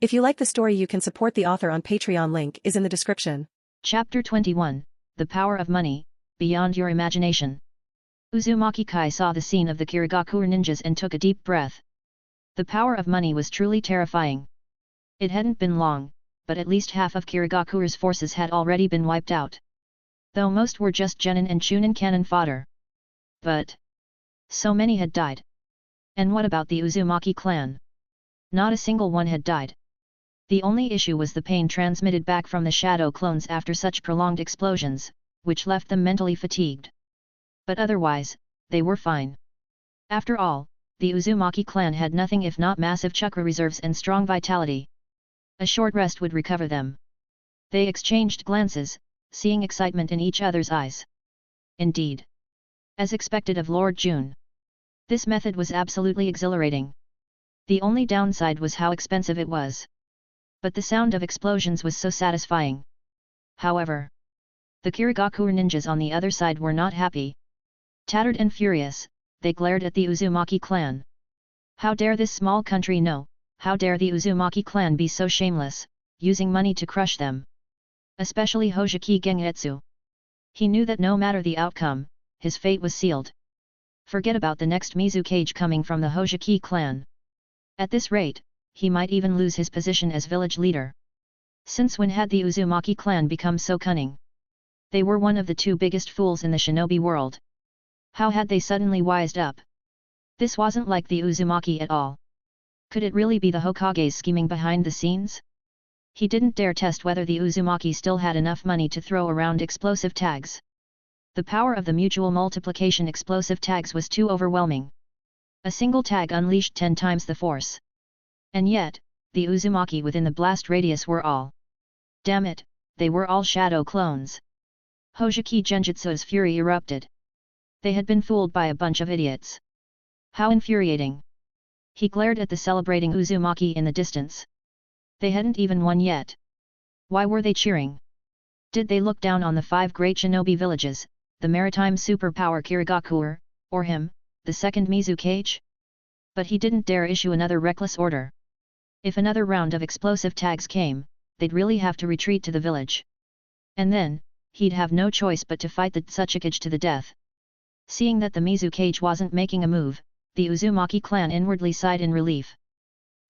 If you like the story, you can support the author on Patreon. Link is in the description. Chapter 21, The Power of Money, Beyond Your Imagination. Uzumaki Kai saw the scene of the Kirigakure ninjas and took a deep breath. The power of money was truly terrifying. It hadn't been long, but at least half of Kirigakure's forces had already been wiped out. Though most were just genin and chunin cannon fodder. But so many had died. And what about the Uzumaki clan? Not a single one had died. The only issue was the pain transmitted back from the shadow clones after such prolonged explosions, which left them mentally fatigued. But otherwise, they were fine. After all, the Uzumaki clan had nothing if not massive chakra reserves and strong vitality. A short rest would recover them. They exchanged glances, seeing excitement in each other's eyes. Indeed. As expected of Lord Jun. This method was absolutely exhilarating. The only downside was how expensive it was. But the sound of explosions was so satisfying. However, the Kirigakure ninjas on the other side were not happy. Tattered and furious, they glared at the Uzumaki clan. How dare this small country know, how dare the Uzumaki clan be so shameless, using money to crush them. Especially Hoseki Gengetsu. He knew that no matter the outcome, his fate was sealed. Forget about the next Mizukage coming from the Hoseki clan. At this rate, he might even lose his position as village leader. Since when had the Uzumaki clan become so cunning? They were one of the two biggest fools in the shinobi world. How had they suddenly wised up? This wasn't like the Uzumaki at all. Could it really be the Hokage's scheming behind the scenes? He didn't dare test whether the Uzumaki still had enough money to throw around explosive tags. The power of the mutual multiplication explosive tags was too overwhelming. A single tag unleashed 10 times the force. And yet, the Uzumaki within the blast radius were all. Damn it, they were all shadow clones. Hoseki Genjutsu's fury erupted. They had been fooled by a bunch of idiots. How infuriating. He glared at the celebrating Uzumaki in the distance. They hadn't even won yet. Why were they cheering? Did they look down on the 5 great shinobi villages, the maritime superpower Kirigakure, or him, the second Mizukage? But he didn't dare issue another reckless order. If another round of explosive tags came, they'd really have to retreat to the village. And then, he'd have no choice but to fight the Tsuchikage to the death. Seeing that the Mizukage wasn't making a move, the Uzumaki clan inwardly sighed in relief.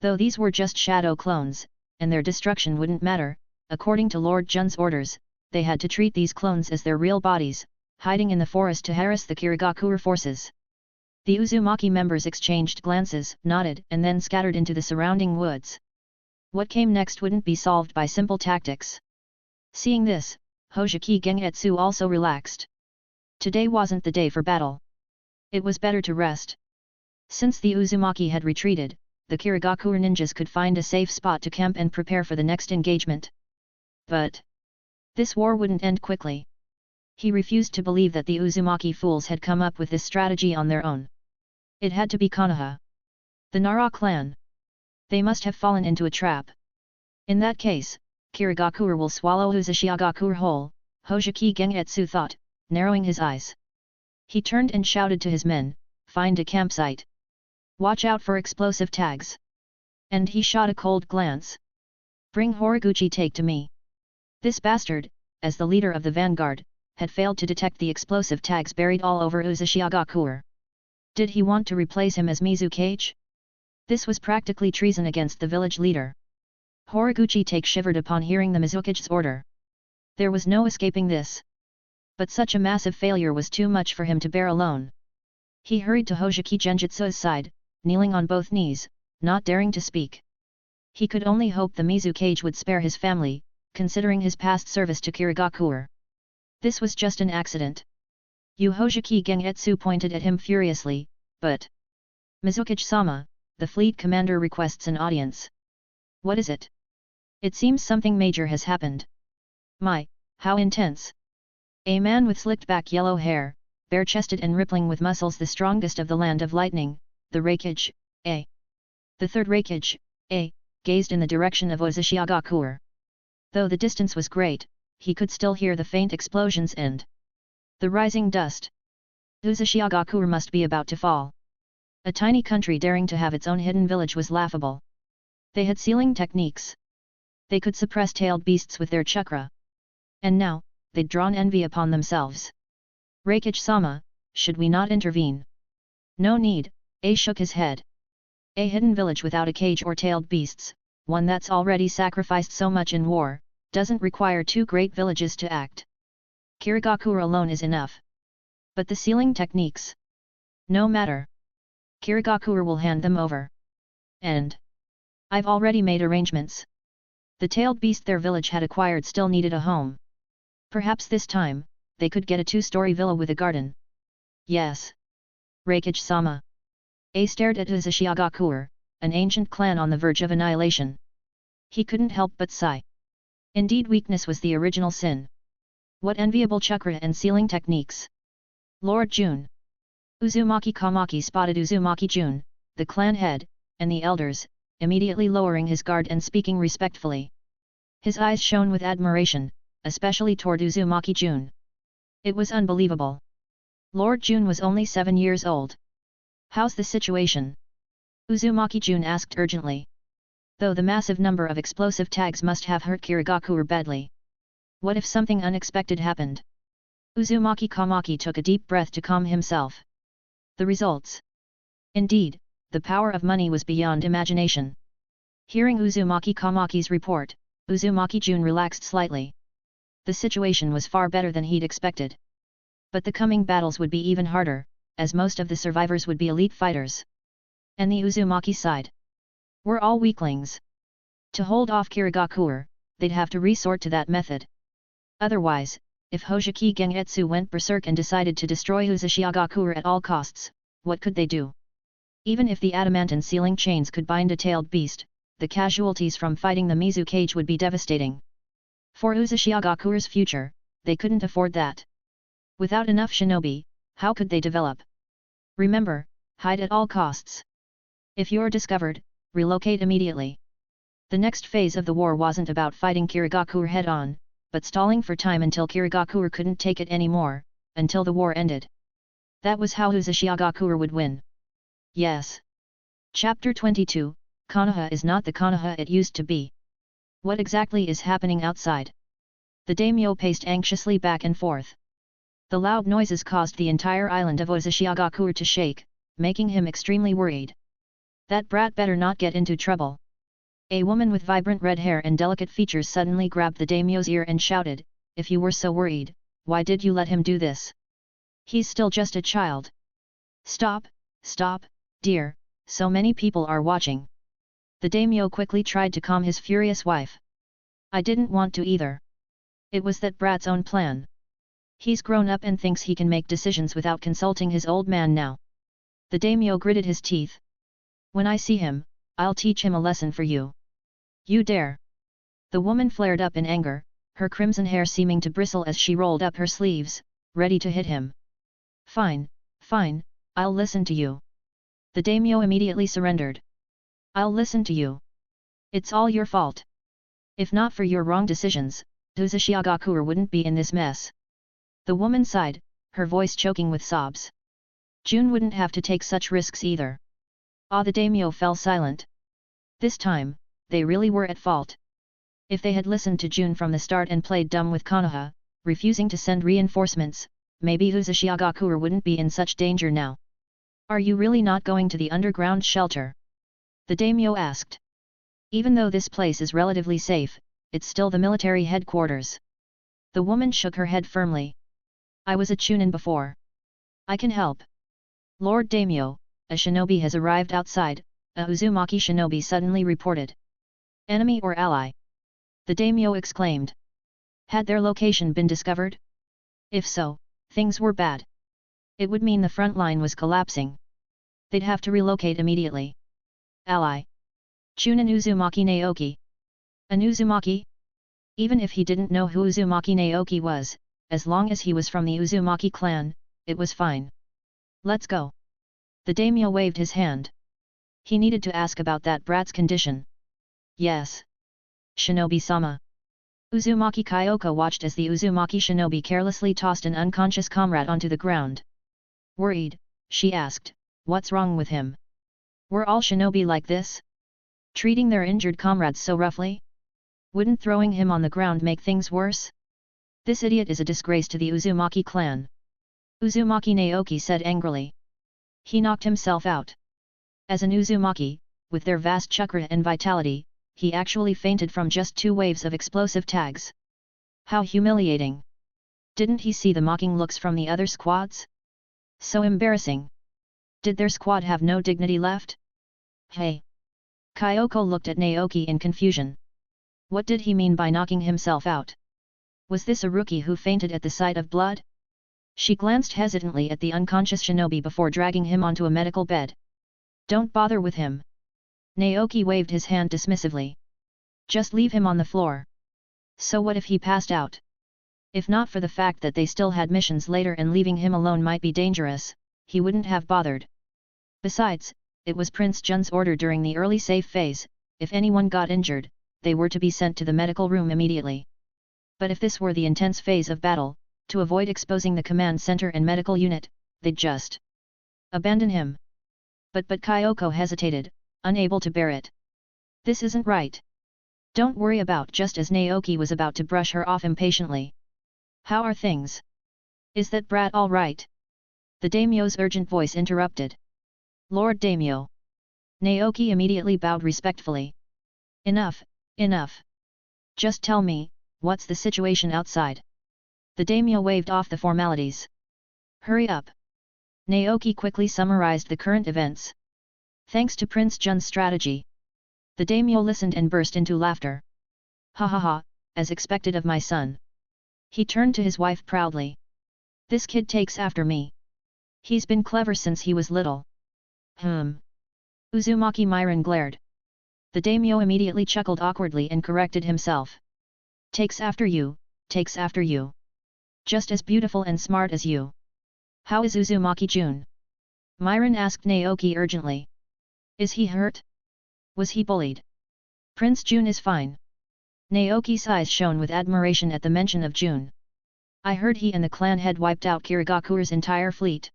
Though these were just shadow clones, and their destruction wouldn't matter, according to Lord Jun's orders, they had to treat these clones as their real bodies, hiding in the forest to harass the Kirigakure forces. The Uzumaki members exchanged glances, nodded, and then scattered into the surrounding woods. What came next wouldn't be solved by simple tactics. Seeing this, Hoseki Gengetsu also relaxed. Today wasn't the day for battle. It was better to rest. Since the Uzumaki had retreated, the Kirigakure ninjas could find a safe spot to camp and prepare for the next engagement. But this war wouldn't end quickly. He refused to believe that the Uzumaki fools had come up with this strategy on their own. It had to be Kanaha. The Nara clan. They must have fallen into a trap. In that case, Kirigakure will swallow Uzumaki whole, Hoseki Gengetsu thought, narrowing his eyes. He turned and shouted to his men, "Find a campsite. Watch out for explosive tags." And he shot a cold glance. "Bring Horiguchi Take to me." This bastard, as the leader of the vanguard, had failed to detect the explosive tags buried all over Uzumaki. Did he want to replace him as Mizukage? This was practically treason against the village leader. Horiguchi Take shivered upon hearing the Mizukage's order. There was no escaping this. But such a massive failure was too much for him to bear alone. He hurried to Hoseki Genjutsu's side, kneeling on both knees, not daring to speak. He could only hope the Mizukage would spare his family, considering his past service to Kirigakure. This was just an accident. Hoseki Gengetsu pointed at him furiously, but Mizukage-sama, the fleet commander requests an audience. What is it? It seems something major has happened. My, how intense. A man with slicked back yellow hair, bare-chested and rippling with muscles, the strongest of the land of lightning, the Raikage, A. The third Raikage, A, gazed in the direction of Uzumaki. Though the distance was great, he could still hear the faint explosions and the rising dust. Uzumaki must be about to fall. A tiny country daring to have its own hidden village was laughable. They had sealing techniques. They could suppress tailed beasts with their chakra. And now, they'd drawn envy upon themselves. Raikage-sama, should we not intervene? No need, A shook his head. A hidden village without a cage or tailed beasts, one that's already sacrificed so much in war, doesn't require two great villages to act. Kirigakure alone is enough. But the sealing techniques? No matter. Kirigakure will hand them over. And I've already made arrangements. The tailed beast their village had acquired still needed a home. Perhaps this time, they could get a two-story villa with a garden. Yes. Raikage-sama. A stared at Uzumaki, an ancient clan on the verge of annihilation. He couldn't help but sigh. Indeed, weakness was the original sin. What enviable chakra and sealing techniques! Lord Jun. Uzumaki Kamaki spotted Uzumaki Jun, the clan head, and the elders, immediately lowering his guard and speaking respectfully. His eyes shone with admiration, especially toward Uzumaki Jun. It was unbelievable. Lord Jun was only 7 years old. How's the situation? Uzumaki Jun asked urgently. Though the massive number of explosive tags must have hurt Kirigakure badly. What if something unexpected happened? Uzumaki Kamaki took a deep breath to calm himself. The results. Indeed, the power of money was beyond imagination. Hearing Uzumaki Kamaki's report, Uzumaki Jun relaxed slightly. The situation was far better than he'd expected. But the coming battles would be even harder, as most of the survivors would be elite fighters. And the Uzumaki side were all weaklings. To hold off Kirigakure, they'd have to resort to that method. Otherwise, if Hojiki Gengetsu went berserk and decided to destroy Uzumaki at all costs, what could they do? Even if the adamant sealing chains could bind a tailed beast, the casualties from fighting the Mizu cage would be devastating. For Uzumaki future, they couldn't afford that. Without enough shinobi, how could they develop? Remember, hide at all costs. If you're discovered, relocate immediately. The next phase of the war wasn't about fighting Kirigakure head-on, but stalling for time until Kirigakure couldn't take it anymore, until the war ended. That was how Uzumaki would win. Yes. Chapter 22, Kanaha is not the Kanaha it used to be. What exactly is happening outside? The daimyo paced anxiously back and forth. The loud noises caused the entire island of Uzumaki to shake, making him extremely worried. That brat better not get into trouble. A woman with vibrant red hair and delicate features suddenly grabbed the daimyo's ear and shouted, "If you were so worried, why did you let him do this? He's still just a child." "Stop, stop, dear, so many people are watching." The daimyo quickly tried to calm his furious wife. "I didn't want to either. It was that brat's own plan. He's grown up and thinks he can make decisions without consulting his old man now." The daimyo gritted his teeth. "When I see him, I'll teach him a lesson for you. You dare!" The woman flared up in anger, her crimson hair seeming to bristle as she rolled up her sleeves, ready to hit him. "Fine, fine, I'll listen to you." The daimyo immediately surrendered. "I'll listen to you. It's all your fault. If not for your wrong decisions, Uzumaki wouldn't be in this mess." The woman sighed, her voice choking with sobs. Jun wouldn't have to take such risks either. The daimyo fell silent. This time, they really were at fault. If they had listened to Jun from the start and played dumb with Kanaha, refusing to send reinforcements, maybe Uzumaki wouldn't be in such danger now. "Are you really not going to the underground shelter?" the daimyo asked. "Even though this place is relatively safe, it's still the military headquarters." The woman shook her head firmly. "I was a chunin before. I can help." "Lord Daimyo, a shinobi has arrived outside," a Uzumaki shinobi suddenly reported. "Enemy or ally?" the daimyo exclaimed. Had their location been discovered? If so, things were bad. It would mean the front line was collapsing. They'd have to relocate immediately. "Ally? Chunin Uzumaki Naoki." An Uzumaki? Even if he didn't know who Uzumaki Naoki was, as long as he was from the Uzumaki clan, it was fine. "Let's go." The daimyo waved his hand. He needed to ask about that brat's condition. "Yes. Shinobi-sama." Uzumaki Kyoko watched as the Uzumaki shinobi carelessly tossed an unconscious comrade onto the ground. Worried, she asked, "What's wrong with him?" Were all shinobi like this? Treating their injured comrades so roughly? Wouldn't throwing him on the ground make things worse? This idiot is a disgrace to the Uzumaki clan. Uzumaki Naoki said angrily. He knocked himself out. As an Uzumaki, with their vast chakra and vitality, he actually fainted from just 2 waves of explosive tags. How humiliating! Didn't he see the mocking looks from the other squads? So embarrassing. Did their squad have no dignity left? Hey! Kyoko looked at Naoki in confusion. What did he mean by knocking himself out? Was this a rookie who fainted at the sight of blood? She glanced hesitantly at the unconscious shinobi before dragging him onto a medical bed. Don't bother with him. Naoki waved his hand dismissively. Just leave him on the floor. So what if he passed out? If not for the fact that they still had missions later and leaving him alone might be dangerous, he wouldn't have bothered. Besides, it was Prince Jun's order during the early safe phase, if anyone got injured, they were to be sent to the medical room immediately. But if this were the intense phase of battle, to avoid exposing the command center and medical unit, they'd just abandon him. But Kyoko hesitated, unable to bear it. This isn't right. Don't worry about, just as Naoki was about to brush her off impatiently. How are things? Is that brat all right? The daimyo's urgent voice interrupted. Lord Daimyo. Naoki immediately bowed respectfully. Enough, enough. Just tell me, what's the situation outside? The daimyo waved off the formalities. Hurry up. Naoki quickly summarized the current events. Thanks to Prince Jun's strategy. The daimyo listened and burst into laughter. Ha ha ha, as expected of my son. He turned to his wife proudly. This kid takes after me. He's been clever since he was little. Uzumaki Myron glared. The daimyo immediately chuckled awkwardly and corrected himself. Takes after you, takes after you. Just as beautiful and smart as you. How is Uzumaki Jun? Myron asked Naoki urgently. Is he hurt? Was he bullied? Prince Jun is fine. Naoki's eyes shone with admiration at the mention of Jun. I heard he and the clan head wiped out Kirigakure's entire fleet.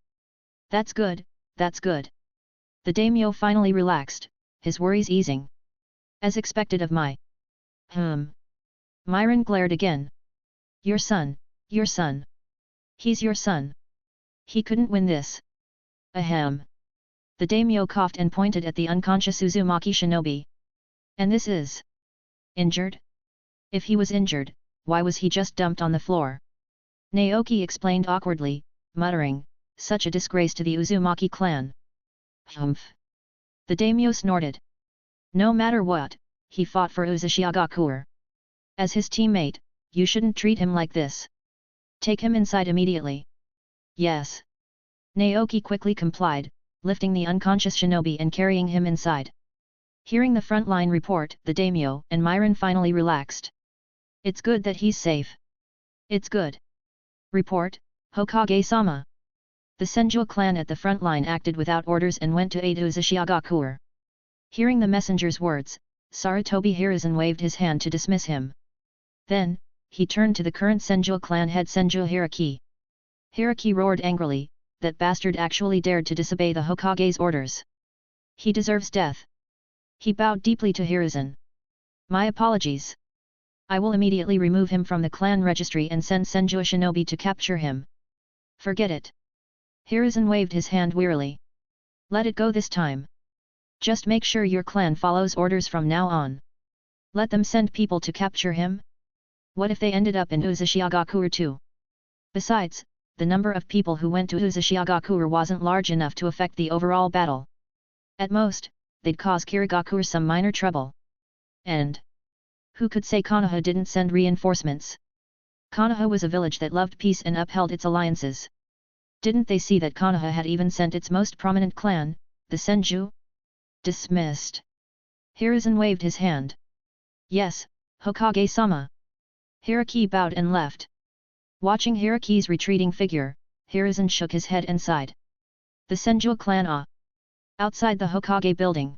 That's good, that's good. The daimyo finally relaxed, his worries easing. As expected of my. Myron glared again. Your son, your son. He's your son. He couldn't win this. Ahem. The daimyo coughed and pointed at the unconscious Uzumaki shinobi. And this is injured? If he was injured, why was he just dumped on the floor? Naoki explained awkwardly, muttering, such a disgrace to the Uzumaki clan. Humph. The daimyo snorted. No matter what, he fought for Uzumaki. As his teammate, you shouldn't treat him like this. Take him inside immediately. Yes. Naoki quickly complied, lifting the unconscious shinobi and carrying him inside. Hearing the frontline report, the daimyo and Myron finally relaxed. It's good that he's safe. It's good. Report, Hokage-sama. The Senju clan at the front line acted without orders and went to aid Uzumaki. Hearing the messenger's words, Sarutobi Hiruzen waved his hand to dismiss him. Then, he turned to the current Senju clan head Senju Hiraki. Hiraki roared angrily, that bastard actually dared to disobey the Hokage's orders. He deserves death. He bowed deeply to Hiruzen. My apologies. I will immediately remove him from the clan registry and send Senju Shinobi to capture him. Forget it. Hiruzen waved his hand wearily. Let it go this time. Just make sure your clan follows orders from now on. Let them send people to capture him? What if they ended up in Uzumaki too? Besides, the number of people who went to Uzumaki wasn't large enough to affect the overall battle. At most, they'd cause Kirigakure some minor trouble. And who could say Kanaha didn't send reinforcements? Kanaha was a village that loved peace and upheld its alliances. Didn't they see that Kanaha had even sent its most prominent clan, the Senju? Dismissed. Hiruzen waved his hand. Yes, Hokage-sama. Hiraki bowed and left. Watching Hiraki's retreating figure, Hiruzen shook his head and sighed. The Senju clan outside the Hokage building.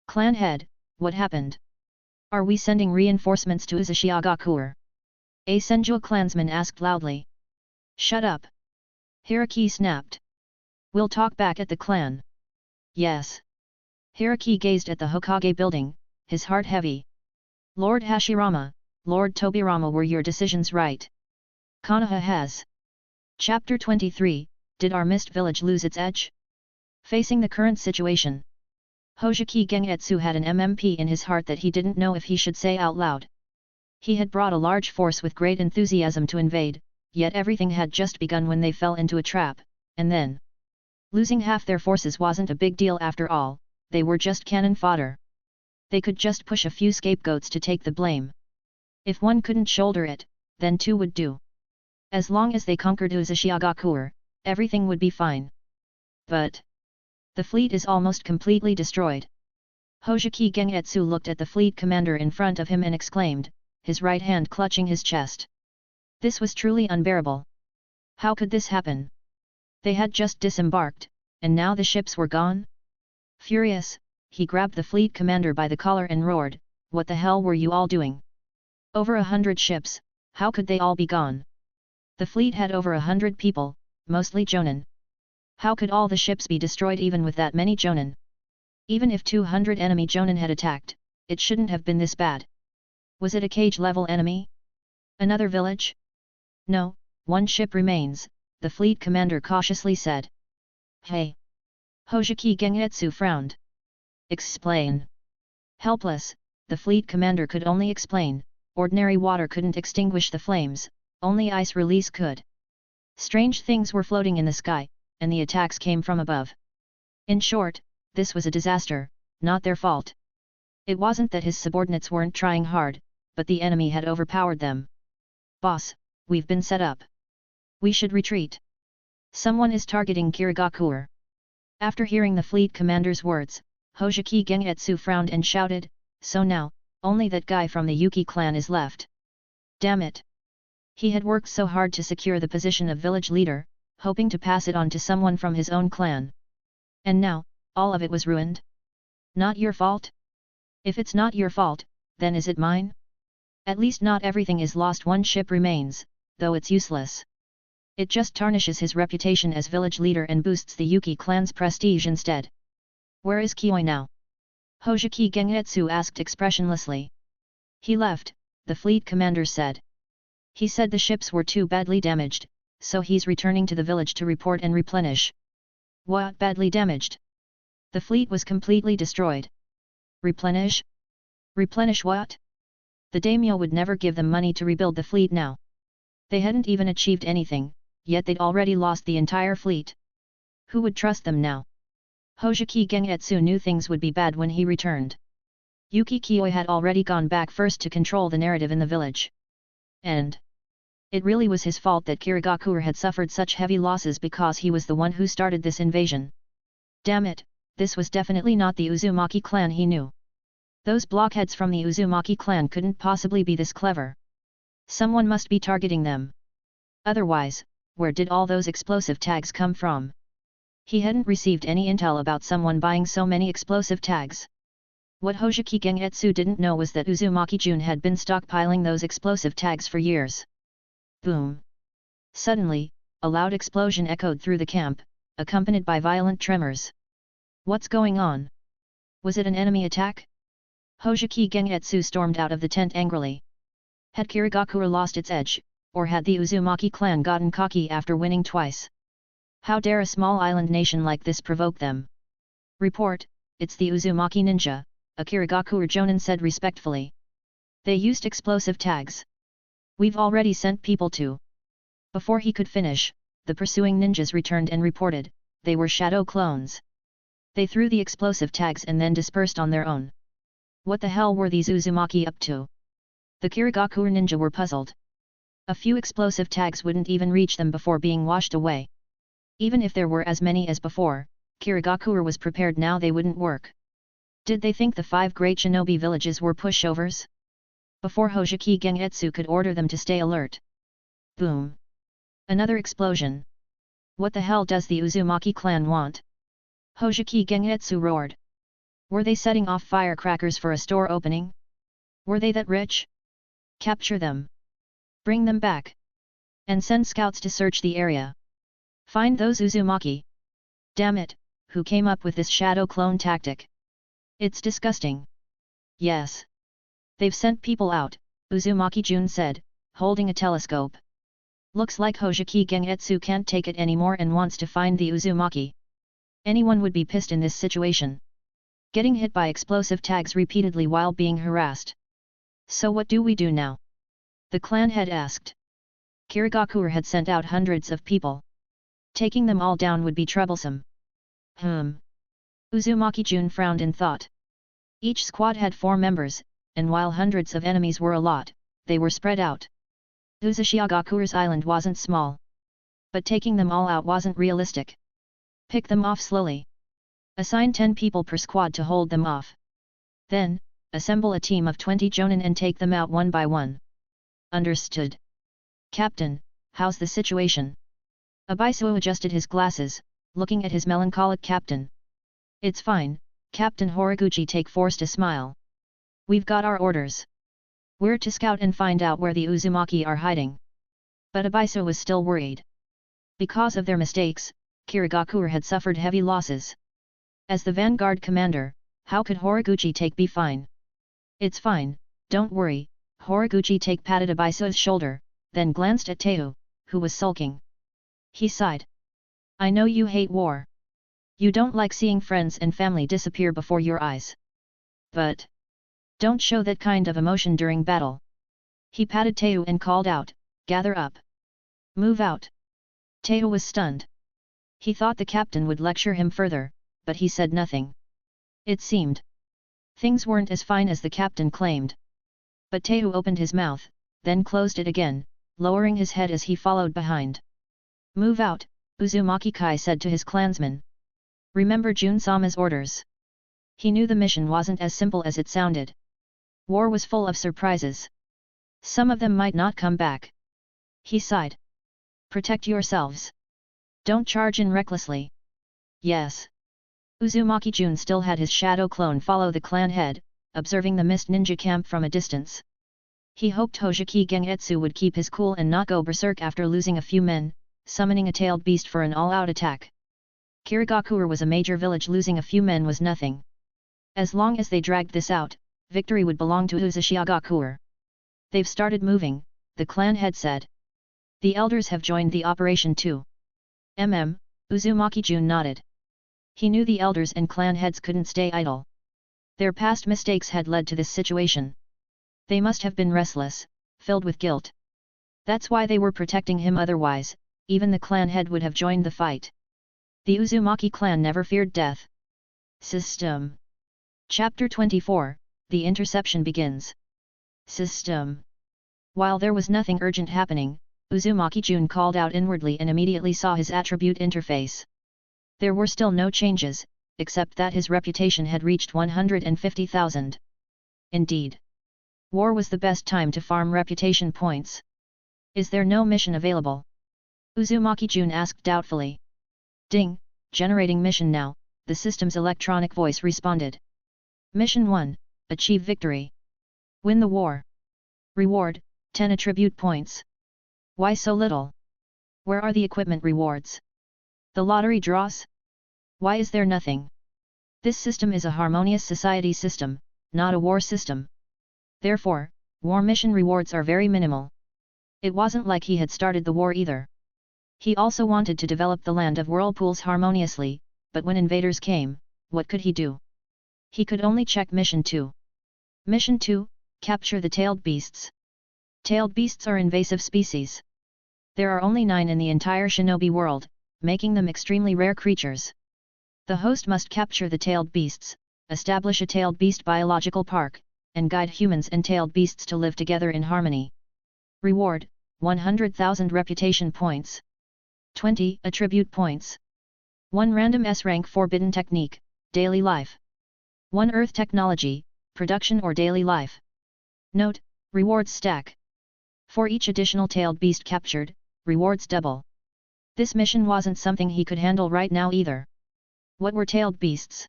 Clan head, what happened? Are we sending reinforcements to Uzumaki? A Senju clansman asked loudly. Shut up. Hiraki snapped. We'll talk back at the clan. Yes. Hiraki gazed at the Hokage building, his heart heavy. Lord Hashirama, Lord Tobirama, were your decisions right? Konoha has. Chapter 23, Did our mist village lose its edge? Facing the current situation, Hoseki Gengetsu had an MMP in his heart that he didn't know if he should say out loud. He had brought a large force with great enthusiasm to invade, yet everything had just begun when they fell into a trap, and then losing half their forces wasn't a big deal after all, they were just cannon fodder. They could just push a few scapegoats to take the blame. If one couldn't shoulder it, then two would do. As long as they conquered Uzumaki, everything would be fine. But the fleet is almost completely destroyed. Hoseki Gengetsu looked at the fleet commander in front of him and exclaimed, his right hand clutching his chest. This was truly unbearable. How could this happen? They had just disembarked, and now the ships were gone? Furious, he grabbed the fleet commander by the collar and roared, what the hell were you all doing? Over 100 ships, how could they all be gone? The fleet had over 100 people, mostly jonin. How could all the ships be destroyed even with that many jonin? Even if 200 enemy jonin had attacked, it shouldn't have been this bad. Was it a cage-level enemy? Another village? No, one ship remains, the fleet commander cautiously said. Hey! Hoseki Gengetsu frowned. Explain. Helpless, the fleet commander could only explain, ordinary water couldn't extinguish the flames, only ice release could. Strange things were floating in the sky, and the attacks came from above. In short, this was a disaster, not their fault. It wasn't that his subordinates weren't trying hard, but the enemy had overpowered them. Boss, we've been set up. We should retreat. Someone is targeting Kirigakure. After hearing the fleet commander's words, Hoseki Gengetsu frowned and shouted, so now, only that guy from the Yuki clan is left. Damn it! He had worked so hard to secure the position of village leader, hoping to pass it on to someone from his own clan. And now, all of it was ruined? Not your fault? If it's not your fault, then is it mine? At least not everything is lost, one ship remains, though it's useless. It just tarnishes his reputation as village leader and boosts the Yuki clan's prestige instead. Where is Kioi now? Hoseki Gengetsu asked expressionlessly. He left, the fleet commander said. He said the ships were too badly damaged, so he's returning to the village to report and replenish. What badly damaged? The fleet was completely destroyed. Replenish? Replenish what? The daimyo would never give them money to rebuild the fleet now. They hadn't even achieved anything, yet they'd already lost the entire fleet. Who would trust them now? Hoseki Gengetsu knew things would be bad when he returned. Yuki Kioi had already gone back first to control the narrative in the village. And it really was his fault that Kirigakure had suffered such heavy losses because he was the one who started this invasion. Damn it, this was definitely not the Uzumaki clan he knew. Those blockheads from the Uzumaki clan couldn't possibly be this clever. Someone must be targeting them. Otherwise, where did all those explosive tags come from? He hadn't received any intel about someone buying so many explosive tags. What Hoseki Gengetsu didn't know was that Uzumaki Jun had been stockpiling those explosive tags for years. Boom! Suddenly, a loud explosion echoed through the camp, accompanied by violent tremors. What's going on? Was it an enemy attack? Hoseki Gengetsu stormed out of the tent angrily. Had Kirigakure lost its edge, or had the Uzumaki clan gotten cocky after winning twice? How dare a small island nation like this provoke them? Report, it's the Uzumaki ninja, a Kirigakure jonin said respectfully. They used explosive tags. We've already sent people to. Before he could finish, the pursuing ninjas returned and reported, they were shadow clones. They threw the explosive tags and then dispersed on their own. What the hell were these Uzumaki up to? The Kirigakure ninja were puzzled. A few explosive tags wouldn't even reach them before being washed away. Even if there were as many as before, Kirigakure was prepared now they wouldn't work. Did they think the 5 great shinobi villages were pushovers? Before Hoseki Gengetsu could order them to stay alert. Boom! Another explosion. What the hell does the Uzumaki clan want? Hoseki Gengetsu roared. Were they setting off firecrackers for a store opening? Were they that rich? Capture them. Bring them back. And send scouts to search the area. Find those Uzumaki. Damn it, who came up with this shadow clone tactic? It's disgusting. Yes. They've sent people out, Uzumaki Jun said, holding a telescope. Looks like Hojiki Gengetsu can't take it anymore and wants to find the Uzumaki. Anyone would be pissed in this situation. Getting hit by explosive tags repeatedly while being harassed. So what do we do now? The clan head asked. Kirigakure had sent out hundreds of people. Taking them all down would be troublesome. Uzumaki Jun frowned in thought. Each squad had 4 members, and while hundreds of enemies were a lot, they were spread out. Uzashiagakure's island wasn't small. But taking them all out wasn't realistic. Pick them off slowly. Assign 10 people per squad to hold them off. Then, assemble a team of 20 jonin and take them out one by one. Understood. Captain, how's the situation? Abisu adjusted his glasses, looking at his melancholic captain. It's fine, Captain Horiguchi forced a smile. We've got our orders. We're to scout and find out where the Uzumaki are hiding. But Abisu was still worried. Because of their mistakes, Kirigakure had suffered heavy losses. As the vanguard commander, how could Horiguchi be fine? It's fine, don't worry, Horiguchi patted Abisu's shoulder, then glanced at Teu, who was sulking. He sighed. I know you hate war. You don't like seeing friends and family disappear before your eyes. But don't show that kind of emotion during battle. He patted Teu and called out, gather up. Move out. Teu was stunned. He thought the captain would lecture him further, but he said nothing. It seemed things weren't as fine as the captain claimed. But Teu opened his mouth, then closed it again, lowering his head as he followed behind. Move out, Uzumaki Kai said to his clansmen. Remember Jun-sama's orders. He knew the mission wasn't as simple as it sounded. War was full of surprises. Some of them might not come back. He sighed. Protect yourselves. Don't charge in recklessly. Yes. Uzumaki Jun still had his shadow clone follow the clan head, observing the mist ninja camp from a distance. He hoped Hojiki Gengetsu would keep his cool and not go berserk after losing a few men, summoning a tailed beast for an all-out attack. Kirigakure was a major village, losing a few men was nothing. As long as they dragged this out, victory would belong to Uzashiagakuren. They've started moving, the clan head said. The elders have joined the operation too. Uzumaki Jun nodded. He knew the elders and clan heads couldn't stay idle. Their past mistakes had led to this situation. They must have been restless, filled with guilt. That's why they were protecting him, otherwise, even the clan head would have joined the fight. The Uzumaki clan never feared death. System. Chapter 24, The Interception begins. System. While there was nothing urgent happening, Uzumaki Jun called out inwardly and immediately saw his attribute interface. There were still no changes, except that his reputation had reached 150,000. Indeed. War was the best time to farm reputation points. Is there no mission available? Uzumaki Jun asked doubtfully. Ding, generating mission now, the system's electronic voice responded. Mission 1, achieve victory. Win the war. Reward, 10 attribute points. Why so little? Where are the equipment rewards? The lottery draws? Why is there nothing? This system is a harmonious society system, not a war system. Therefore, war mission rewards are very minimal. It wasn't like he had started the war either. He also wanted to develop the land of whirlpools harmoniously, but when invaders came, what could he do? He could only check Mission 2. Mission 2, capture the tailed beasts. Tailed beasts are invasive species. There are only 9 in the entire shinobi world, making them extremely rare creatures. The host must capture the tailed beasts, establish a tailed beast biological park, and guide humans and tailed beasts to live together in harmony. Reward, 100,000 reputation points. 20 attribute points. 1 random S-rank forbidden technique, daily life. 1 earth technology, production or daily life. Note, rewards stack. For each additional tailed beast captured, rewards double. This mission wasn't something he could handle right now either. What were tailed beasts?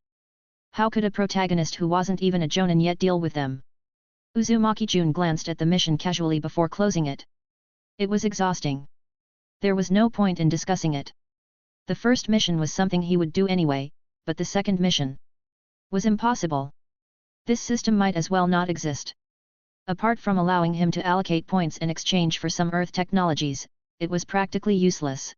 How could a protagonist who wasn't even a jonin yet deal with them? Uzumaki Jun glanced at the mission casually before closing it. It was exhausting. There was no point in discussing it. The first mission was something he would do anyway, but the second mission was impossible. This system might as well not exist. Apart from allowing him to allocate points in exchange for some Earth technologies, it was practically useless.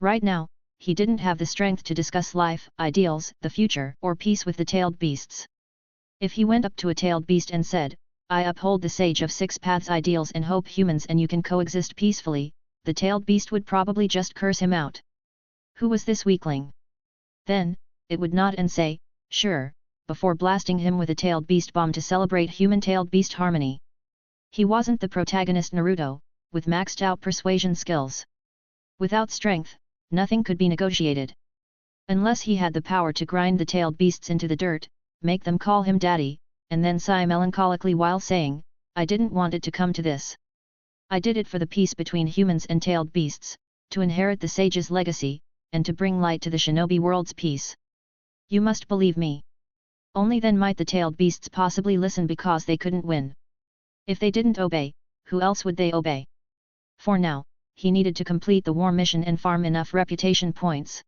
Right now, he didn't have the strength to discuss life, ideals, the future, or peace with the tailed beasts. If he went up to a tailed beast and said, "I uphold the Sage of Six Paths ideals and hope humans and you can coexist peacefully," the tailed beast would probably just curse him out. Who was this weakling? Then, it would nod and say, "Sure," before blasting him with a tailed beast bomb to celebrate human-tailed beast harmony. He wasn't the protagonist Naruto, with maxed out persuasion skills. Without strength, nothing could be negotiated. Unless he had the power to grind the tailed beasts into the dirt, make them call him daddy, and then sigh melancholically while saying, "I didn't want it to come to this. I did it for the peace between humans and tailed beasts, to inherit the sage's legacy, and to bring light to the shinobi world's peace. You must believe me." Only then might the tailed beasts possibly listen because they couldn't win. If they didn't obey, who else would they obey? For now, he needed to complete the war mission and farm enough reputation points.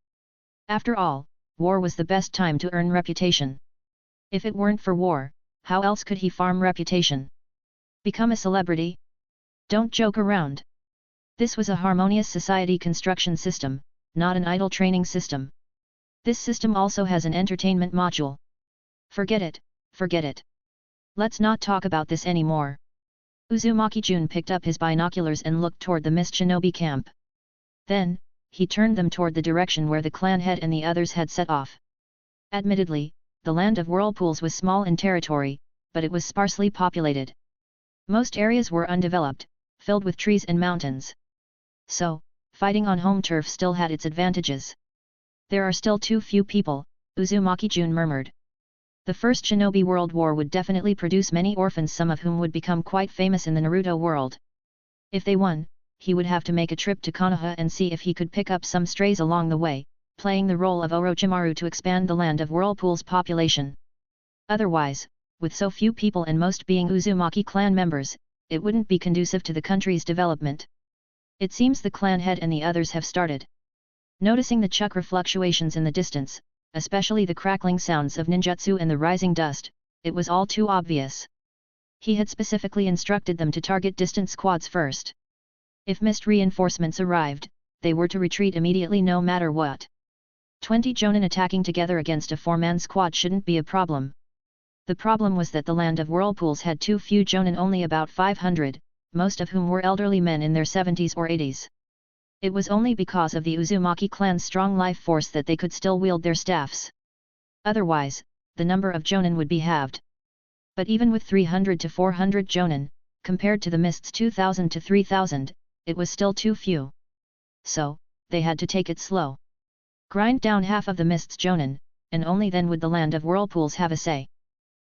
After all, war was the best time to earn reputation. If it weren't for war, how else could he farm reputation? Become a celebrity? Don't joke around. This was a harmonious society construction system, not an idle training system. This system also has an entertainment module. Forget it, forget it. Let's not talk about this anymore. Uzumaki Jun picked up his binoculars and looked toward the mist shinobi camp. Then, he turned them toward the direction where the clan head and the others had set off. Admittedly, the land of whirlpools was small in territory, but it was sparsely populated. Most areas were undeveloped, filled with trees and mountains. So, fighting on home turf still had its advantages. "There are still too few people," Uzumaki Jun murmured. The First Shinobi World War would definitely produce many orphans, some of whom would become quite famous in the Naruto world. If they won, he would have to make a trip to Konoha and see if he could pick up some strays along the way, playing the role of Orochimaru to expand the land of Whirlpool's population. Otherwise, with so few people and most being Uzumaki clan members, it wouldn't be conducive to the country's development. It seems the clan head and the others have started. Noticing the chakra fluctuations in the distance, especially the crackling sounds of ninjutsu and the rising dust, it was all too obvious. He had specifically instructed them to target distant squads first. If missed reinforcements arrived, they were to retreat immediately no matter what. 20 jonin attacking together against a 4-man squad shouldn't be a problem. The problem was that the land of whirlpools had too few jonin, only about 500, most of whom were elderly men in their 70s or 80s. It was only because of the Uzumaki clan's strong life force that they could still wield their staffs. Otherwise, the number of jonin would be halved. But even with 300 to 400 jonin, compared to the mist's 2,000 to 3,000, it was still too few. So, they had to take it slow. Grind down half of the mist's jonin, and only then would the land of whirlpools have a say.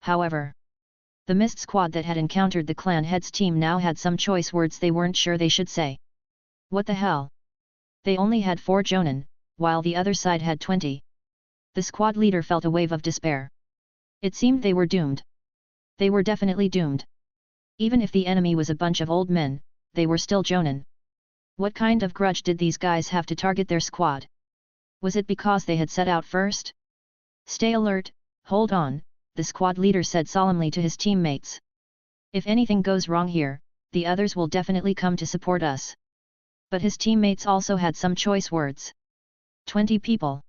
However, the mist squad that had encountered the clan head's team now had some choice words they weren't sure they should say. What the hell? They only had 4 jonin, while the other side had 20. The squad leader felt a wave of despair. It seemed they were doomed. They were definitely doomed. Even if the enemy was a bunch of old men, they were still jonin. What kind of grudge did these guys have to target their squad? Was it because they had set out first? Stay alert, hold on, the squad leader said solemnly to his teammates. If anything goes wrong here, the others will definitely come to support us. But his teammates also had some choice words. 20 people.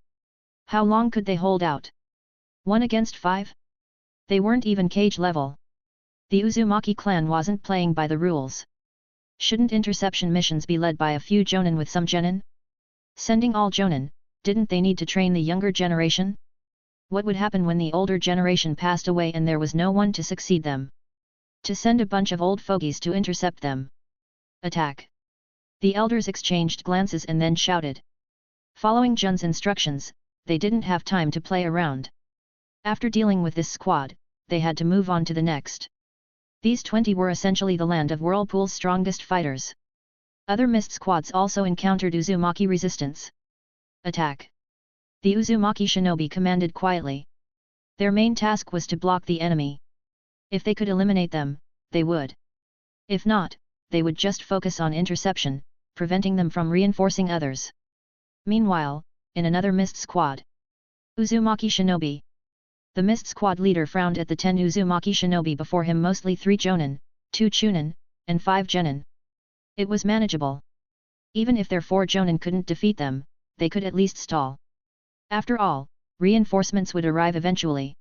How long could they hold out? 1 against 5? They weren't even cage level. The Uzumaki clan wasn't playing by the rules. Shouldn't interception missions be led by a few jonin with some genin? Sending all jonin, didn't they need to train the younger generation? What would happen when the older generation passed away and there was no one to succeed them? To send a bunch of old fogies to intercept them. Attack! The elders exchanged glances and then shouted. Following Jun's instructions, they didn't have time to play around. After dealing with this squad, they had to move on to the next. These 20 were essentially the land of Whirlpool's strongest fighters. Other mist squads also encountered Uzumaki resistance. Attack! The Uzumaki shinobi commanded quietly. Their main task was to block the enemy. If they could eliminate them, they would. If not, they would just focus on interception, preventing them from reinforcing others. Meanwhile, in another mist squad, Uzumaki shinobi. The Mist Squad leader frowned at the 10 Uzumaki shinobi before him, mostly 3 jonin, 2 chunin, and 5 genin. It was manageable. Even if their 4 jonin couldn't defeat them, they could at least stall. After all, reinforcements would arrive eventually.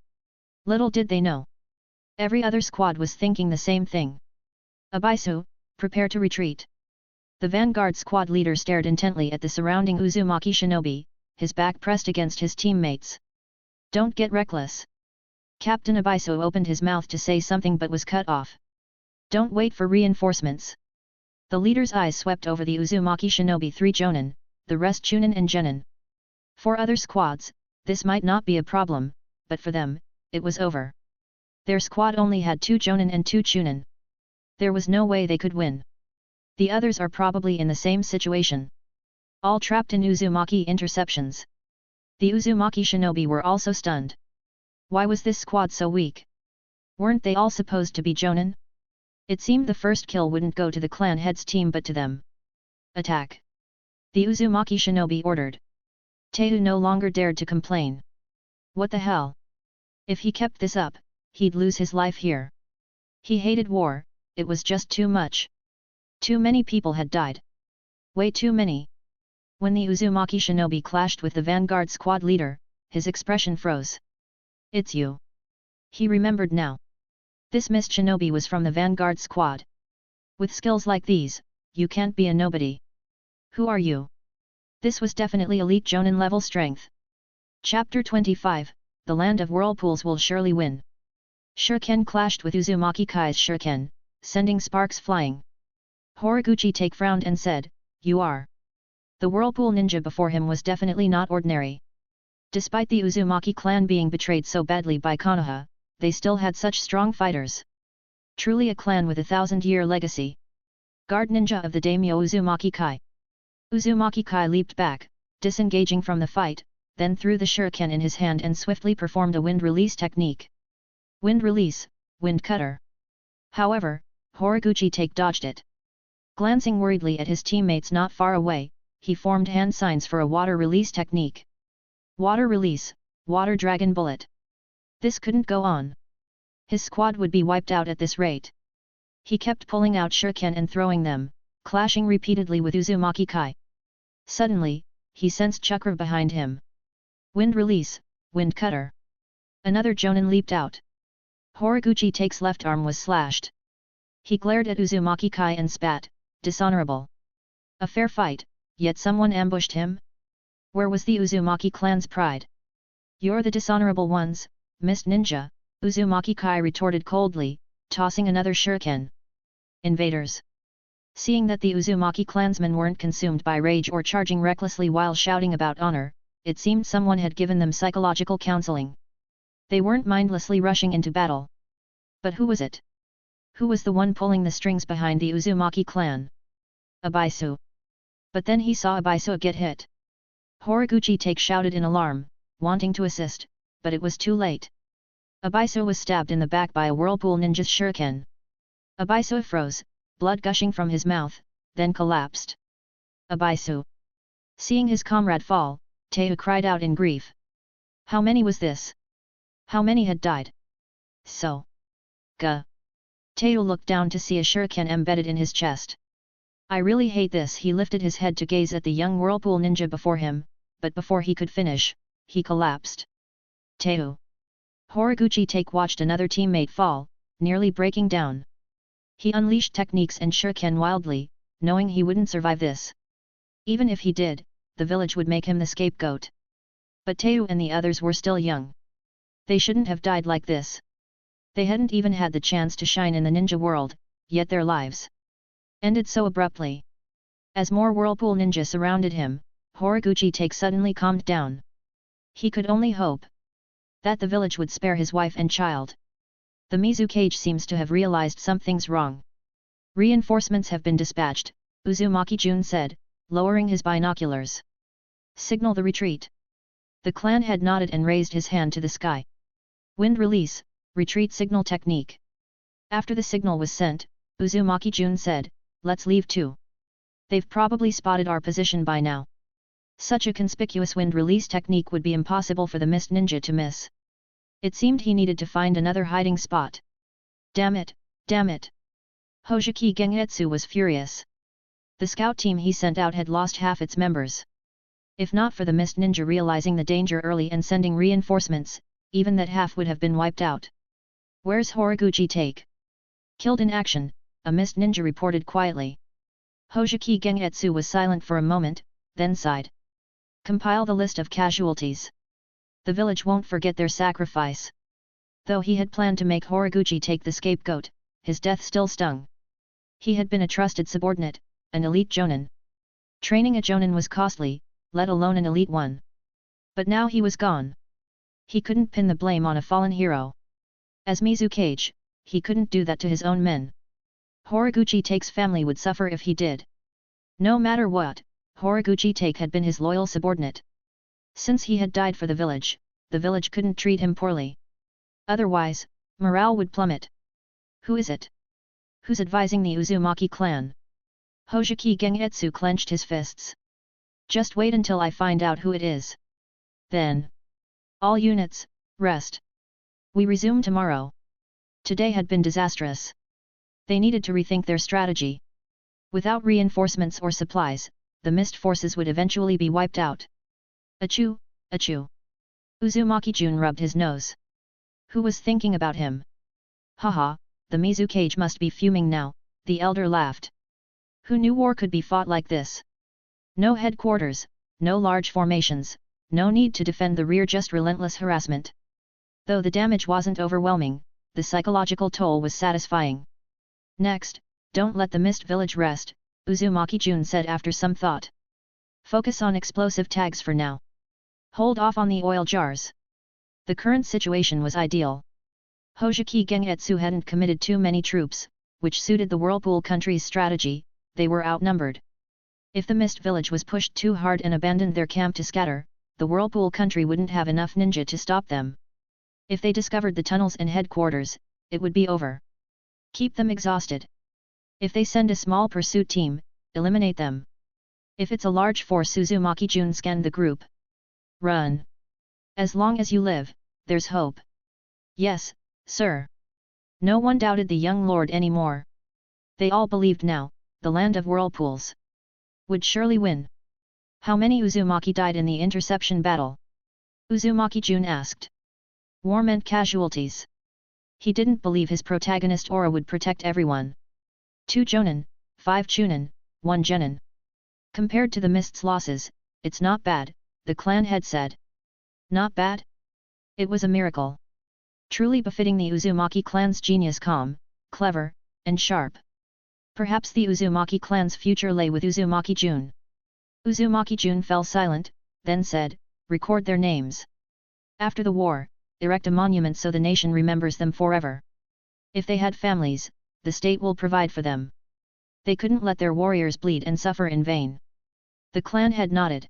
Little did they know. Every other squad was thinking the same thing. Abaisu, prepare to retreat. The vanguard squad leader stared intently at the surrounding Uzumaki shinobi, his back pressed against his teammates. Don't get reckless. Captain Abaisu opened his mouth to say something but was cut off. Don't wait for reinforcements. The leader's eyes swept over the Uzumaki shinobi 3 jonin, the rest chunin and genin. For other squads, this might not be a problem, but for them, it was over. Their squad only had 2 jonin and 2 chunin. There was no way they could win. The others are probably in the same situation. All trapped in Uzumaki interceptions. The Uzumaki shinobi were also stunned. Why was this squad so weak? Weren't they all supposed to be jonin? It seemed the first kill wouldn't go to the clan head's team but to them. Attack! The Uzumaki shinobi ordered. Teihu no longer dared to complain. What the hell? If he kept this up, he'd lose his life here. He hated war, it was just too much. Too many people had died. Way too many. When the Uzumaki shinobi clashed with the vanguard squad leader, his expression froze. It's you. He remembered now. This mist shinobi was from the vanguard squad. With skills like these, you can't be a nobody. Who are you? This was definitely elite jonin level strength. Chapter 25, The Land of Whirlpools will surely win. Shuriken clashed with Uzumaki Kai's shuriken, sending sparks flying. Horiguchi Take frowned and said, "You are." The Whirlpool ninja before him was definitely not ordinary. Despite the Uzumaki clan being betrayed so badly by Konoha, they still had such strong fighters. Truly a clan with a 1,000-year legacy. Guard ninja of the daimyo Uzumaki Kai. Uzumaki Kai leaped back, disengaging from the fight, then threw the shuriken in his hand and swiftly performed a wind release technique. Wind release, wind cutter. However, Horiguchi Take dodged it. Glancing worriedly at his teammates not far away, he formed hand signs for a water release technique. Water release, water dragon bullet. This couldn't go on. His squad would be wiped out at this rate. He kept pulling out shuriken and throwing them, clashing repeatedly with Uzumaki Kai. Suddenly, he sensed chakra behind him. Wind release, wind cutter. Another jonin leaped out. Horiguchi Take's left arm was slashed. He glared at Uzumaki Kai and spat, "Dishonorable. A fair fight, yet someone ambushed him?" Where was the Uzumaki clan's pride? "You're the dishonorable ones, Mist Ninja," Uzumaki Kai retorted coldly, tossing another shuriken. Invaders. Seeing that the Uzumaki clansmen weren't consumed by rage or charging recklessly while shouting about honor, it seemed someone had given them psychological counseling. They weren't mindlessly rushing into battle. But who was it? Who was the one pulling the strings behind the Uzumaki clan? Abaisu. But then he saw Abaisu get hit. Horiguchi Take shouted in alarm, wanting to assist, but it was too late. Abaisu was stabbed in the back by a Whirlpool ninja's shuriken. Abaisu froze, blood gushing from his mouth, then collapsed. Abaisu. Seeing his comrade fall, Teihu cried out in grief. How many was this? How many had died? So. Gah. Teihu looked down to see a shuriken embedded in his chest. I really hate this. He lifted his head to gaze at the young Whirlpool ninja before him, but before he could finish, he collapsed. Teihu. Horiguchi Take watched another teammate fall, nearly breaking down. He unleashed techniques and shuriken wildly, knowing he wouldn't survive this. Even if he did, the village would make him the scapegoat. But Teihu and the others were still young. They shouldn't have died like this. They hadn't even had the chance to shine in the ninja world, yet their lives ended so abruptly. As more Whirlpool ninja surrounded him, Horiguchi Take suddenly calmed down. He could only hope that the village would spare his wife and child. The Mizukage seems to have realized something's wrong. Reinforcements have been dispatched, Uzumaki Jun said, lowering his binoculars. Signal the retreat. The clan head nodded and raised his hand to the sky. Wind release, retreat signal technique. After the signal was sent, Uzumaki Jun said, let's leave too. They've probably spotted our position by now. Such a conspicuous wind release technique would be impossible for the Mist Ninja to miss. It seemed he needed to find another hiding spot. Damn it, damn it! Hojiki Gengetsu was furious. The scout team he sent out had lost half its members. If not for the mist ninja realizing the danger early and sending reinforcements, even that half would have been wiped out. Where's Horiguchi take? Killed in action, a mist ninja reported quietly. Hojiki Gengetsu was silent for a moment, then sighed. Compile the list of casualties. The village won't forget their sacrifice. Though he had planned to make Horiguchi take the scapegoat, his death still stung. He had been a trusted subordinate, an elite jonin. Training a jonin was costly, let alone an elite one. But now he was gone. He couldn't pin the blame on a fallen hero. As Mizukage, he couldn't do that to his own men. Horiguchi Take's family would suffer if he did. No matter what, Horiguchi Take had been his loyal subordinate. Since he had died for the village couldn't treat him poorly. Otherwise, morale would plummet. Who is it? Who's advising the Uzumaki clan? Hojiki Gengetsu clenched his fists. Just wait until I find out who it is. Then. All units, rest. We resume tomorrow. Today had been disastrous. They needed to rethink their strategy. Without reinforcements or supplies, the mist forces would eventually be wiped out. Achoo, achoo. Uzumaki Jun rubbed his nose. Who was thinking about him? Haha, the Mizukage must be fuming now, the elder laughed. Who knew war could be fought like this? No headquarters, no large formations, no need to defend the rear, just relentless harassment. Though the damage wasn't overwhelming, the psychological toll was satisfying. Next, don't let the mist village rest, Uzumaki Jun said after some thought. Focus on explosive tags for now. Hold off on the oil jars. The current situation was ideal. Hojiki Gengetsu hadn't committed too many troops, which suited the Whirlpool country's strategy. They were outnumbered. If the mist village was pushed too hard and abandoned their camp to scatter, the Whirlpool country wouldn't have enough ninja to stop them. If they discovered the tunnels and headquarters, it would be over. Keep them exhausted. If they send a small pursuit team, eliminate them. If it's a large force, Uzumaki Jun scanned the group. Run. As long as you live, there's hope. Yes, sir. No one doubted the young lord anymore. They all believed now, the land of whirlpools would surely win. How many Uzumaki died in the interception battle? Uzumaki Jun asked. War meant casualties. He didn't believe his protagonist aura would protect everyone. 2 jonin, 5 chunin, 1 genin. Compared to the mist's losses, it's not bad, the clan head said. Not bad? It was a miracle. Truly befitting the Uzumaki clan's genius, calm, clever, and sharp. Perhaps the Uzumaki clan's future lay with Uzumaki Jun. Uzumaki Jun fell silent, then said, record their names. After the war, erect a monument so the nation remembers them forever. If they had families, the state will provide for them. They couldn't let their warriors bleed and suffer in vain. The clan head nodded.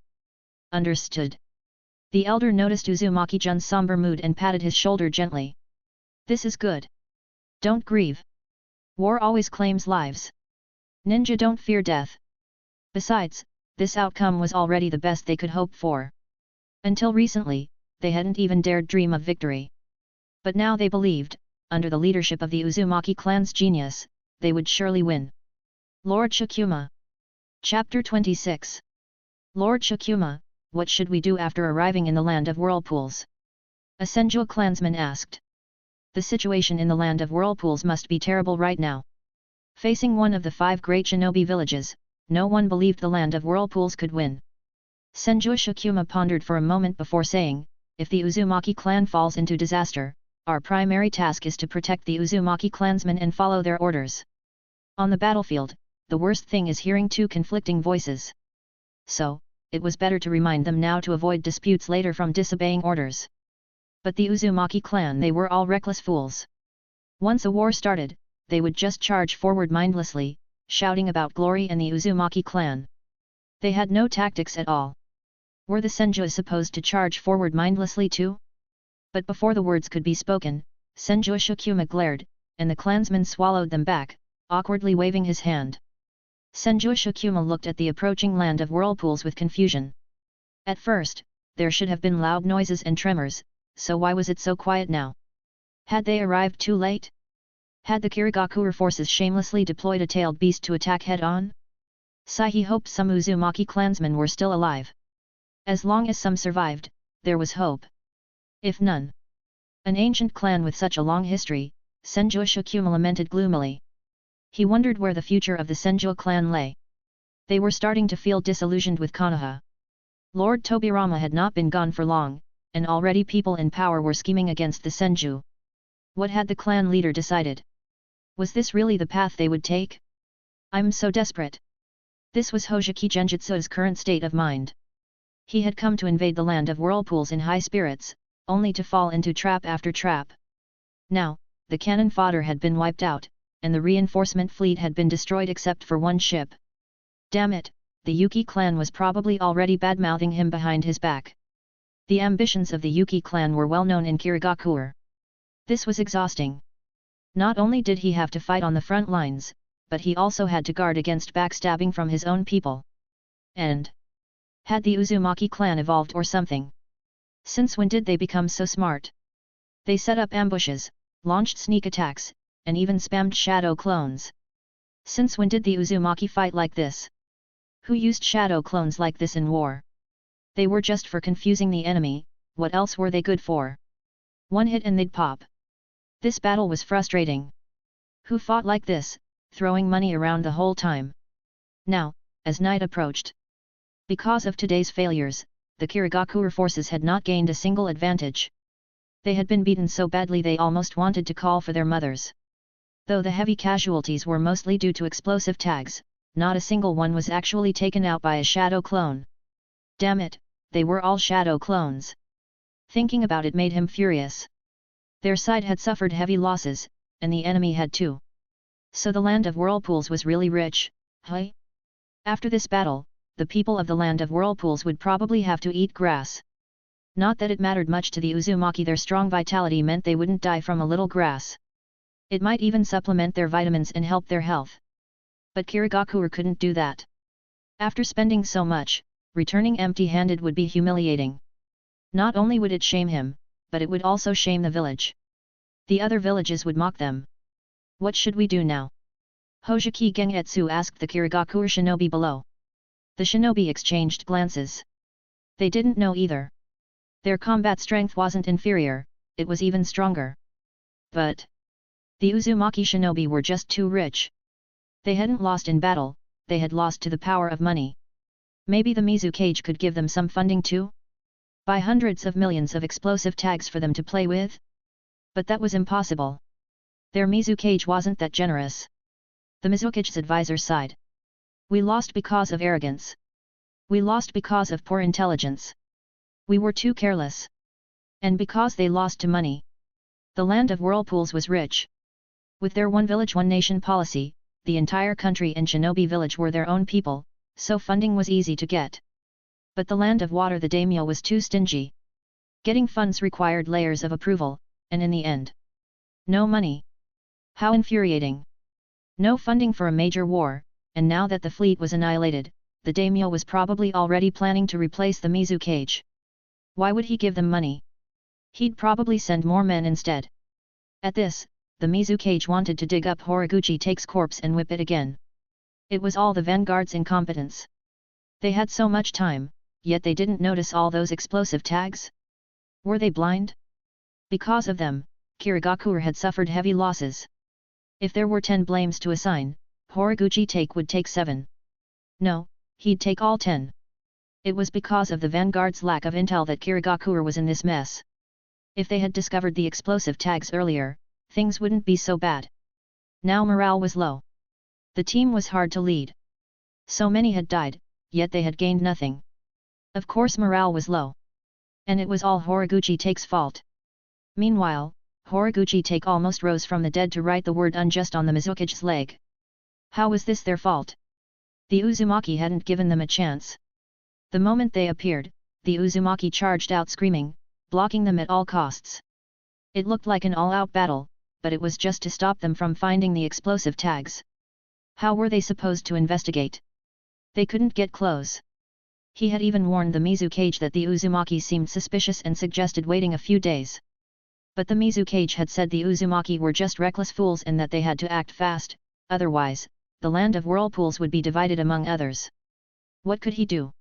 Understood. The elder noticed Uzumaki Jun's somber mood and patted his shoulder gently. This is good. Don't grieve. War always claims lives. Ninja don't fear death. Besides, this outcome was already the best they could hope for. Until recently, they hadn't even dared dream of victory. But now they believed, under the leadership of the Uzumaki clan's genius, they would surely win. Lord Shikuma. Chapter 26. Lord Shikuma, what should we do after arriving in the land of whirlpools? A Senju clansman asked. The situation in the land of whirlpools must be terrible right now. Facing one of the 5 great shinobi villages, no one believed the land of whirlpools could win. Senju Shikuma pondered for a moment before saying, if the Uzumaki clan falls into disaster, our primary task is to protect the Uzumaki clansmen and follow their orders. On the battlefield, the worst thing is hearing 2 conflicting voices. So, it was better to remind them now to avoid disputes later from disobeying orders. But the Uzumaki clan, they were all reckless fools. Once a war started, they would just charge forward mindlessly, shouting about glory and the Uzumaki clan. They had no tactics at all. Were the Senju supposed to charge forward mindlessly too? But before the words could be spoken, Senju Shikuma glared, and the clansman swallowed them back, awkwardly waving his hand. Senju Shikuma looked at the approaching land of whirlpools with confusion. At first, there should have been loud noises and tremors, so why was it so quiet now? Had they arrived too late? Had the Kirigakure forces shamelessly deployed a tailed beast to attack head-on? He hoped some Uzumaki clansmen were still alive. As long as some survived, there was hope. If none. An ancient clan with such a long history, Senju Shikuma lamented gloomily. He wondered where the future of the Senju clan lay. They were starting to feel disillusioned with Kanaha. Lord Tobirama had not been gone for long, and already people in power were scheming against the Senju. What had the clan leader decided? Was this really the path they would take? I'm so desperate. This was Hoseki Genjutsu's current state of mind. He had come to invade the land of whirlpools in high spirits, only to fall into trap after trap. Now, the cannon fodder had been wiped out, and the reinforcement fleet had been destroyed except for one ship. Damn it, the Yuki clan was probably already bad-mouthing him behind his back. The ambitions of the Yuki clan were well known in Kirigakure. This was exhausting. Not only did he have to fight on the front lines, but he also had to guard against backstabbing from his own people. And had the Uzumaki clan evolved or something? Since when did they become so smart? They set up ambushes, launched sneak attacks, and even spammed shadow clones. Since when did the Uzumaki fight like this? Who used shadow clones like this in war? They were just for confusing the enemy, what else were they good for? One hit and they'd pop. This battle was frustrating. Who fought like this, throwing money around the whole time? Now, as night approached. Because of today's failures, the Kirigakure forces had not gained a single advantage. They had been beaten so badly they almost wanted to call for their mothers. Though the heavy casualties were mostly due to explosive tags, not a single one was actually taken out by a shadow clone. Damn it, they were all shadow clones. Thinking about it made him furious. Their side had suffered heavy losses, and the enemy had too. So the land of whirlpools was really rich, huh? After this battle, the people of the land of whirlpools would probably have to eat grass. Not that it mattered much to the Uzumaki, their strong vitality meant they wouldn't die from a little grass. It might even supplement their vitamins and help their health. But Kirigakure couldn't do that. After spending so much, returning empty-handed would be humiliating. Not only would it shame him, but it would also shame the village. The other villages would mock them. What should we do now? Hoseki Gengetsu asked the Kirigakure shinobi below. The shinobi exchanged glances. They didn't know either. Their combat strength wasn't inferior, it was even stronger. But the Uzumaki shinobi were just too rich. They hadn't lost in battle, they had lost to the power of money. Maybe the Mizukage could give them some funding too? Buy hundreds of millions of explosive tags for them to play with? But that was impossible. Their Mizukage wasn't that generous. The Mizukage's advisor sighed. We lost because of arrogance. We lost because of poor intelligence. We were too careless. And because they lost to money. The land of whirlpools was rich. With their one village one nation policy, the entire country and shinobi village were their own people, so funding was easy to get. But the land of water, the daimyo, was too stingy. Getting funds required layers of approval, and in the end, no money. How infuriating. No funding for a major war, and now that the fleet was annihilated, the daimyo was probably already planning to replace the Mizukage. Why would he give them money? He'd probably send more men instead. At this, the Mizukage wanted to dig up Horiguchi Take's corpse and whip it again. It was all the vanguard's incompetence. They had so much time, yet they didn't notice all those explosive tags? Were they blind? Because of them, Kirigakure had suffered heavy losses. If there were 10 blames to assign, Horiguchi Take would take 7. No, he'd take all 10. It was because of the vanguard's lack of intel that Kirigakure was in this mess. If they had discovered the explosive tags earlier, things wouldn't be so bad. Now morale was low. The team was hard to lead. So many had died, yet they had gained nothing. Of course morale was low. And it was all Horiguchi Take's fault. Meanwhile, Horiguchi Take almost rose from the dead to write the word unjust on the Mizukage's leg. How was this their fault? The Uzumaki hadn't given them a chance. The moment they appeared, the Uzumaki charged out screaming, blocking them at all costs. It looked like an all-out battle, but it was just to stop them from finding the explosive tags. How were they supposed to investigate? They couldn't get close. He had even warned the Mizukage that the Uzumaki seemed suspicious and suggested waiting a few days. But the Mizukage had said the Uzumaki were just reckless fools and that they had to act fast, otherwise, the land of whirlpools would be divided among others. What could he do?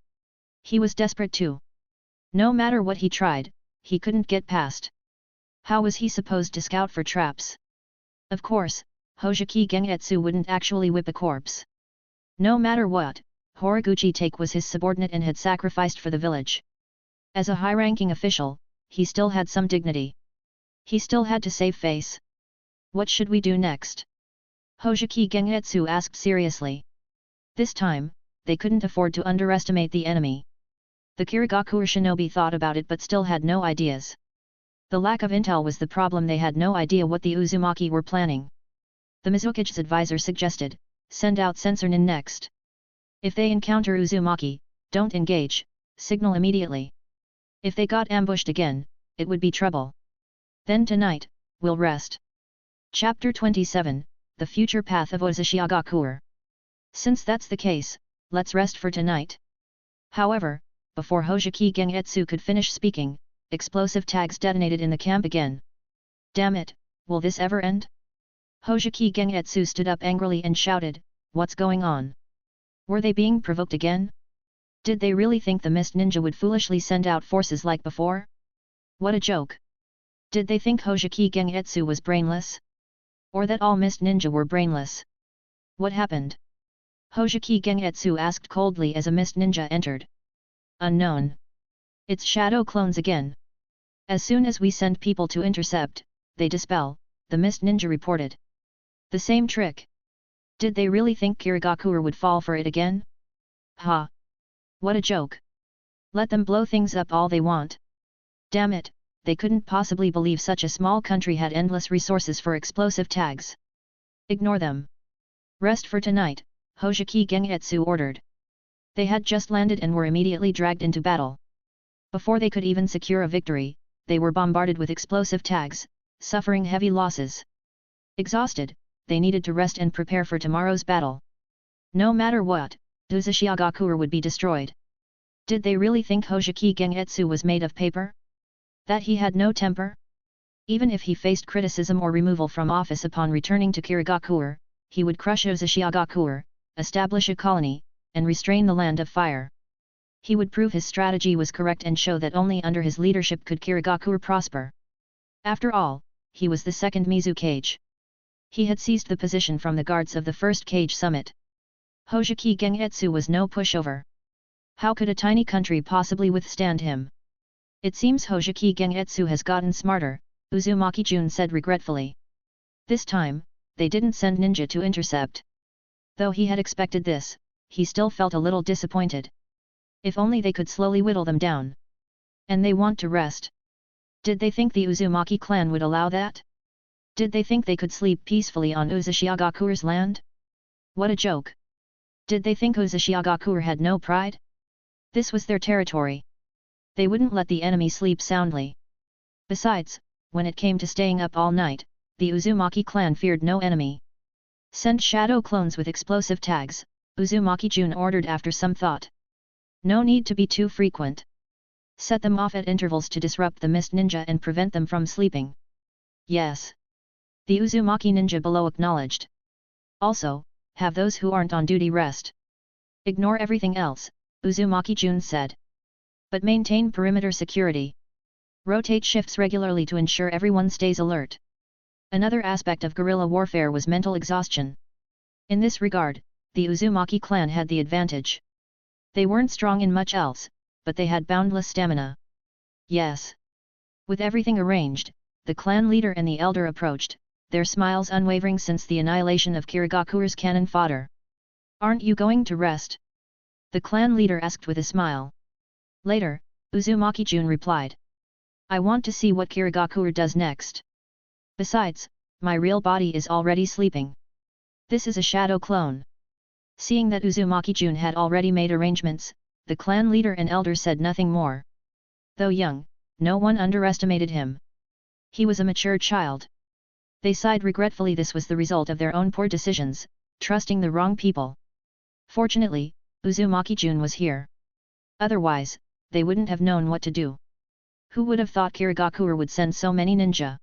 He was desperate too. No matter what he tried, he couldn't get past. How was he supposed to scout for traps? Of course, Hojiki Gengetsu wouldn't actually whip a corpse. No matter what, Horiguchi Take was his subordinate and had sacrificed for the village. As a high-ranking official, he still had some dignity. He still had to save face. What should we do next? Hojiki Gengetsu asked seriously. This time, they couldn't afford to underestimate the enemy. The Kirigakure shinobi thought about it but still had no ideas. The lack of intel was the problem. They had no idea what the Uzumaki were planning. The Mizukage's advisor suggested, send out Sensor Nin next. If they encounter Uzumaki, don't engage, signal immediately. If they got ambushed again, it would be trouble. Then tonight, we'll rest. Chapter 27, The Future Path of Uzumaki. Since that's the case, let's rest for tonight. However, before Hojiki Gengetsu could finish speaking, explosive tags detonated in the camp again. Damn it, will this ever end? Hojiki Gengetsu stood up angrily and shouted, what's going on? Were they being provoked again? Did they really think the Mist Ninja would foolishly send out forces like before? What a joke! Did they think Hojiki Gengetsu was brainless? Or that all Mist Ninja were brainless? What happened? Hojiki Gengetsu asked coldly as a Mist Ninja entered. Unknown. It's shadow clones again. As soon as we send people to intercept, they dispel, the Mist Ninja reported. The same trick. Did they really think Kirigakure would fall for it again? Ha! What a joke! Let them blow things up all they want. Damn it, they couldn't possibly believe such a small country had endless resources for explosive tags. Ignore them. Rest for tonight, Hojiki Gengetsu ordered. They had just landed and were immediately dragged into battle. Before they could even secure a victory, they were bombarded with explosive tags, suffering heavy losses. Exhausted, they needed to rest and prepare for tomorrow's battle. No matter what, Uzumaki would be destroyed. Did they really think Hojiki Gengetsu was made of paper? That he had no temper? Even if he faced criticism or removal from office upon returning to Kirigakure, he would crush Uzumaki, establish a colony, and restrain the Land of Fire. He would prove his strategy was correct and show that only under his leadership could Kirigakure prosper. After all, he was the second Mizukage. He had seized the position from the guards of the first Kage summit. Hojiki Gengetsu was no pushover. How could a tiny country possibly withstand him? It seems Hojiki Gengetsu has gotten smarter, Uzumaki Jun said regretfully. This time, they didn't send ninja to intercept. Though he had expected this, he still felt a little disappointed. If only they could slowly whittle them down. And they want to rest. Did they think the Uzumaki clan would allow that? Did they think they could sleep peacefully on Uzumaki land? What a joke! Did they think Uzumaki had no pride? This was their territory. They wouldn't let the enemy sleep soundly. Besides, when it came to staying up all night, the Uzumaki clan feared no enemy. Send shadow clones with explosive tags, Uzumaki Jun ordered after some thought. No need to be too frequent. Set them off at intervals to disrupt the Mist Ninja and prevent them from sleeping. Yes. The Uzumaki ninja below acknowledged. Also, have those who aren't on duty rest. Ignore everything else, Uzumaki Jun said. But maintain perimeter security. Rotate shifts regularly to ensure everyone stays alert. Another aspect of guerrilla warfare was mental exhaustion. In this regard, the Uzumaki clan had the advantage. They weren't strong in much else, but they had boundless stamina. Yes. With everything arranged, the clan leader and the elder approached, their smiles unwavering since the annihilation of Kirigakure's cannon fodder. Aren't you going to rest? The clan leader asked with a smile. Later, Uzumaki Jun replied. I want to see what Kirigakure does next. Besides, my real body is already sleeping. This is a shadow clone. Seeing that Uzumaki Jun had already made arrangements, the clan leader and elder said nothing more. Though young, no one underestimated him. He was a mature child. They sighed regretfully. This was the result of their own poor decisions, trusting the wrong people. Fortunately, Uzumaki Jun was here. Otherwise, they wouldn't have known what to do. Who would have thought Kirigakure would send so many ninja?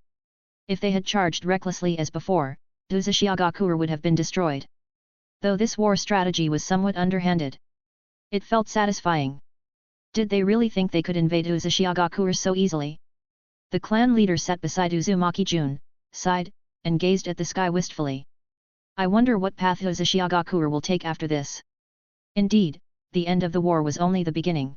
If they had charged recklessly as before, Uzumaki would have been destroyed. Though this war strategy was somewhat underhanded, it felt satisfying. Did they really think they could invade Uzumaki so easily? The clan leader sat beside Uzumaki Jun, sighed, and gazed at the sky wistfully. I wonder what path Uzumaki will take after this. Indeed, the end of the war was only the beginning.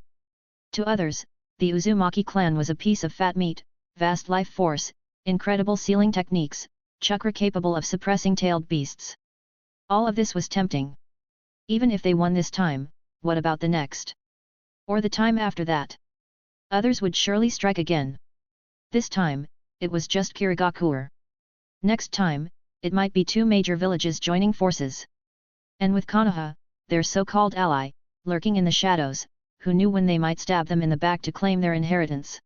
To others, the Uzumaki clan was a piece of fat meat, vast life force, incredible sealing techniques, chakra capable of suppressing tailed beasts. All of this was tempting. Even if they won this time, what about the next? Or the time after that? Others would surely strike again. This time, it was just Kirigakure. Next time, it might be two major villages joining forces. And with Kanaha, their so-called ally, lurking in the shadows, who knew when they might stab them in the back to claim their inheritance.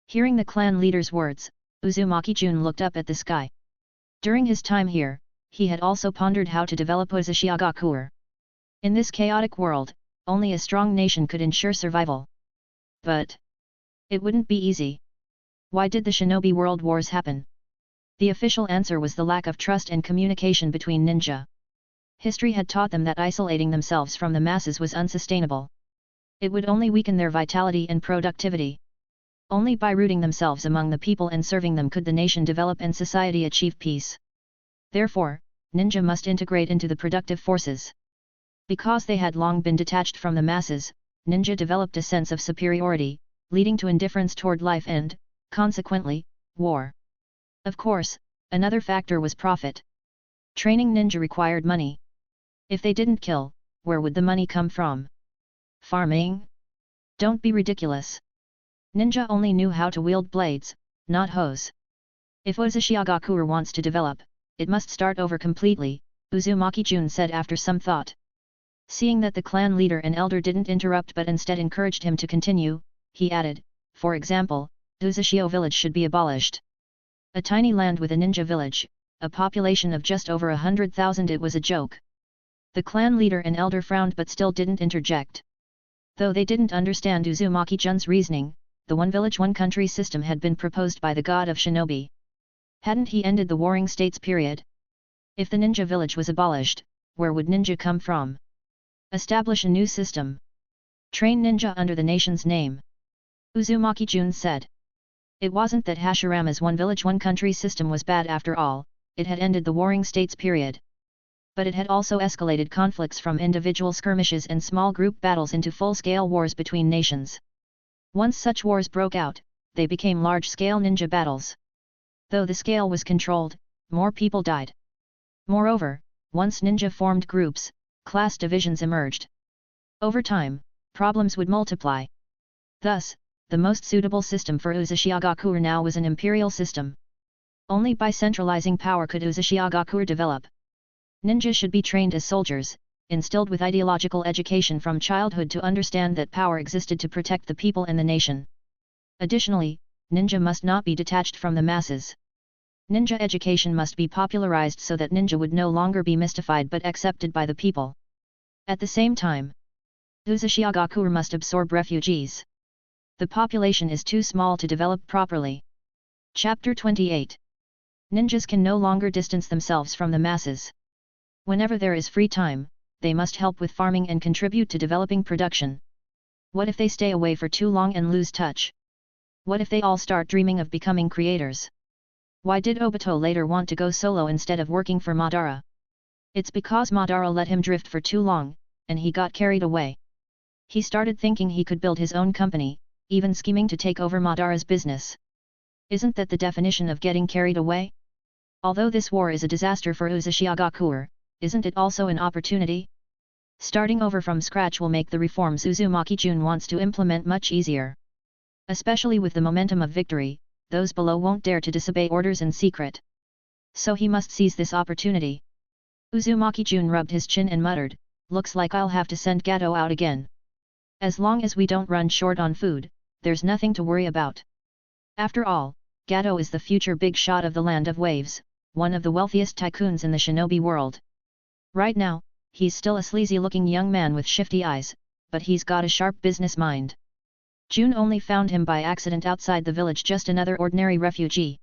Hearing the clan leader's words, Uzumaki Jun looked up at the sky. During his time here, he had also pondered how to develop Uzumaki. In this chaotic world, only a strong nation could ensure survival. But it wouldn't be easy. Why did the shinobi world wars happen? The official answer was the lack of trust and communication between ninja. History had taught them that isolating themselves from the masses was unsustainable. It would only weaken their vitality and productivity. Only by rooting themselves among the people and serving them could the nation develop and society achieve peace. Therefore, ninja must integrate into the productive forces. Because they had long been detached from the masses, ninja developed a sense of superiority, leading to indifference toward life and, consequently, war. Of course, another factor was profit. Training ninja required money. If they didn't kill, where would the money come from? Farming? Don't be ridiculous. Ninja only knew how to wield blades, not hoes. If Uzumaki wants to develop, it must start over completely, Uzumaki Jun said after some thought. Seeing that the clan leader and elder didn't interrupt but instead encouraged him to continue, he added, for example, Uzushio village should be abolished. A tiny land with a ninja village, a population of just over 100,000. It was a joke. The clan leader and elder frowned but still didn't interject. Though they didn't understand Uzumaki Jun's reasoning, the one village one country system had been proposed by the god of shinobi. Hadn't he ended the warring states period? If the ninja village was abolished, where would ninja come from? Establish a new system. Train ninja under the nation's name. Uzumaki Jun said. It wasn't that Hashirama's one village one country system was bad after all, it had ended the warring states period. But it had also escalated conflicts from individual skirmishes and small group battles into full-scale wars between nations. Once such wars broke out, they became large-scale ninja battles. Though the scale was controlled, more people died. Moreover, once ninja formed groups, class divisions emerged. Over time, problems would multiply. Thus, the most suitable system for Uzumaki now was an imperial system. Only by centralizing power could Uzumaki develop. Ninja should be trained as soldiers, instilled with ideological education from childhood to understand that power existed to protect the people and the nation. Additionally, ninja must not be detached from the masses. Ninja education must be popularized so that ninja would no longer be mystified but accepted by the people. At the same time, Uzumaki must absorb refugees. The population is too small to develop properly. Chapter 28. Ninjas can no longer distance themselves from the masses. Whenever there is free time, they must help with farming and contribute to developing production. What if they stay away for too long and lose touch? What if they all start dreaming of becoming creators? Why did Obito later want to go solo instead of working for Madara? It's because Madara let him drift for too long, and he got carried away. He started thinking he could build his own company, even scheming to take over Madara's business. Isn't that the definition of getting carried away? Although this war is a disaster for Uzumaki, isn't it also an opportunity? Starting over from scratch will make the reforms Uzumaki Jun wants to implement much easier. Especially with the momentum of victory, those below won't dare to disobey orders in secret. So he must seize this opportunity. Uzumaki Jun rubbed his chin and muttered, looks like I'll have to send Gato out again. As long as we don't run short on food, there's nothing to worry about. After all, Gato is the future big shot of the Land of Waves, one of the wealthiest tycoons in the shinobi world. Right now, he's still a sleazy-looking young man with shifty eyes, but he's got a sharp business mind. Jun only found him by accident outside the village, just another ordinary refugee.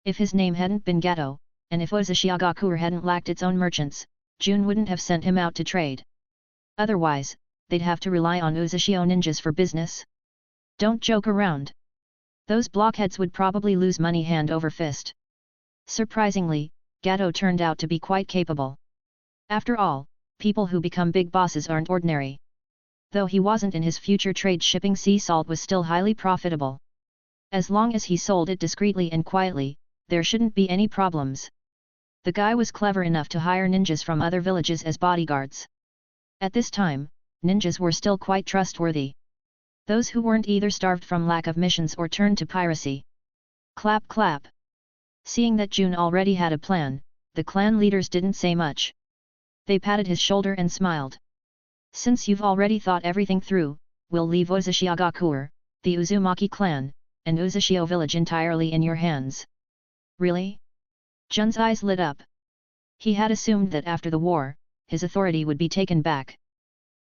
If his name hadn't been Gato, and if Uzumaki hadn't lacked its own merchants, Jun wouldn't have sent him out to trade. Otherwise, they'd have to rely on Uzumaki ninjas for business. Don't joke around. Those blockheads would probably lose money hand over fist. Surprisingly, Gato turned out to be quite capable. After all, people who become big bosses aren't ordinary. Though he wasn't in his future trade, shipping sea salt was still highly profitable. As long as he sold it discreetly and quietly, there shouldn't be any problems. The guy was clever enough to hire ninjas from other villages as bodyguards. At this time, ninjas were still quite trustworthy. Those who weren't either starved from lack of missions or turned to piracy. Clap clap. Seeing that Jun already had a plan, the clan leaders didn't say much. They patted his shoulder and smiled. Since you've already thought everything through, we'll leave Uzumaki, the Uzumaki clan, and Uzumaki village entirely in your hands. Really? Jun's eyes lit up. He had assumed that after the war, his authority would be taken back.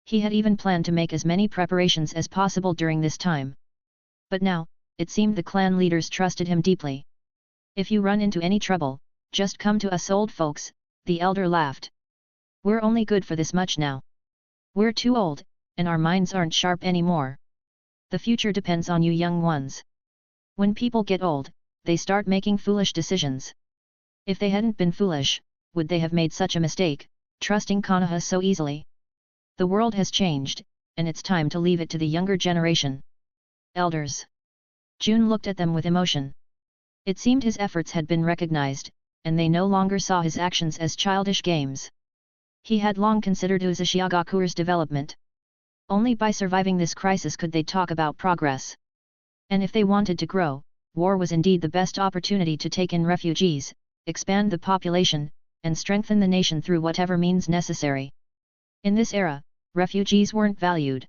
He had even planned to make as many preparations as possible during this time. But now, it seemed the clan leaders trusted him deeply. If you run into any trouble, just come to us old folks, the elder laughed. We're only good for this much now. We're too old, and our minds aren't sharp anymore. The future depends on you young ones. When people get old, they start making foolish decisions. If they hadn't been foolish, would they have made such a mistake, trusting Kanaha so easily? The world has changed, and it's time to leave it to the younger generation. Elders. Jun looked at them with emotion. It seemed his efforts had been recognized, and they no longer saw his actions as childish games. He had long considered Uzumaki development. Only by surviving this crisis could they talk about progress. And if they wanted to grow, war was indeed the best opportunity to take in refugees, expand the population, and strengthen the nation through whatever means necessary. In this era, refugees weren't valued.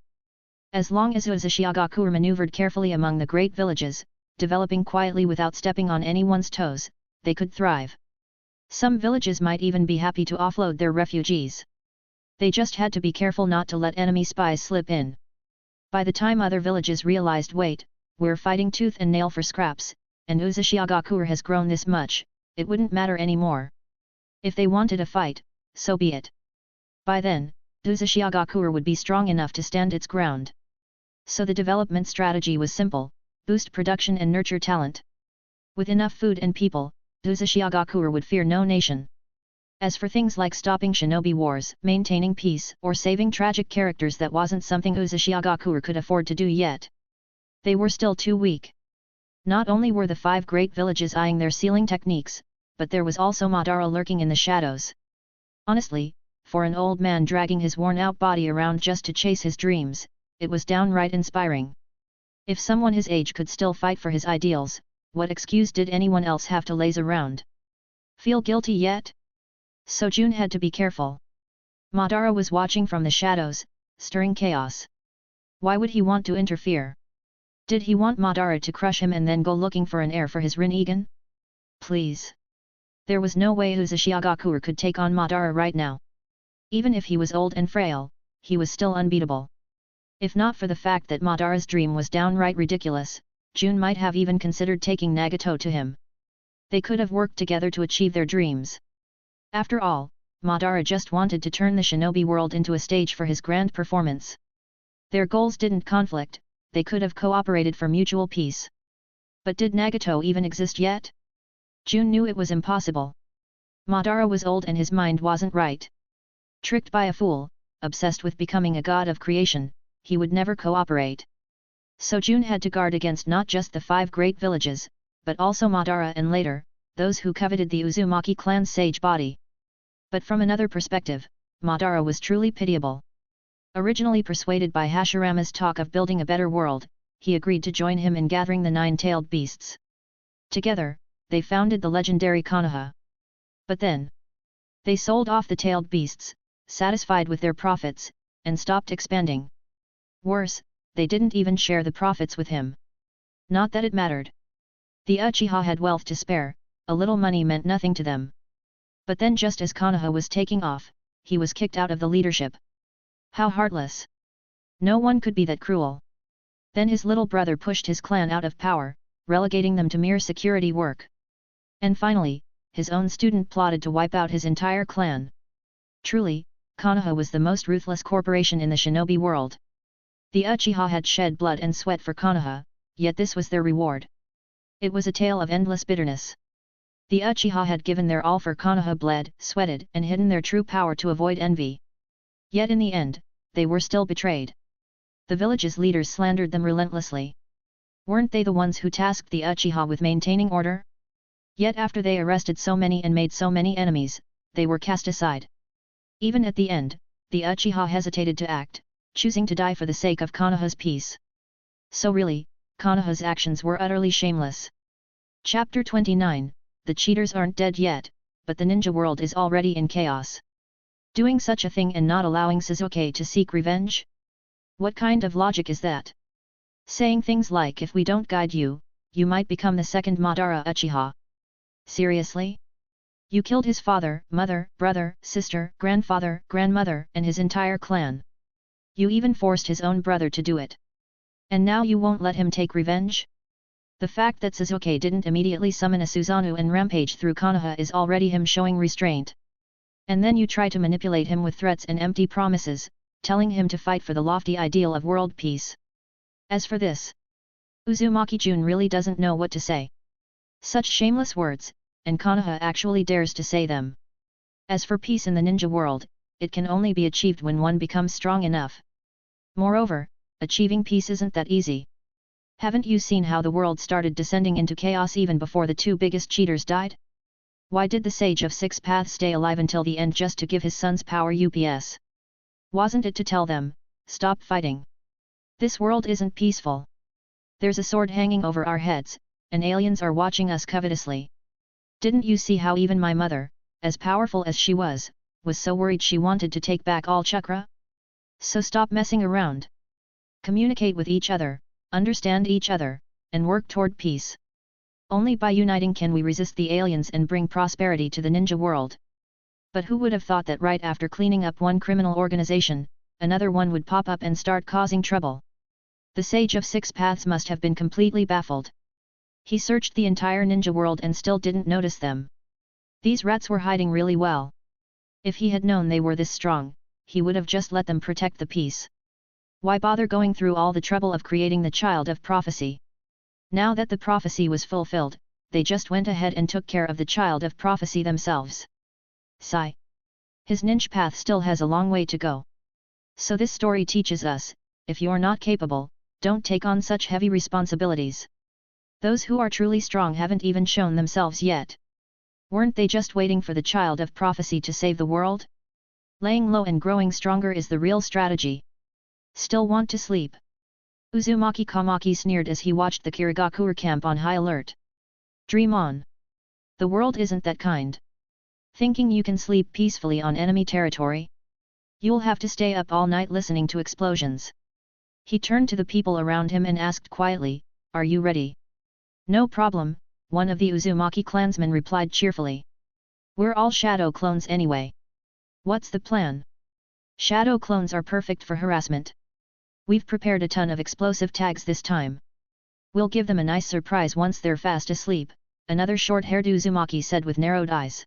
As long as Uzumaki maneuvered carefully among the great villages, developing quietly without stepping on anyone's toes, they could thrive. Some villages might even be happy to offload their refugees. They just had to be careful not to let enemy spies slip in. By the time other villages realized, wait, we're fighting tooth and nail for scraps, and Uzumaki has grown this much, it wouldn't matter anymore. If they wanted a fight, so be it. By then, Uzumaki would be strong enough to stand its ground. So the development strategy was simple: boost production and nurture talent. With enough food and people, Uzumaki would fear no nation. As for things like stopping shinobi wars, maintaining peace, or saving tragic characters, that wasn't something Uzumaki could afford to do yet. They were still too weak. Not only were the 5 great villages eyeing their sealing techniques, but there was also Madara lurking in the shadows. Honestly, for an old man dragging his worn-out body around just to chase his dreams, it was downright inspiring. If someone his age could still fight for his ideals, what excuse did anyone else have to laze around? Feel guilty yet? So Jun had to be careful. Madara was watching from the shadows, stirring chaos. Why would he want to interfere? Did he want Madara to crush him and then go looking for an heir for his Rinnegan? Please. There was no way Uzumaki could take on Madara right now. Even if he was old and frail, he was still unbeatable. If not for the fact that Madara's dream was downright ridiculous, Jun might have even considered taking Nagato to him. They could have worked together to achieve their dreams. After all, Madara just wanted to turn the shinobi world into a stage for his grand performance. Their goals didn't conflict, they could have cooperated for mutual peace. But did Nagato even exist yet? Jun knew it was impossible. Madara was old and his mind wasn't right. Tricked by a fool, obsessed with becoming a god of creation, he would never cooperate. So Jun had to guard against not just the 5 great villages, but also Madara and later, those who coveted the Uzumaki clan's sage body. But from another perspective, Madara was truly pitiable. Originally persuaded by Hashirama's talk of building a better world, he agreed to join him in gathering the 9-tailed beasts. Together, they founded the legendary Konoha. But then, they sold off the tailed beasts, satisfied with their profits, and stopped expanding. Worse, they didn't even share the profits with him. Not that it mattered. The Uchiha had wealth to spare, a little money meant nothing to them. But then just as Kanaha was taking off, he was kicked out of the leadership. How heartless! No one could be that cruel. Then his little brother pushed his clan out of power, relegating them to mere security work. And finally, his own student plotted to wipe out his entire clan. Truly, Konoha was the most ruthless corporation in the shinobi world. The Uchiha had shed blood and sweat for Konoha, yet this was their reward. It was a tale of endless bitterness. The Uchiha had given their all for Konoha, bled, sweated, and hidden their true power to avoid envy. Yet in the end, they were still betrayed. The village's leaders slandered them relentlessly. Weren't they the ones who tasked the Uchiha with maintaining order? Yet after they arrested so many and made so many enemies, they were cast aside. Even at the end, the Uchiha hesitated to act, choosing to die for the sake of Konoha's peace. So really, Konoha's actions were utterly shameless. Chapter 29, The cheaters aren't dead yet, but the ninja world is already in chaos. Doing such a thing and not allowing Sasuke to seek revenge? What kind of logic is that? Saying things like if we don't guide you, you might become the second Madara Uchiha. Seriously? You killed his father, mother, brother, sister, grandfather, grandmother, and his entire clan. You even forced his own brother to do it. And now you won't let him take revenge? The fact that Sasuke didn't immediately summon a Susanoo and rampage through Konoha is already him showing restraint. And then you try to manipulate him with threats and empty promises, telling him to fight for the lofty ideal of world peace. As for this, Uzumaki Jun really doesn't know what to say. Such shameless words, and Konoha actually dares to say them. As for peace in the ninja world, it can only be achieved when one becomes strong enough. Moreover, achieving peace isn't that easy. Haven't you seen how the world started descending into chaos even before the two biggest cheaters died? Why did the Sage of Six Paths stay alive until the end just to give his sons power UPS? Wasn't it to tell them, stop fighting? This world isn't peaceful. There's a sword hanging over our heads, and aliens are watching us covetously. Didn't you see how even my mother, as powerful as she was so worried she wanted to take back all chakra? So stop messing around. Communicate with each other, understand each other, and work toward peace. Only by uniting can we resist the aliens and bring prosperity to the ninja world. But who would have thought that right after cleaning up one criminal organization, another one would pop up and start causing trouble? The Sage of Six Paths must have been completely baffled. He searched the entire ninja world and still didn't notice them. These rats were hiding really well. If he had known they were this strong, he would have just let them protect the peace. Why bother going through all the trouble of creating the child of prophecy? Now that the prophecy was fulfilled, they just went ahead and took care of the child of prophecy themselves. Sigh. His ninja path still has a long way to go. So this story teaches us, if you're not capable, don't take on such heavy responsibilities. Those who are truly strong haven't even shown themselves yet. Weren't they just waiting for the child of prophecy to save the world? Laying low and growing stronger is the real strategy. Still want to sleep? Uzumaki Kamaki sneered as he watched the Kirigakure camp on high alert. Dream on. The world isn't that kind. Thinking you can sleep peacefully on enemy territory? You'll have to stay up all night listening to explosions. He turned to the people around him and asked quietly, "Are you ready?" "No problem," one of the Uzumaki clansmen replied cheerfully. "We're all shadow clones anyway. What's the plan?" "Shadow clones are perfect for harassment. We've prepared a ton of explosive tags this time. We'll give them a nice surprise once they're fast asleep," another short-haired Uzumaki said with narrowed eyes.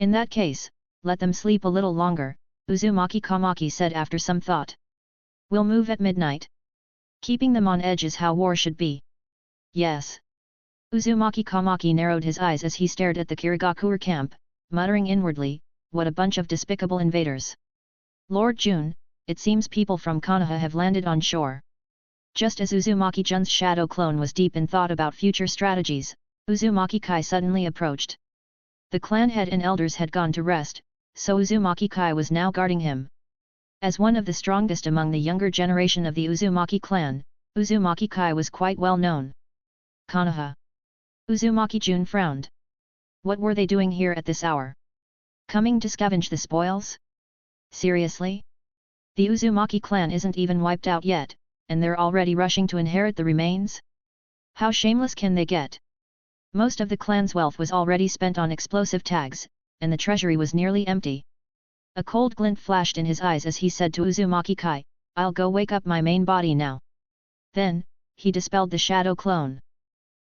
"In that case, let them sleep a little longer," Uzumaki Kamaki said after some thought. "We'll move at midnight. Keeping them on edge is how war should be." "Yes." Uzumaki Kamaki narrowed his eyes as he stared at the Kirigakure camp, muttering inwardly, "What a bunch of despicable invaders. Lord Jun, it seems people from Kanaha have landed on shore." Just as Uzumaki Jun's shadow clone was deep in thought about future strategies, Uzumaki Kai suddenly approached. The clan head and elders had gone to rest, so Uzumaki Kai was now guarding him. As one of the strongest among the younger generation of the Uzumaki clan, Uzumaki Kai was quite well known. Kanaha. Uzumaki Jun frowned. What were they doing here at this hour? Coming to scavenge the spoils? Seriously? The Uzumaki clan isn't even wiped out yet, and they're already rushing to inherit the remains? How shameless can they get? Most of the clan's wealth was already spent on explosive tags, and the treasury was nearly empty. A cold glint flashed in his eyes as he said to Uzumaki Kai, I'll go wake up my main body now. Then, he dispelled the shadow clone.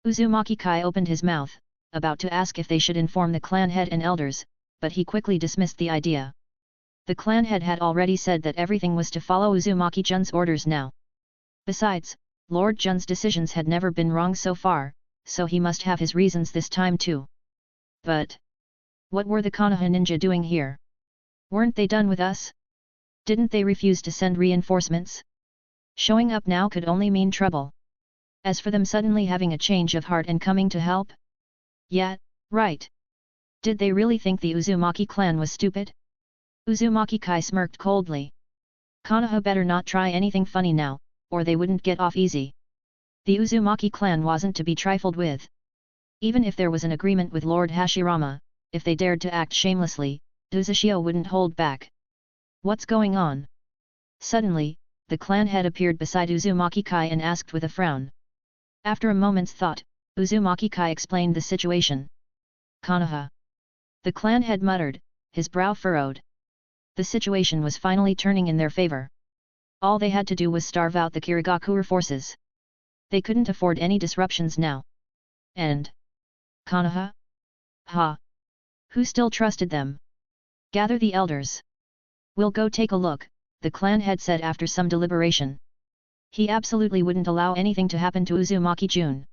Uzumaki Kai opened his mouth, about to ask if they should inform the clan head and elders, but he quickly dismissed the idea. The clan head had already said that everything was to follow Uzumaki Jun's orders now. Besides, Lord Jun's decisions had never been wrong so far, so he must have his reasons this time too. But what were the Konoha ninja doing here? Weren't they done with us? Didn't they refuse to send reinforcements? Showing up now could only mean trouble. As for them suddenly having a change of heart and coming to help? Yeah, right. Did they really think the Uzumaki clan was stupid? Uzumaki Kai smirked coldly. Kanaha better not try anything funny now, or they wouldn't get off easy. The Uzumaki clan wasn't to be trifled with. Even if there was an agreement with Lord Hashirama, if they dared to act shamelessly, Uzushio wouldn't hold back. What's going on? Suddenly, the clan head appeared beside Uzumaki Kai and asked with a frown. After a moment's thought, Uzumaki Kai explained the situation. Kanaha. The clan head muttered, his brow furrowed. The situation was finally turning in their favor. All they had to do was starve out the Kirigakure forces. They couldn't afford any disruptions now. And Kanaha? Ha! Who still trusted them? Gather the elders. We'll go take a look, the clan head said after some deliberation. He absolutely wouldn't allow anything to happen to Uzumaki Jun.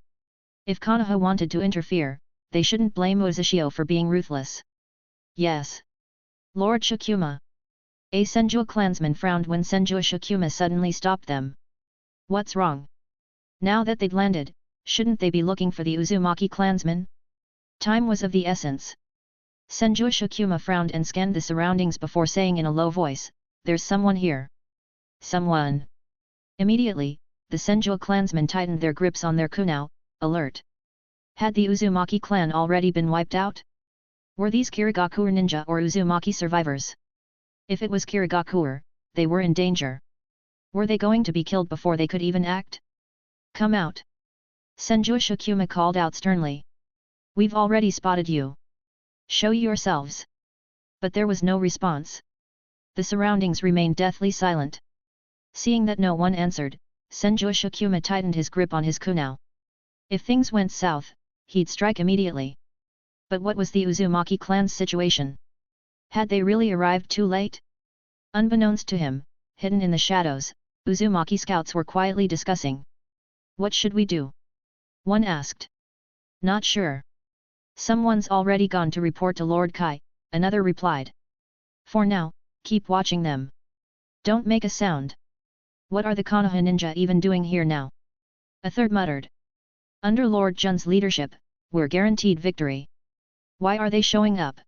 If Kanaha wanted to interfere, they shouldn't blame Uzushio for being ruthless. Yes. Lord Shikuma. A Senju clansman frowned when Senju Shikuma suddenly stopped them. What's wrong? Now that they'd landed, shouldn't they be looking for the Uzumaki clansman? Time was of the essence. Senju Shikuma frowned and scanned the surroundings before saying in a low voice, "There's someone here." Someone. Immediately, the Senju clansmen tightened their grips on their kunao, alert. Had the Uzumaki clan already been wiped out? Were these Kirigakure ninja or Uzumaki survivors? If it was Kirigakure, they were in danger. Were they going to be killed before they could even act? Come out! Senju Shikuma called out sternly. We've already spotted you. Show yourselves. But there was no response. The surroundings remained deathly silent. Seeing that no one answered, Senju Shikuma tightened his grip on his kunao. If things went south, he'd strike immediately. But what was the Uzumaki clan's situation? Had they really arrived too late? Unbeknownst to him, hidden in the shadows, Uzumaki scouts were quietly discussing. What should we do? One asked. Not sure. Someone's already gone to report to Lord Kai, another replied. For now, keep watching them. Don't make a sound. What are the Konoha ninja even doing here now? A third muttered. Under Lord Jun's leadership, we're guaranteed victory. Why are they showing up?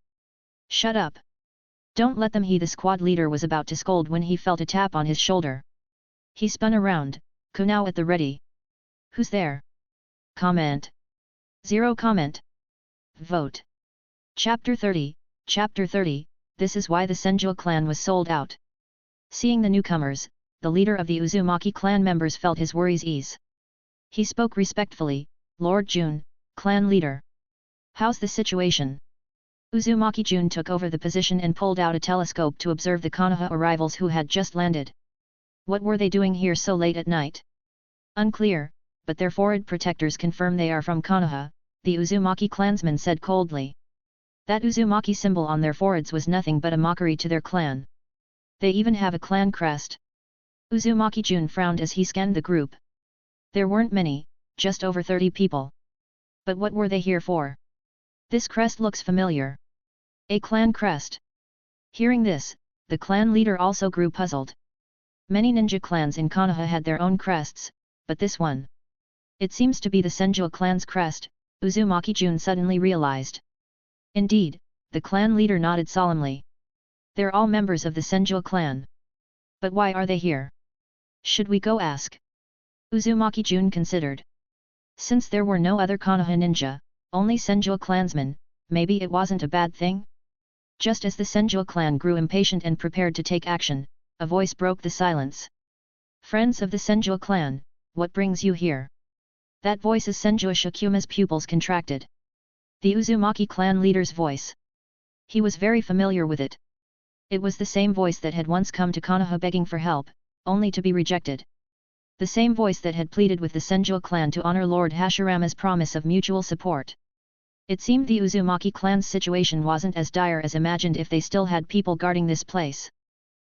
Shut up. Don't let them. The squad leader was about to scold when he felt a tap on his shoulder. He spun around, kunao at the ready. Who's there? Comment. Zero comment. Vote. Chapter 30, Chapter 30, This is why the Senju clan was sold out. Seeing the newcomers, the leader of the Uzumaki clan members felt his worries ease. He spoke respectfully, Lord Jun, clan leader. How's the situation? Uzumaki Jun took over the position and pulled out a telescope to observe the Konoha arrivals who had just landed. What were they doing here so late at night? Unclear, but their forehead protectors confirm they are from Konoha, the Uzumaki clansman said coldly. That Uzumaki symbol on their foreheads was nothing but a mockery to their clan. They even have a clan crest. Uzumaki Jun frowned as he scanned the group. There weren't many, just over 30 people. But what were they here for? This crest looks familiar. A clan crest. Hearing this, the clan leader also grew puzzled. Many ninja clans in Konoha had their own crests, but this one. It seems to be the Senju clan's crest, Uzumaki Jun suddenly realized. Indeed, the clan leader nodded solemnly. They're all members of the Senju clan. But why are they here? Should we go ask? Uzumaki Jun considered. Since there were no other Konoha ninja, only Senju clansmen, maybe it wasn't a bad thing? Just as the Senju clan grew impatient and prepared to take action, a voice broke the silence. Friends of the Senju clan, what brings you here? That voice is Senju Shikuma's pupils contracted. The Uzumaki clan leader's voice. He was very familiar with it. It was the same voice that had once come to Konoha begging for help, only to be rejected. The same voice that had pleaded with the Senju clan to honor Lord Hashirama's promise of mutual support. It seemed the Uzumaki clan's situation wasn't as dire as imagined if they still had people guarding this place.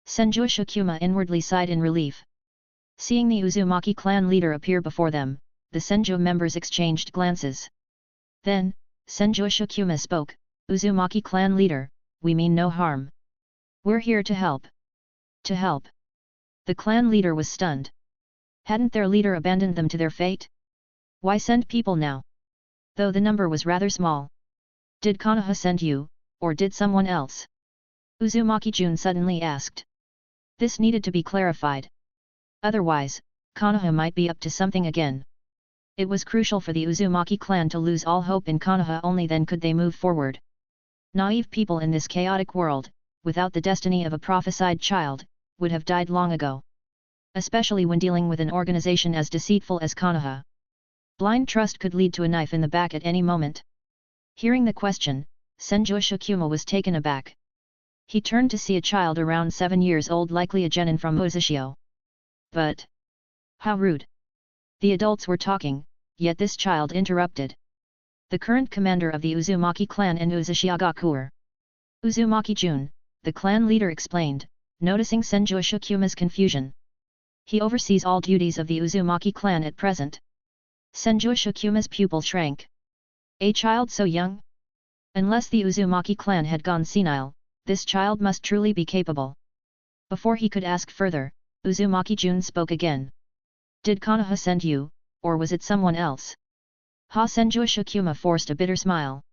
Senju Shikuma inwardly sighed in relief. Seeing the Uzumaki clan leader appear before them, the Senju members exchanged glances. Then, Senju Shikuma spoke, "Uzumaki clan leader, we mean no harm. We're here to help." To help? The clan leader was stunned. Hadn't their leader abandoned them to their fate? Why send people now? Though the number was rather small. Did Kanaha send you, or did someone else? Uzumaki Jun suddenly asked. This needed to be clarified. Otherwise, Kanaha might be up to something again. It was crucial for the Uzumaki clan to lose all hope in Kanaha, only then could they move forward. Naive people in this chaotic world, without the destiny of a prophesied child, would have died long ago. Especially when dealing with an organization as deceitful as Kanaha. Blind trust could lead to a knife in the back at any moment. Hearing the question, Senju Shikuma was taken aback. He turned to see a child around 7 years old, likely a genin from Uzushio. But... how rude! The adults were talking, yet this child interrupted. The current commander of the Uzumaki clan in Uzushiagakure. Uzumaki Jun, the clan leader explained, noticing Senju Shikuma's confusion. He oversees all duties of the Uzumaki clan at present. Senju Shikuma's pupil shrank. A child so young? Unless the Uzumaki clan had gone senile, this child must truly be capable. Before he could ask further, Uzumaki Jun spoke again. Did Kanaha send you, or was it someone else? Senju Shikuma forced a bitter smile.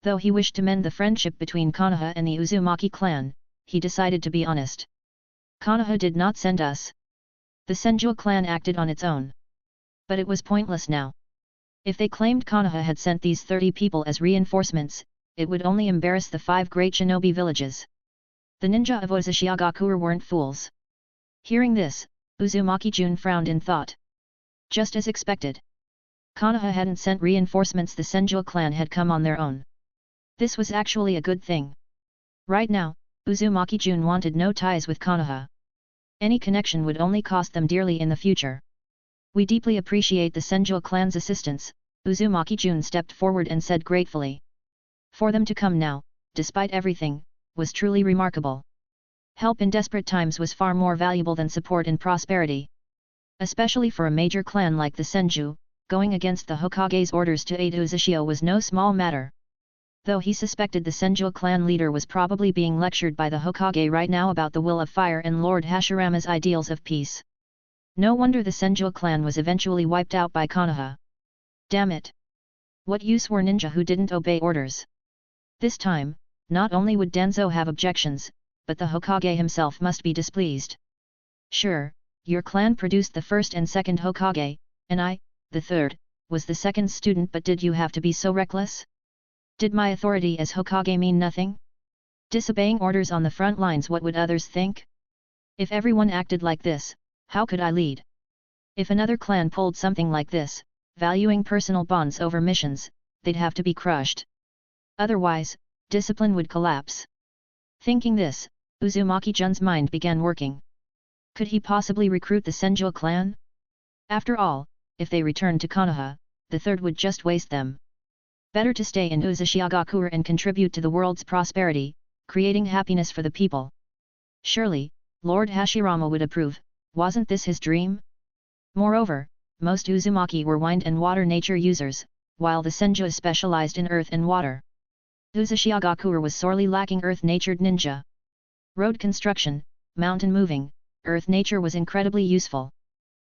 Though he wished to mend the friendship between Kanaha and the Uzumaki clan, he decided to be honest. Kanaha did not send us. The Senju clan acted on its own. But it was pointless now. If they claimed Kanaha had sent these 30 people as reinforcements, it would only embarrass the 5 great shinobi villages. The ninja of Uzushiagakure weren't fools. Hearing this, Uzumaki Jun frowned in thought. Just as expected. Kanaha hadn't sent reinforcements, the Senju clan had come on their own. This was actually a good thing. Right now, Uzumaki Jun wanted no ties with Kanaha. Any connection would only cost them dearly in the future. We deeply appreciate the Senju clan's assistance, Uzumaki Jun stepped forward and said gratefully. For them to come now, despite everything, was truly remarkable. Help in desperate times was far more valuable than support in prosperity. Especially for a major clan like the Senju, going against the Hokage's orders to aid Uzushio was no small matter. Though he suspected the Senju clan leader was probably being lectured by the Hokage right now about the will of fire and Lord Hashirama's ideals of peace. No wonder the Senju clan was eventually wiped out by Konoha. Damn it! What use were ninja who didn't obey orders? This time, not only would Danzo have objections, but the Hokage himself must be displeased. Sure, your clan produced the first and second Hokage, and I, the third, was the second student, but did you have to be so reckless? Did my authority as Hokage mean nothing? Disobeying orders on the front lines, what would others think? If everyone acted like this, how could I lead? If another clan pulled something like this, valuing personal bonds over missions, they'd have to be crushed. Otherwise, discipline would collapse. Thinking this, Uzumaki Jun's mind began working. Could he possibly recruit the Senju clan? After all, if they returned to Konoha, the third would just waste them. Better to stay in Uzushiagakure and contribute to the world's prosperity, creating happiness for the people. Surely, Lord Hashirama would approve, wasn't this his dream? Moreover, most Uzumaki were wind and water nature users, while the Senju specialized in earth and water. Uzushiagakure was sorely lacking earth-natured ninja. Road construction, mountain moving, earth nature was incredibly useful.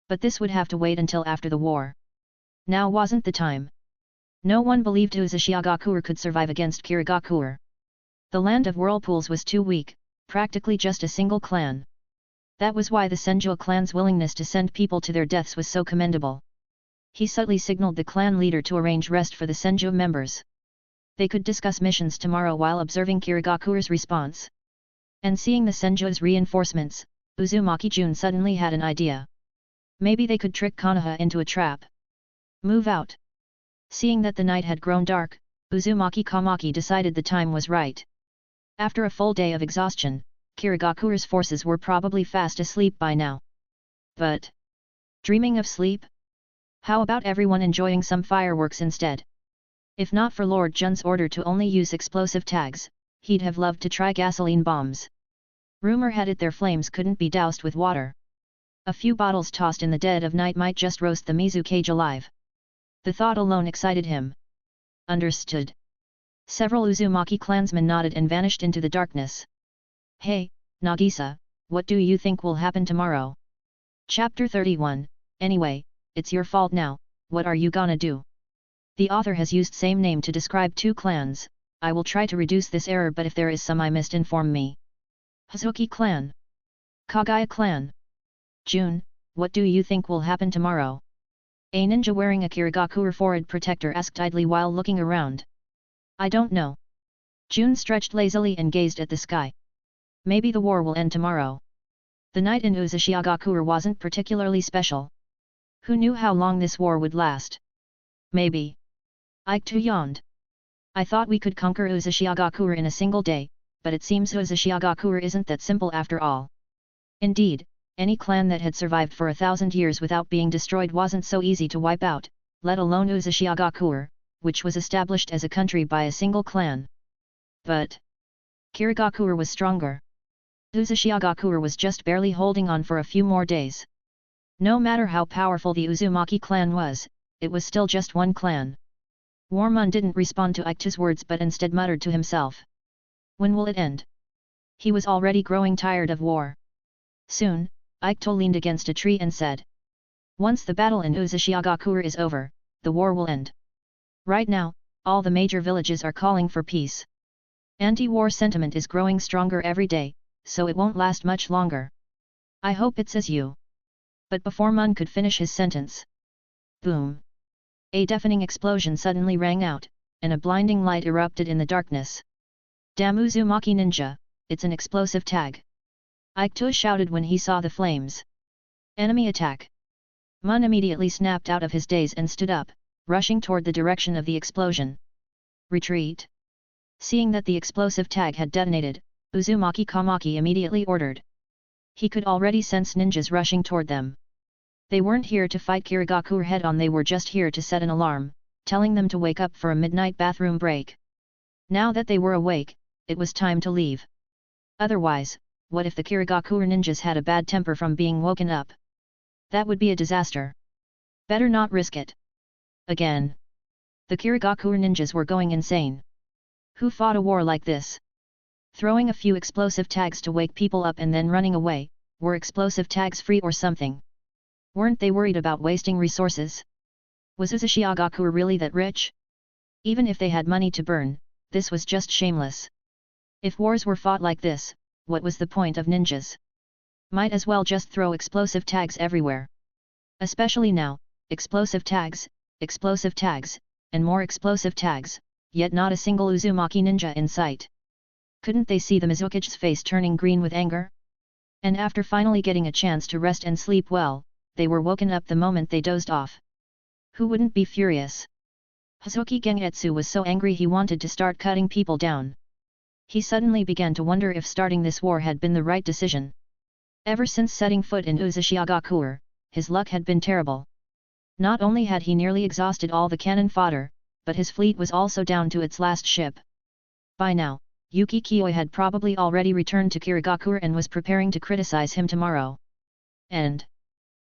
But this would have to wait until after the war. Now wasn't the time. No one believed Uzushiagakure could survive against Kirigakure. The land of whirlpools was too weak, practically just a single clan. That was why the Senju clan's willingness to send people to their deaths was so commendable. He subtly signaled the clan leader to arrange rest for the Senju members. They could discuss missions tomorrow while observing Kirigakure's response. And seeing the Senju's reinforcements, Uzumaki Jun suddenly had an idea. Maybe they could trick Kanaha into a trap. Move out. Seeing that the night had grown dark, Uzumaki Kamaki decided the time was right. After a full day of exhaustion, Kirigakure's forces were probably fast asleep by now. But dreaming of sleep? How about everyone enjoying some fireworks instead? If not for Lord Jun's order to only use explosive tags, he'd have loved to try gasoline bombs. Rumor had it their flames couldn't be doused with water. A few bottles tossed in the dead of night might just roast the Mizukage alive. The thought alone excited him. Understood. Several Uzumaki clansmen nodded and vanished into the darkness. Hey, Nagisa, what do you think will happen tomorrow? Chapter 31, Anyway, it's your fault now, what are you gonna do? The author has used same name to describe two clans. I will try to reduce this error, but if there is some I missed, inform me. Hazuki clan. Kagaya clan. Jun, what do you think will happen tomorrow? A ninja wearing a Kirigakure forehead protector asked idly while looking around. I don't know. Jun stretched lazily and gazed at the sky. Maybe the war will end tomorrow. The night in Uzumaki wasn't particularly special. Who knew how long this war would last? Maybe. Ike yawned. I thought we could conquer Uzumaki in a single day, but it seems Uzumaki isn't that simple after all. Indeed, any clan that had survived for 1,000 years without being destroyed wasn't so easy to wipe out, let alone Uzumaki, which was established as a country by a single clan. But Kirigakure was stronger. Uzumaki was just barely holding on for a few more days. No matter how powerful the Uzumaki clan was, it was still just one clan. Warmun didn't respond to Ike's words but instead muttered to himself. When will it end? He was already growing tired of war. Soon, Ike leaned against a tree and said. Once the battle in Uzumaki is over, the war will end. Right now, all the major villages are calling for peace. Anti-war sentiment is growing stronger every day, so it won't last much longer. I hope it's as you. But before Mun could finish his sentence. Boom! A deafening explosion suddenly rang out, and a blinding light erupted in the darkness. Damn Uzumaki ninja, it's an explosive tag! Ike shouted when he saw the flames. Enemy attack! Mun immediately snapped out of his daze and stood up, rushing toward the direction of the explosion. Retreat! Seeing that the explosive tag had detonated, Uzumaki Kamaki immediately ordered. He could already sense ninjas rushing toward them. They weren't here to fight Kirigakure head-on, they were just here to set an alarm, telling them to wake up for a midnight bathroom break. Now that they were awake, it was time to leave. Otherwise, what if the Kirigakure ninjas had a bad temper from being woken up? That would be a disaster. Better not risk it. Again. The Kirigakure ninjas were going insane. Who fought a war like this? Throwing a few explosive tags to wake people up and then running away, were explosive tags free or something? Weren't they worried about wasting resources? Was Uzumaki really that rich? Even if they had money to burn, this was just shameless. If wars were fought like this, what was the point of ninjas? Might as well just throw explosive tags everywhere. Especially now, explosive tags, and more explosive tags, yet not a single Uzumaki ninja in sight. Couldn't they see the Mizukage's face turning green with anger? And after finally getting a chance to rest and sleep well, they were woken up the moment they dozed off. Who wouldn't be furious? Hazuki Gengetsu was so angry he wanted to start cutting people down. He suddenly began to wonder if starting this war had been the right decision. Ever since setting foot in Uzumaki, his luck had been terrible. Not only had he nearly exhausted all the cannon fodder, but his fleet was also down to its last ship. By now, Yuki Kioi had probably already returned to Kirigakure and was preparing to criticize him tomorrow. And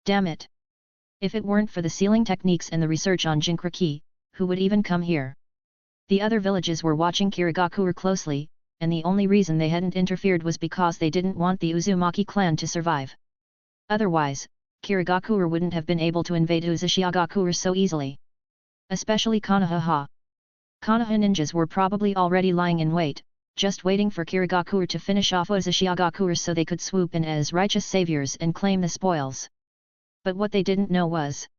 damn it! If it weren't for the sealing techniques and the research on Jinkraki, who would even come here? The other villages were watching Kirigakure closely, and the only reason they hadn't interfered was because they didn't want the Uzumaki clan to survive. Otherwise, Kirigakure wouldn't have been able to invade Uzumaki so easily. Especially Kanaha. Konoha ninjas were probably already lying in wait, just waiting for Kirigakure to finish off Uzumaki so they could swoop in as righteous saviors and claim the spoils. But what they didn't know was,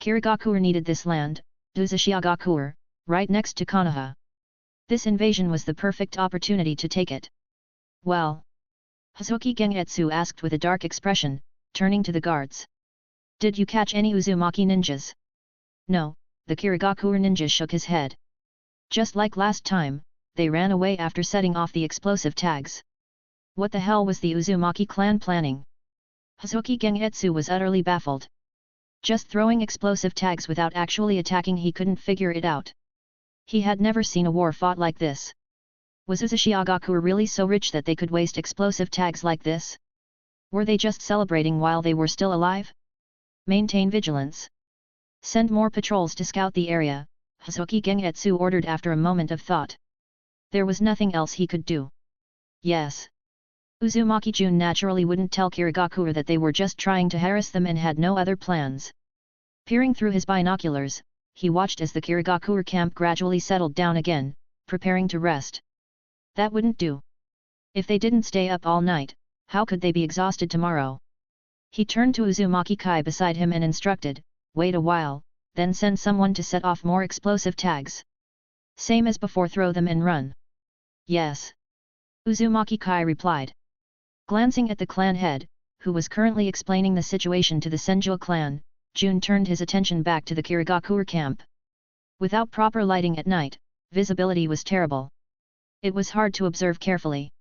Kirigakure needed this land, Uzumaki, right next to Kanaha. This invasion was the perfect opportunity to take it. Well? Hazuki Gengetsu asked with a dark expression, turning to the guards. Did you catch any Uzumaki ninjas? No, the Kirigakure ninja shook his head. Just like last time, they ran away after setting off the explosive tags. What the hell was the Uzumaki clan planning? Hazuki Gengetsu was utterly baffled. Just throwing explosive tags without actually attacking, he couldn't figure it out. He had never seen a war fought like this. Was Uzumaki really so rich that they could waste explosive tags like this? Were they just celebrating while they were still alive? Maintain vigilance. Send more patrols to scout the area, Hazuki Gengetsu ordered after a moment of thought. There was nothing else he could do. Yes. Uzumaki Jun naturally wouldn't tell Kirigakure that they were just trying to harass them and had no other plans. Peering through his binoculars, he watched as the Kirigakure camp gradually settled down again, preparing to rest. That wouldn't do. If they didn't stay up all night, how could they be exhausted tomorrow? He turned to Uzumaki Kai beside him and instructed, "Wait a while, then send someone to set off more explosive tags. Same as before, throw them and run." "Yes." Uzumaki Kai replied. Glancing at the clan head, who was currently explaining the situation to the Senju clan, Jun turned his attention back to the Kirigakure camp. Without proper lighting at night, visibility was terrible. It was hard to observe carefully.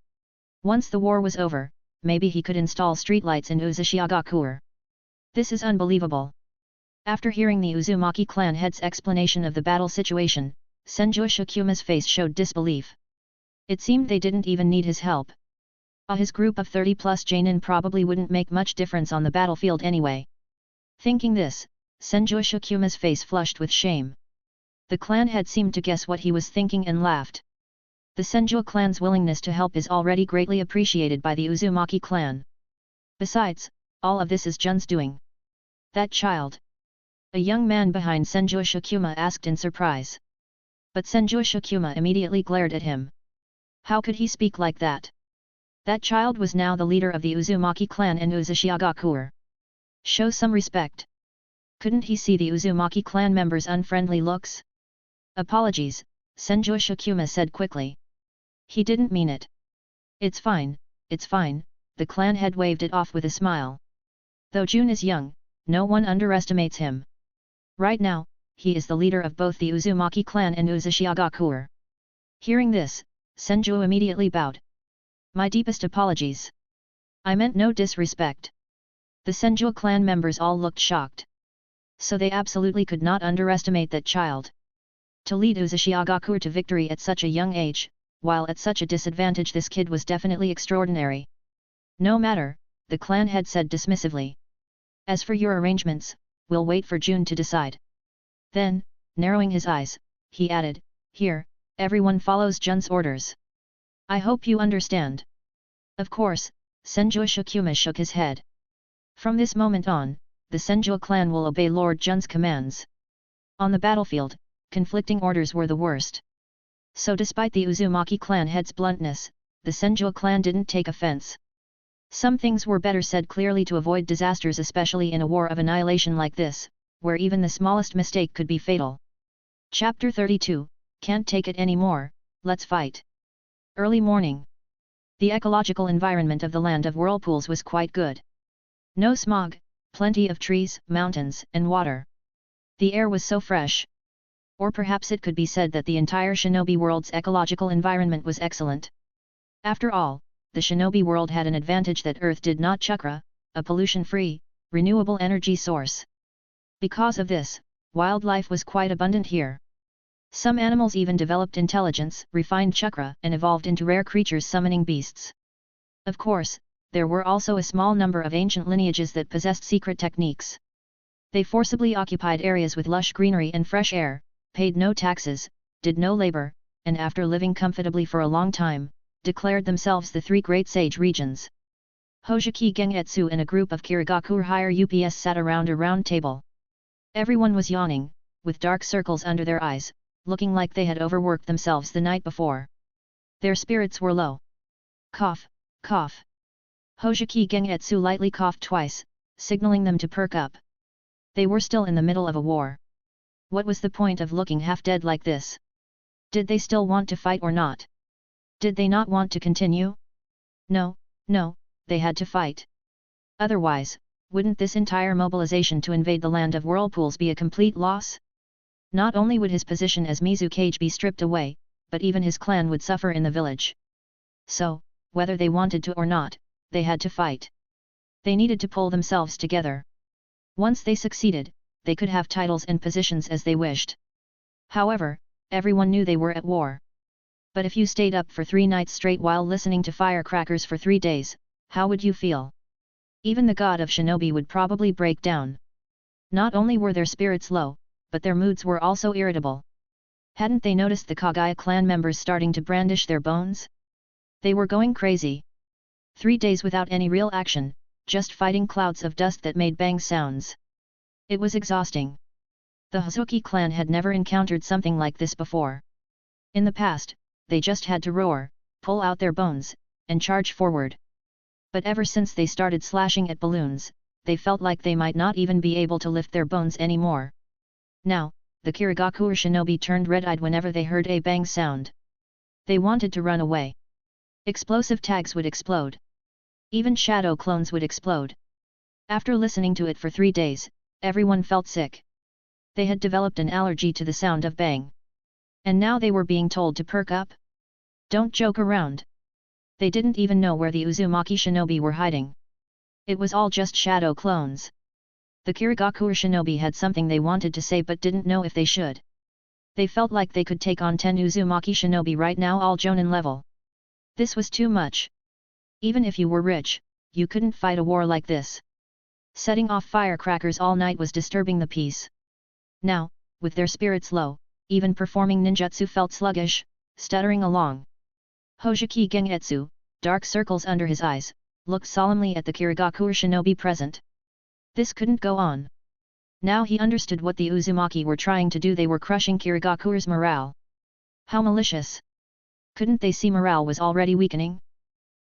Once the war was over, maybe he could install streetlights in Uzumaki. This is unbelievable. After hearing the Uzumaki clan head's explanation of the battle situation, Senju Shikuma's face showed disbelief. It seemed they didn't even need his help. His group of 30-plus Jainin probably wouldn't make much difference on the battlefield anyway. Thinking this, Senju Shikuma's face flushed with shame. The clan head seemed to guess what he was thinking and laughed. The Senju clan's willingness to help is already greatly appreciated by the Uzumaki clan. Besides, all of this is Jun's doing. That child. A young man behind Senju Shikuma asked in surprise. But Senju Shikuma immediately glared at him. How could he speak like that? That child was now the leader of the Uzumaki clan and Uzumaki. Show some respect. Couldn't he see the Uzumaki clan members' unfriendly looks? Apologies, Senju Shikuma said quickly. He didn't mean it. It's fine, the clan head waved it off with a smile. Though Jun is young, no one underestimates him. Right now, he is the leader of both the Uzumaki clan and Uzumaki. Hearing this, Senju immediately bowed. My deepest apologies. I meant no disrespect. The Senju clan members all looked shocked. So they absolutely could not underestimate that child. To lead Uzumaki to victory at such a young age, while at such a disadvantage, this kid was definitely extraordinary. No matter, the clan head said dismissively. As for your arrangements, we'll wait for Jun to decide. Then, narrowing his eyes, he added, here, everyone follows Jun's orders. I hope you understand. Of course, Senju Shikuma shook his head. From this moment on, the Senju clan will obey Lord Jun's commands. On the battlefield, conflicting orders were the worst. So despite the Uzumaki clan head's bluntness, the Senju clan didn't take offense. Some things were better said clearly to avoid disasters, especially in a war of annihilation like this, where even the smallest mistake could be fatal. Chapter 32, Can't Take It Anymore, Let's Fight. Early morning. The ecological environment of the land of whirlpools was quite good. No smog, plenty of trees, mountains, and water. The air was so fresh. Or perhaps it could be said that the entire shinobi world's ecological environment was excellent. After all, the shinobi world had an advantage that Earth did not: chakra, a pollution-free, renewable energy source. Because of this, wildlife was quite abundant here. Some animals even developed intelligence, refined chakra, and evolved into rare creatures summoning beasts. Of course, there were also a small number of ancient lineages that possessed secret techniques. They forcibly occupied areas with lush greenery and fresh air, paid no taxes, did no labor, and after living comfortably for a long time, declared themselves the three great sage regions. Hojiki Gengetsu and a group of Kirigakure higher UPS sat around a round table. Everyone was yawning, with dark circles under their eyes, looking like they had overworked themselves the night before. Their spirits were low. Cough, cough. Hojiki Gengetsu lightly coughed twice, signaling them to perk up. They were still in the middle of a war. What was the point of looking half dead like this? Did they still want to fight or not? Did they not want to continue? No, they had to fight. Otherwise, wouldn't this entire mobilization to invade the land of whirlpools be a complete loss? Not only would his position as Mizukage be stripped away, but even his clan would suffer in the village. So, whether they wanted to or not, they had to fight. They needed to pull themselves together. Once they succeeded, they could have titles and positions as they wished. However, everyone knew they were at war. But if you stayed up for 3 nights straight while listening to firecrackers for 3 days, how would you feel? Even the god of shinobi would probably break down. Not only were their spirits low, but their moods were also irritable. Hadn't they noticed the Kagaya clan members starting to brandish their bones? They were going crazy. 3 days without any real action, just fighting clouds of dust that made bang sounds. It was exhausting. The Hazuki clan had never encountered something like this before. In the past, they just had to roar, pull out their bones, and charge forward. But ever since they started slashing at balloons, they felt like they might not even be able to lift their bones anymore. Now, the Kirigakure shinobi turned red-eyed whenever they heard a bang sound. They wanted to run away. Explosive tags would explode. Even shadow clones would explode. After listening to it for 3 days, everyone felt sick. They had developed an allergy to the sound of bang. And now they were being told to perk up? Don't joke around. They didn't even know where the Uzumaki shinobi were hiding. It was all just shadow clones. The Kirigakure shinobi had something they wanted to say but didn't know if they should. They felt like they could take on 10 Uzumaki shinobi right now, all Jonin level. This was too much. Even if you were rich, you couldn't fight a war like this. Setting off firecrackers all night was disturbing the peace. Now, with their spirits low, even performing ninjutsu felt sluggish, stuttering along. Hojiki Gengetsu, dark circles under his eyes, looked solemnly at the Kirigakure shinobi present. This couldn't go on. Now he understood what the Uzumaki were trying to do. They were crushing Kirigakure's morale. How malicious! Couldn't they see morale was already weakening?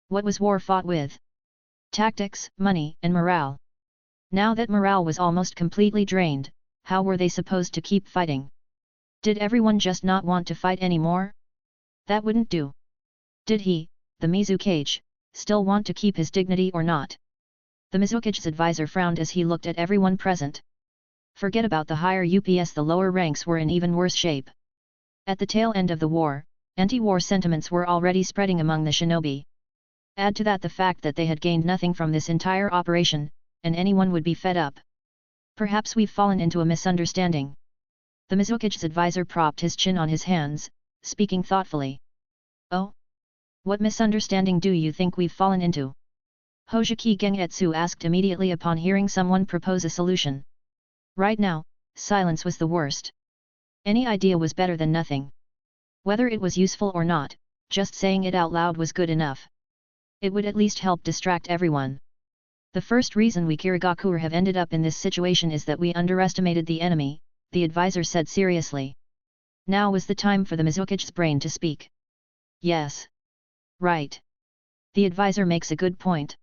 What was war fought with? Tactics, money, and morale. Now that morale was almost completely drained, how were they supposed to keep fighting? Did everyone just not want to fight anymore? That wouldn't do. Did he, the Mizukage, still want to keep his dignity or not? The Mizukage's advisor frowned as he looked at everyone present. Forget about the higher UPS, the lower ranks were in even worse shape. At the tail end of the war, anti-war sentiments were already spreading among the shinobi. Add to that the fact that they had gained nothing from this entire operation, and anyone would be fed up. Perhaps we've fallen into a misunderstanding. The Mizukage's advisor propped his chin on his hands, speaking thoughtfully. Oh? What misunderstanding do you think we've fallen into? Hojiki Gengetsu asked immediately upon hearing someone propose a solution. Right now, silence was the worst. Any idea was better than nothing. Whether it was useful or not, just saying it out loud was good enough. It would at least help distract everyone. The first reason we Kirigakure have ended up in this situation is that we underestimated the enemy, the advisor said seriously. Now was the time for the Mizukage's brain to speak. Yes. Right. The advisor makes a good point.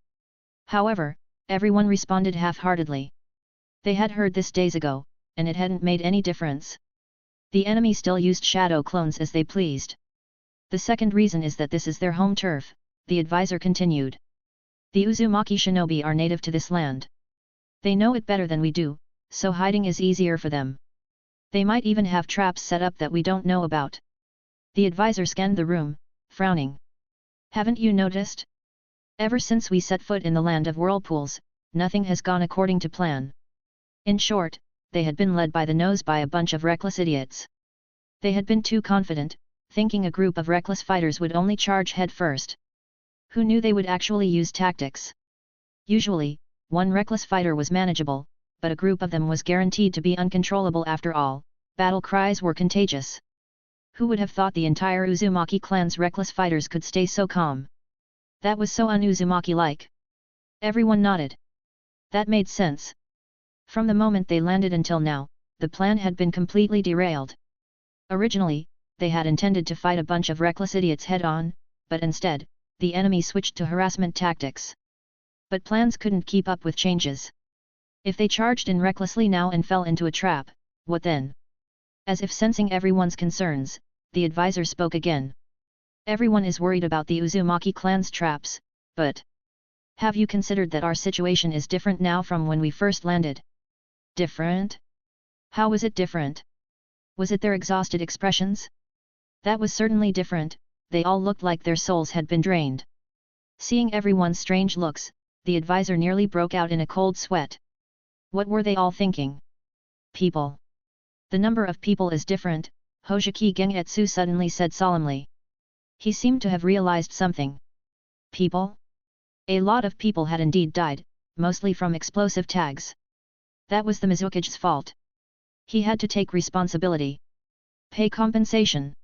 However, everyone responded half-heartedly. They had heard this days ago, and it hadn't made any difference. The enemy still used shadow clones as they pleased. The second reason is that this is their home turf, the advisor continued. The Uzumaki shinobi are native to this land. They know it better than we do, so hiding is easier for them. They might even have traps set up that we don't know about. The advisor scanned the room, frowning. Haven't you noticed? Ever since we set foot in the land of whirlpools, nothing has gone according to plan. In short, they had been led by the nose by a bunch of reckless idiots. They had been too confident, thinking a group of reckless fighters would only charge head first. Who knew they would actually use tactics? Usually, one reckless fighter was manageable, but a group of them was guaranteed to be uncontrollable after all. Battle cries were contagious. Who would have thought the entire Uzumaki clan's reckless fighters could stay so calm? That was so un-Uzumaki-like. Everyone nodded. That made sense. From the moment they landed until now, the plan had been completely derailed. Originally, they had intended to fight a bunch of reckless idiots head-on, but instead, the enemy switched to harassment tactics. But plans couldn't keep up with changes. If they charged in recklessly now and fell into a trap, what then? As if sensing everyone's concerns, the advisor spoke again. Everyone is worried about the Uzumaki clan's traps, but have you considered that our situation is different now from when we first landed? Different? How was it different? Was it their exhausted expressions? That was certainly different. They all looked like their souls had been drained. Seeing everyone's strange looks, the advisor nearly broke out in a cold sweat. What were they all thinking? People. The number of people is different, Hojiki Gengetsu suddenly said solemnly. He seemed to have realized something. People? A lot of people had indeed died, mostly from explosive tags. That was the Mizukage's fault. He had to take responsibility. Pay compensation.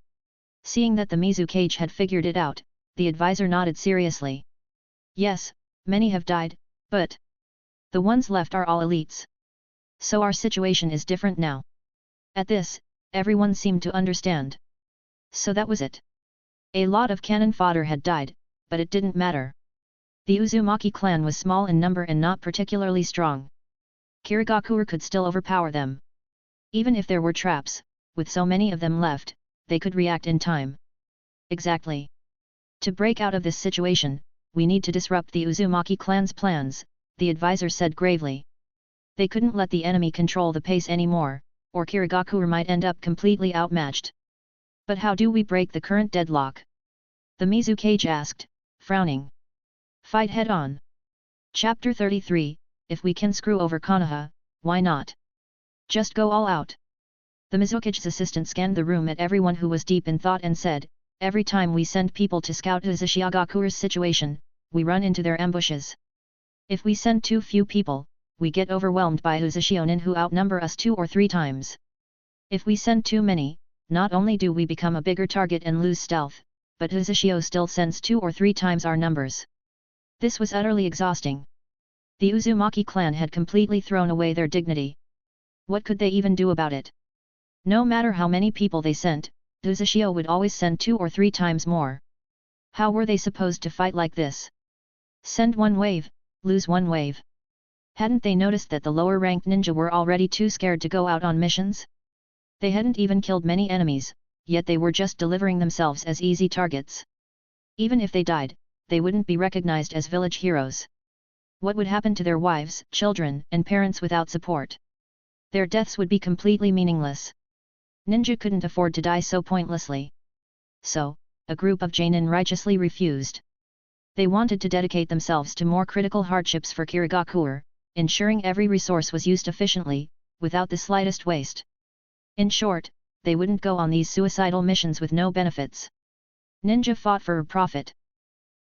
Seeing that the Mizukage had figured it out, the advisor nodded seriously. Yes, many have died, but the ones left are all elites. So our situation is different now. At this, everyone seemed to understand. So that was it. A lot of cannon fodder had died, but it didn't matter. The Uzumaki clan was small in number and not particularly strong. Kirigakure could still overpower them. Even if there were traps, with so many of them left, they could react in time. Exactly. To break out of this situation, we need to disrupt the Uzumaki clan's plans, the advisor said gravely. They couldn't let the enemy control the pace anymore, or Kirigakure might end up completely outmatched. But how do we break the current deadlock? The Mizukage asked, frowning. Fight head-on. Chapter 33, If we can screw over Kanaha, why not? Just go all out. The Mizukage's assistant scanned the room at everyone who was deep in thought and said, every time we send people to scout Uzumaki-Gakure's situation, we run into their ambushes. If we send too few people, we get overwhelmed by Uzumaki who outnumber us 2 or 3 times. If we send too many, not only do we become a bigger target and lose stealth, but Uzumaki still sends 2 or 3 times our numbers. This was utterly exhausting. The Uzumaki clan had completely thrown away their dignity. What could they even do about it? No matter how many people they sent, Uzumaki would always send 2 or 3 times more. How were they supposed to fight like this? Send 1 wave, lose 1 wave. Hadn't they noticed that the lower-ranked ninja were already too scared to go out on missions? They hadn't even killed many enemies, yet they were just delivering themselves as easy targets. Even if they died, they wouldn't be recognized as village heroes. What would happen to their wives, children, and parents without support? Their deaths would be completely meaningless. Ninja couldn't afford to die so pointlessly. So, a group of Jainin righteously refused. They wanted to dedicate themselves to more critical hardships for Kirigakure, ensuring every resource was used efficiently, without the slightest waste. In short, they wouldn't go on these suicidal missions with no benefits. Ninja fought for a profit.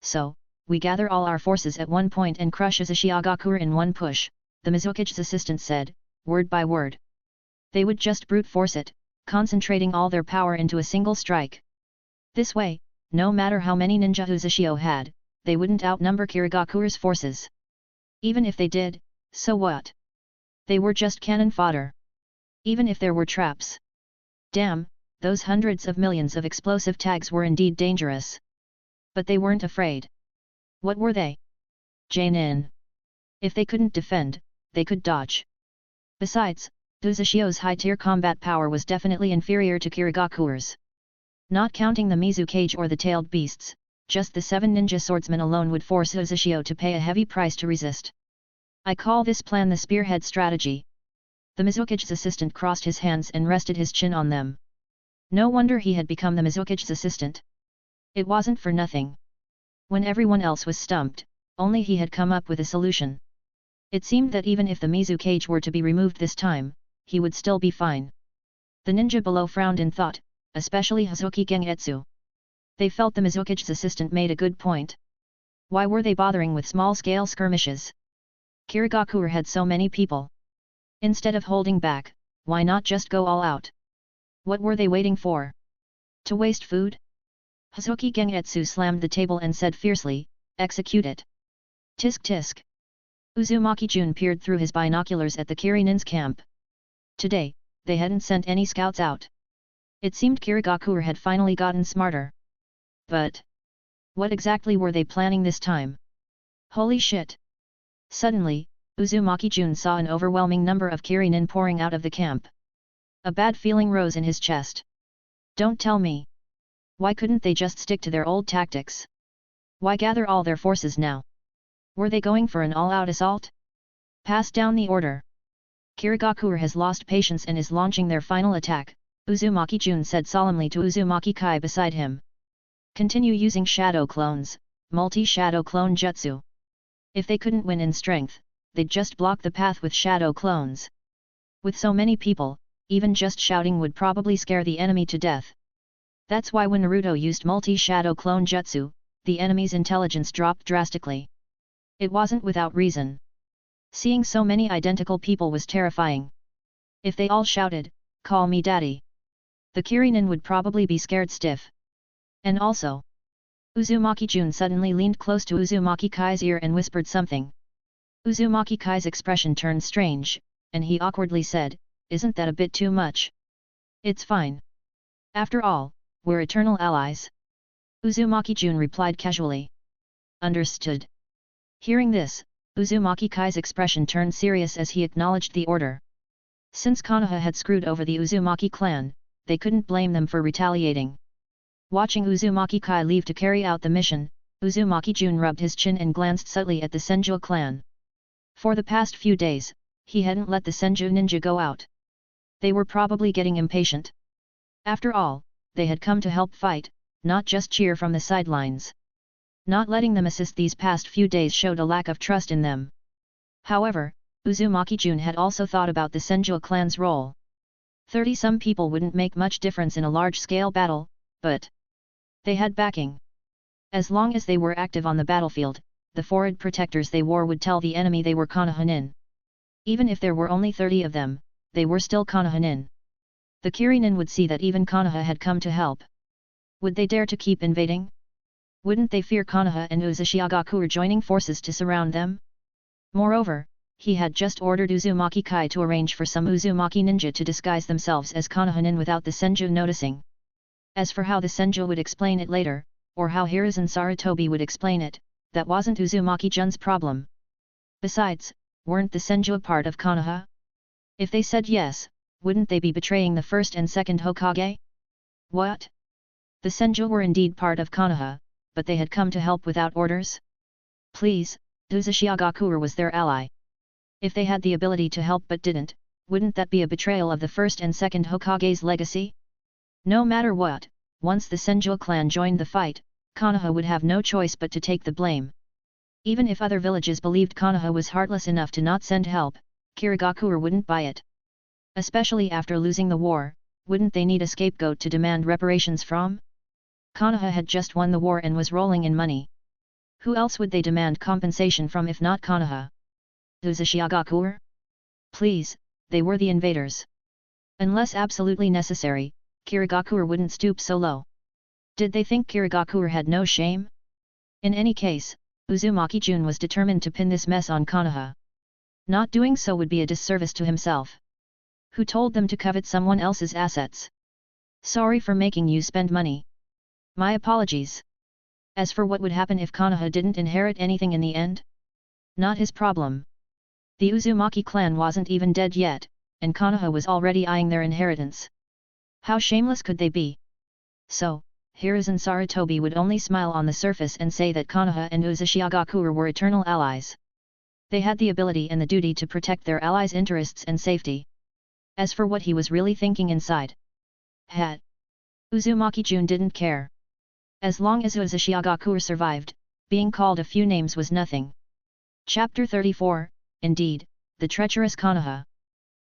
So, we gather all our forces at one point and crush Uzumaki in one push, the Mizukage's assistant said, word by word. They would just brute force it, concentrating all their power into a single strike. This way, no matter how many ninja Uzumaki had, they wouldn't outnumber Kirigakure's forces. Even if they did, so what? They were just cannon fodder. Even if there were traps. Damn, those hundreds of millions of explosive tags were indeed dangerous. But they weren't afraid. What were they? Jainin. If they couldn't defend, they could dodge. Besides, Uzushio's high-tier combat power was definitely inferior to Kirigakure's. Not counting the Mizukage or the tailed beasts, just the 7 ninja swordsmen alone would force Uzushio to pay a heavy price to resist. I call this plan the spearhead strategy. The Mizukage's assistant crossed his hands and rested his chin on them. No wonder he had become the Mizukage's assistant. It wasn't for nothing. When everyone else was stumped, only he had come up with a solution. It seemed that even if the Mizukage were to be removed this time, he would still be fine. The ninja below frowned in thought, especially Hazuki Gengetsu. They felt the Mizukage's assistant made a good point. Why were they bothering with small-scale skirmishes? Kirigakure had so many people. Instead of holding back, why not just go all out? What were they waiting for? To waste food? Hazuki Gengetsu slammed the table and said fiercely, execute it. Tisk tisk. Uzumaki Jun peered through his binoculars at the Kirinin's camp. Today, they hadn't sent any scouts out. It seemed Kirigakure had finally gotten smarter. But what exactly were they planning this time? Holy shit! Suddenly, Uzumaki Jun saw an overwhelming number of Kirinin pouring out of the camp. A bad feeling rose in his chest. Don't tell me. Why couldn't they just stick to their old tactics? Why gather all their forces now? Were they going for an all-out assault? Pass down the order. Kirigakure has lost patience and is launching their final attack, Uzumaki Jun said solemnly to Uzumaki Kai beside him. Continue using shadow clones, multi-shadow clone jutsu. If they couldn't win in strength, they'd just block the path with shadow clones. With so many people, even just shouting would probably scare the enemy to death. That's why when Naruto used multi-shadow clone jutsu, the enemy's intelligence dropped drastically. It wasn't without reason. Seeing so many identical people was terrifying. If they all shouted, "Call me daddy," the Kirinin would probably be scared stiff. And also, Uzumaki Jun suddenly leaned close to Uzumaki Kai's ear and whispered something. Uzumaki Kai's expression turned strange, and he awkwardly said, "Isn't that a bit too much?" "It's fine. After all, we're eternal allies," Uzumaki Jun replied casually. "Understood." Hearing this, Uzumaki Kai's expression turned serious as he acknowledged the order. Since Kanaha had screwed over the Uzumaki clan, they couldn't blame them for retaliating. Watching Uzumaki Kai leave to carry out the mission, Uzumaki Jun rubbed his chin and glanced subtly at the Senju clan. For the past few days, he hadn't let the Senju ninja go out. They were probably getting impatient. After all, they had come to help fight, not just cheer from the sidelines. Not letting them assist these past few days showed a lack of trust in them. However, Uzumaki Jun had also thought about the Senju clan's role. 30-some people wouldn't make much difference in a large-scale battle, but they had backing. As long as they were active on the battlefield, the forehead protectors they wore would tell the enemy they were Konohanin. Even if there were only 30 of them, they were still Konohanin. The Kirinin would see that even Kanaha had come to help. Would they dare to keep invading? Wouldn't they fear Kanaha and Uzumaki joining forces to surround them? Moreover, he had just ordered Uzumaki Kai to arrange for some Uzumaki ninja to disguise themselves as Konohanin without the Senju noticing. As for how the Senju would explain it later, or how Hiruzen Sarutobi would explain it, that wasn't Uzumaki Jun's problem. Besides, weren't the Senju a part of Kanaha? If they said yes, wouldn't they be betraying the first and second Hokage? What? The Senju were indeed part of Kanaha, but they had come to help without orders? Please, Uzumaki was their ally. If they had the ability to help but didn't, wouldn't that be a betrayal of the first and second Hokage's legacy? No matter what, once the Senju clan joined the fight, Kanaha would have no choice but to take the blame. Even if other villages believed Kanaha was heartless enough to not send help, Kirigakure wouldn't buy it. Especially after losing the war, wouldn't they need a scapegoat to demand reparations from? Kanaha had just won the war and was rolling in money. Who else would they demand compensation from if not Kanaha? Uzumaki? Please, they were the invaders. Unless absolutely necessary, Kirigakure wouldn't stoop so low. Did they think Kirigakure had no shame? In any case, Uzumaki Jun was determined to pin this mess on Kanaha. Not doing so would be a disservice to himself. Who told them to covet someone else's assets? Sorry for making you spend money. My apologies. As for what would happen if Kanaha didn't inherit anything in the end? Not his problem. The Uzumaki clan wasn't even dead yet, and Kanaha was already eyeing their inheritance. How shameless could they be? So, Hiruzen Sarutobi would only smile on the surface and say that Kanaha and Uzumaki were eternal allies. They had the ability and the duty to protect their allies' interests and safety. As for what he was really thinking inside, Uzumaki Jun didn't care. As long as Uzumaki survived, being called a few names was nothing. Chapter 34, Indeed, the treacherous Kanaha.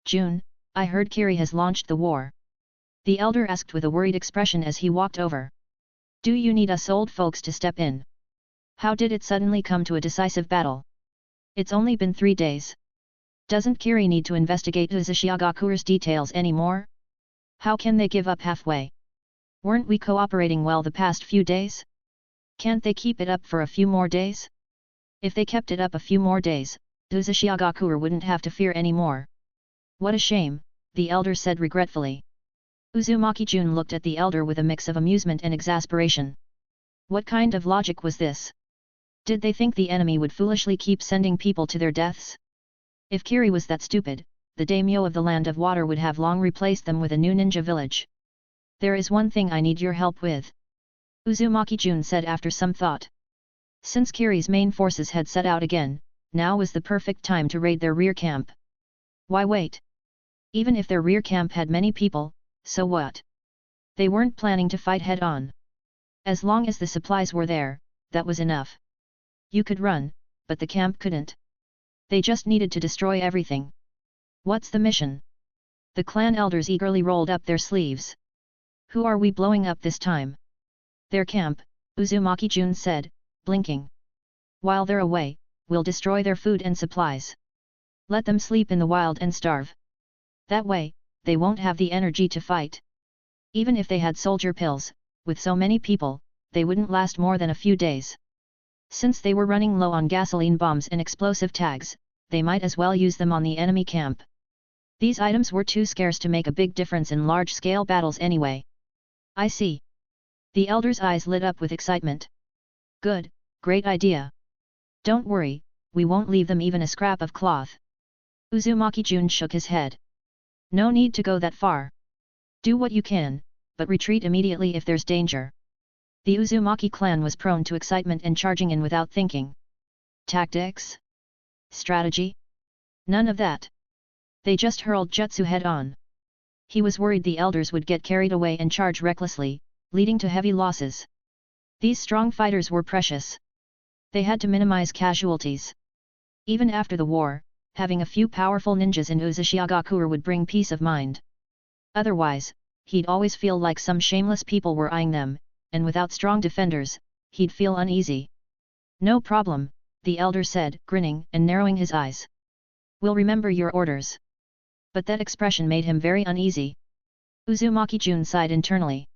Jun, I heard Kiri has launched the war. The elder asked with a worried expression as he walked over. Do you need us old folks to step in? How did it suddenly come to a decisive battle? It's only been 3 days. Doesn't Kiri need to investigate Uzumaki details anymore? How can they give up halfway? Weren't we cooperating well the past few days? Can't they keep it up for a few more days? If they kept it up a few more days, Uzumaki wouldn't have to fear anymore. What a shame, the elder said regretfully. Uzumaki Jun looked at the elder with a mix of amusement and exasperation. What kind of logic was this? Did they think the enemy would foolishly keep sending people to their deaths? If Kiri was that stupid, the daimyo of the Land of Water would have long replaced them with a new ninja village. There is one thing I need your help with, Uzumaki Jun said after some thought. Since Kiri's main forces had set out again, now was the perfect time to raid their rear camp. Why wait? Even if their rear camp had many people, so what? They weren't planning to fight head-on. As long as the supplies were there, that was enough. You could run, but the camp couldn't. They just needed to destroy everything. What's the mission? The clan elders eagerly rolled up their sleeves. Who are we blowing up this time? Their camp, Uzumaki Jun said, blinking. While they're away, we'll destroy their food and supplies. Let them sleep in the wild and starve. That way, they won't have the energy to fight. Even if they had soldier pills, with so many people, they wouldn't last more than a few days. Since they were running low on gasoline bombs and explosive tags, they might as well use them on the enemy camp. These items were too scarce to make a big difference in large-scale battles anyway. I see. The elder's eyes lit up with excitement. Good, great idea. Don't worry, we won't leave them even a scrap of cloth. Uzumaki Jun shook his head. No need to go that far. Do what you can, but retreat immediately if there's danger. The Uzumaki clan was prone to excitement and charging in without thinking. Tactics? Strategy? None of that. They just hurled jutsu head-on. He was worried the elders would get carried away and charge recklessly, leading to heavy losses. These strong fighters were precious. They had to minimize casualties. Even after the war, having a few powerful ninjas in Uzumaki would bring peace of mind. Otherwise, he'd always feel like some shameless people were eyeing them, and without strong defenders, he'd feel uneasy. No problem, the elder said, grinning and narrowing his eyes. We'll remember your orders. But that expression made him very uneasy. Uzumaki Jun sighed internally.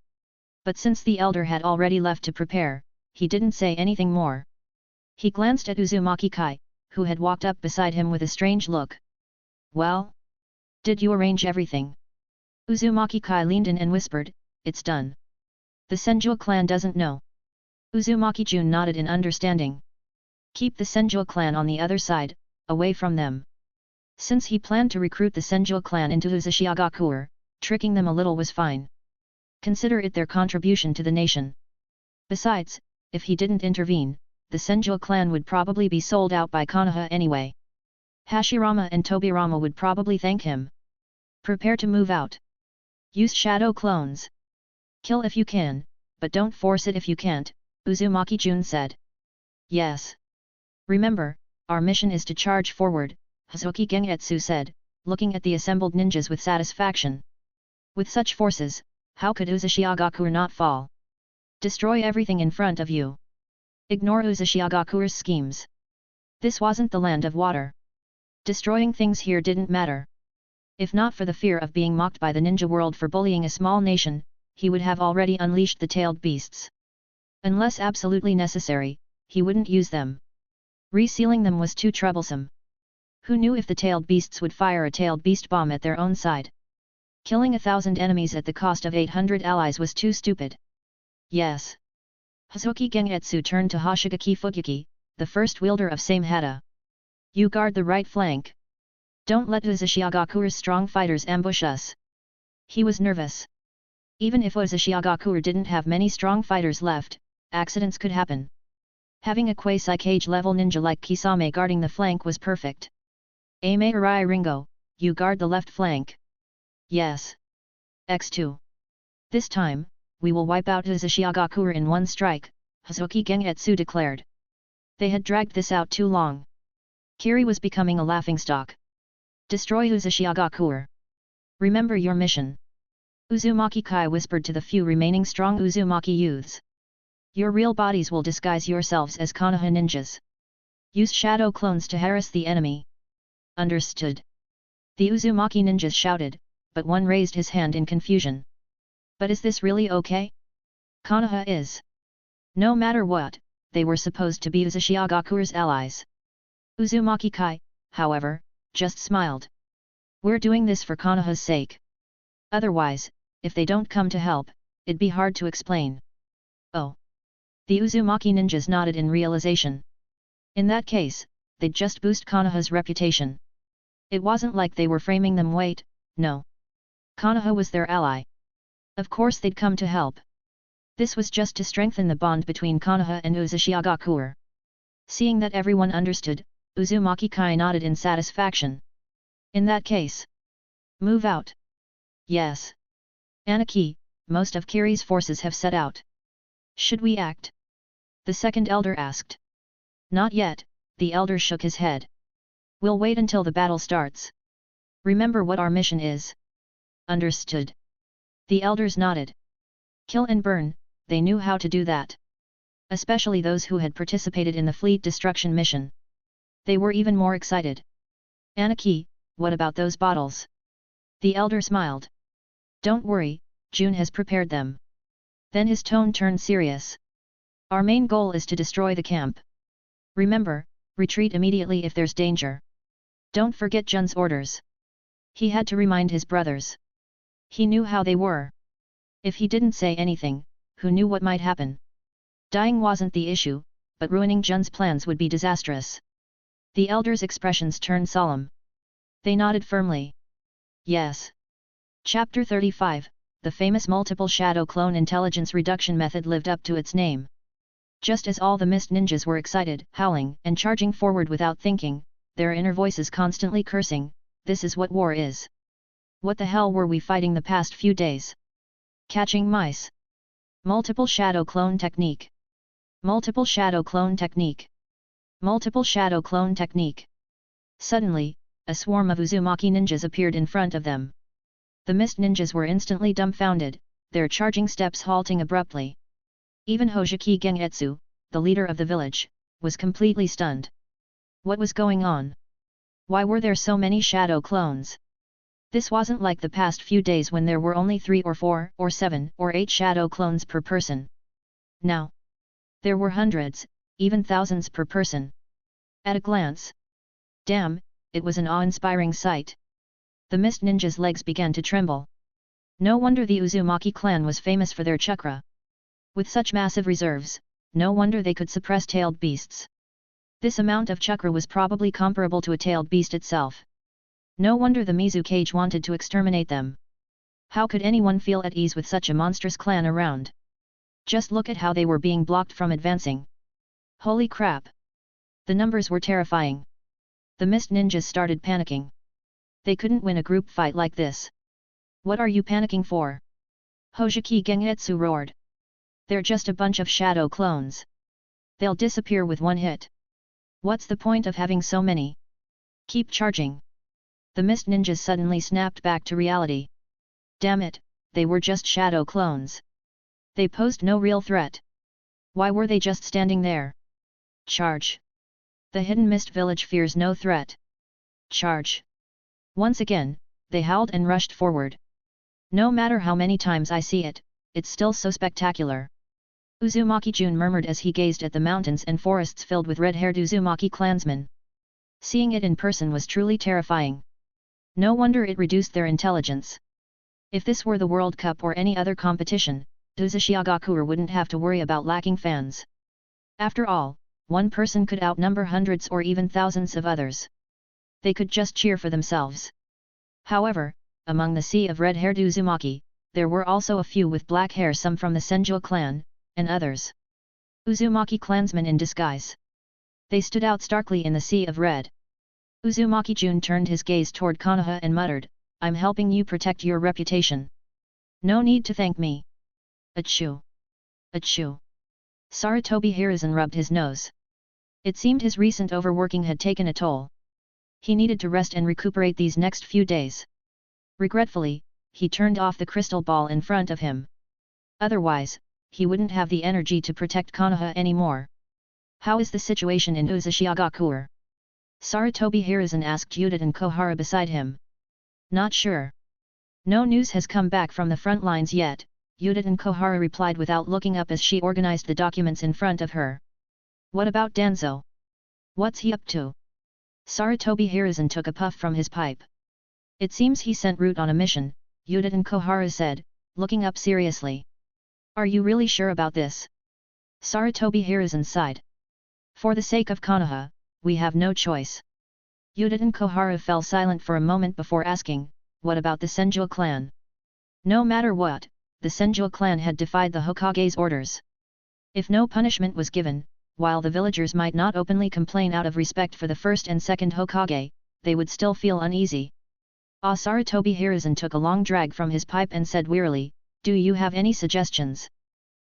But since the elder had already left to prepare, he didn't say anything more. He glanced at Uzumaki Kai, who had walked up beside him with a strange look. Well? Did you arrange everything? Uzumaki Kai leaned in and whispered, it's done. The Senju clan doesn't know. Uzumaki Jun nodded in understanding. Keep the Senju clan on the other side, away from them. Since he planned to recruit the Senju clan into Uzumaki, tricking them a little was fine. Consider it their contribution to the nation. Besides, if he didn't intervene, the Senju clan would probably be sold out by Kanaha anyway. Hashirama and Tobirama would probably thank him. Prepare to move out. Use shadow clones. Kill if you can, but don't force it if you can't, Uzumaki Jun said. Yes. Remember, our mission is to charge forward, Hazuki Gengetsu said, looking at the assembled ninjas with satisfaction. With such forces, how could Uzumaki not fall? Destroy everything in front of you. Ignore Uzumaki schemes. This wasn't the land of water. Destroying things here didn't matter. If not for the fear of being mocked by the ninja world for bullying a small nation, he would have already unleashed the tailed beasts. Unless absolutely necessary, he wouldn't use them. Resealing them was too troublesome. Who knew if the tailed beasts would fire a tailed beast bomb at their own side? Killing 1,000 enemies at the cost of 800 allies was too stupid. Yes. Hazuki Gengetsu turned to Hoshigaki Fukiki, the first wielder of Same Hata. You guard the right flank. Don't let Uzumaki strong fighters ambush us. He was nervous. Even if Uzumaki didn't have many strong fighters left, accidents could happen. Having a quasi-cage level ninja like Kisame guarding the flank was perfect. Ame Arai Ringo, you guard the left flank. Yes. X2. This time, we will wipe out Uzumaki in one strike, Hazuki Gengetsu declared. They had dragged this out too long. Kiri was becoming a laughingstock. Destroy Uzumaki. Remember your mission. Uzumaki Kai whispered to the few remaining strong Uzumaki youths. Your real bodies will disguise yourselves as Konoha ninjas. Use shadow clones to harass the enemy. Understood. The Uzumaki ninjas shouted, but one raised his hand in confusion. But is this really okay? Kanaha is. No matter what, they were supposed to be Uzumaki allies. Uzumaki Kai, however, just smiled. We're doing this for Kanaha's sake. Otherwise, if they don't come to help, it'd be hard to explain. Oh. The Uzumaki ninjas nodded in realization. In that case, they'd just boost Kanaha's reputation. It wasn't like they were framing them. Wait, no. Kanaha was their ally. Of course they'd come to help. This was just to strengthen the bond between Kanaha and Uzumaki. Seeing that everyone understood, Uzumaki Kai nodded in satisfaction. In that case, move out. Yes. Anaki, most of Kiri's forces have set out. Should we act? The second elder asked. Not yet, the elder shook his head. We'll wait until the battle starts. Remember what our mission is. Understood. The elders nodded. Kill and burn, they knew how to do that. Especially those who had participated in the fleet destruction mission. They were even more excited. Anaki, what about those bottles? The elder smiled. Don't worry, Jun has prepared them. Then his tone turned serious. Our main goal is to destroy the camp. Remember, retreat immediately if there's danger. Don't forget Jun's orders. He had to remind his brothers. He knew how they were. If he didn't say anything, who knew what might happen? Dying wasn't the issue, but ruining Jun's plans would be disastrous. The elders' expressions turned solemn. They nodded firmly. Yes. Chapter 35, the famous multiple shadow clone intelligence reduction method lived up to its name. Just as all the mist ninjas were excited, howling, and charging forward without thinking, their inner voices constantly cursing, this is what war is. What the hell were we fighting the past few days? Catching mice. Multiple shadow clone technique. Multiple shadow clone technique. Multiple shadow clone technique. Suddenly, a swarm of Uzumaki ninjas appeared in front of them. The mist ninjas were instantly dumbfounded, their charging steps halting abruptly. Even Hojiki Gengetsu, the leader of the village, was completely stunned. What was going on? Why were there so many shadow clones? This wasn't like the past few days when there were only 3 or 4 or 7 or 8 shadow clones per person. Now, there were hundreds, even thousands per person. At a glance. Damn, it was an awe-inspiring sight. The mist ninjas' legs began to tremble. No wonder the Uzumaki clan was famous for their chakra. With such massive reserves, no wonder they could suppress tailed beasts. This amount of chakra was probably comparable to a tailed beast itself. No wonder the Mizukage wanted to exterminate them. How could anyone feel at ease with such a monstrous clan around? Just look at how they were being blocked from advancing. Holy crap! The numbers were terrifying. The mist ninjas started panicking. They couldn't win a group fight like this. What are you panicking for? Hojiki Gengetsu roared. They're just a bunch of shadow clones. They'll disappear with one hit. What's the point of having so many? Keep charging. The mist ninjas suddenly snapped back to reality. Damn it, they were just shadow clones. They posed no real threat. Why were they just standing there? Charge. The hidden mist village fears no threat. Charge. Once again, they howled and rushed forward. No matter how many times I see it, it's still so spectacular. Uzumaki Jun murmured as he gazed at the mountains and forests filled with red-haired Uzumaki clansmen. Seeing it in person was truly terrifying. No wonder it reduced their intelligence. If this were the World Cup or any other competition, Uzumaki wouldn't have to worry about lacking fans. After all, one person could outnumber hundreds or even thousands of others. They could just cheer for themselves. However, among the sea of red-haired Uzumaki, there were also a few with black hair, some from the Senju clan, and others. Uzumaki clansmen in disguise. They stood out starkly in the sea of red. Uzumaki Jun turned his gaze toward Kanaha and muttered, I'm helping you protect your reputation. No need to thank me. Achoo. Achoo. Sarutobi Hiruzen rubbed his nose. It seemed his recent overworking had taken a toll. He needed to rest and recuperate these next few days. Regretfully, he turned off the crystal ball in front of him. Otherwise, he wouldn't have the energy to protect Konoha anymore. How is the situation in Uzumaki? Sarutobi Hiruzen asked Yuta and Kohara beside him. Not sure. No news has come back from the front lines yet, Yuta and Kohara replied without looking up as she organized the documents in front of her. What about Danzo? What's he up to? Sarutobi Hiruzen took a puff from his pipe. It seems he sent Root on a mission, Yuta and Kohara said, looking up seriously. Are you really sure about this? Sarutobi Hiruzen sighed. For the sake of Konoha, we have no choice. Yuta and Kohara fell silent for a moment before asking, what about the Senju clan? No matter what, the Senju clan had defied the Hokage's orders. If no punishment was given, while the villagers might not openly complain out of respect for the first and second Hokage, they would still feel uneasy. Sarutobi Hiruzen took a long drag from his pipe and said wearily, do you have any suggestions?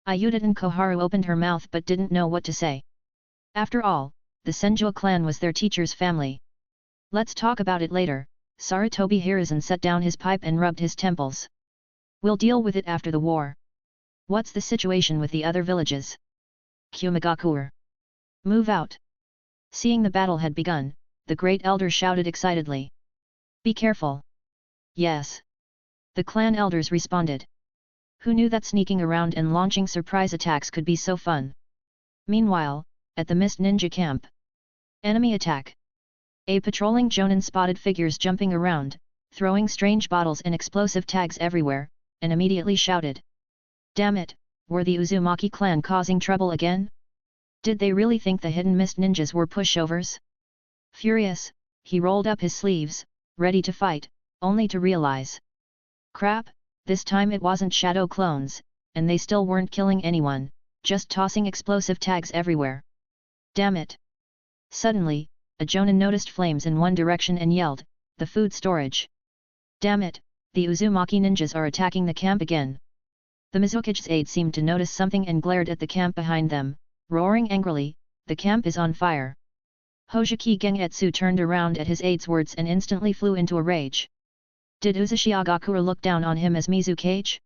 Ayuda and Koharu opened her mouth but didn't know what to say. After all, the Senju clan was their teacher's family. Let's talk about it later. Sarutobi Hiruzen set down his pipe and rubbed his temples. We'll deal with it after the war. What's the situation with the other villages? Kirigakure. Move out. Seeing the battle had begun, the great elder shouted excitedly. Be careful. Yes. The clan elders responded. Who knew that sneaking around and launching surprise attacks could be so fun? Meanwhile, at the Mist Ninja camp. Enemy attack. A patrolling Jonin spotted figures jumping around, throwing strange bottles and explosive tags everywhere, and immediately shouted. Damn it, were the Uzumaki clan causing trouble again? Did they really think the hidden Mist ninjas were pushovers? Furious, he rolled up his sleeves, ready to fight, only to realize. Crap, this time it wasn't shadow clones, and they still weren't killing anyone, just tossing explosive tags everywhere. Damn it! Suddenly, a Jonin noticed flames in one direction and yelled, the food storage. Damn it, the Uzumaki ninjas are attacking the camp again. The Mizukage's aide seemed to notice something and glared at the camp behind them, roaring angrily, the camp is on fire. Hojiki Gengetsu turned around at his aide's words and instantly flew into a rage. Did Uzushiagakure look down on him as Mizukage?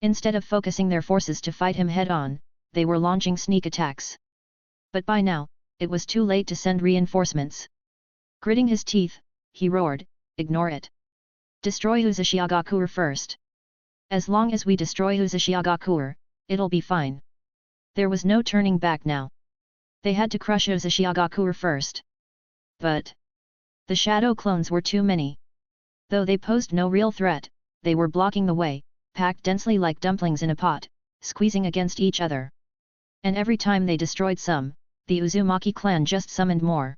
Instead of focusing their forces to fight him head-on, they were launching sneak attacks. But by now, it was too late to send reinforcements. Gritting his teeth, he roared, ignore it. Destroy Uzushiagakure first. As long as we destroy Uzushiagakure, it'll be fine. There was no turning back now. They had to crush Uzushiagakure first. But the shadow clones were too many. Though they posed no real threat, they were blocking the way, packed densely like dumplings in a pot, squeezing against each other. And every time they destroyed some, the Uzumaki clan just summoned more.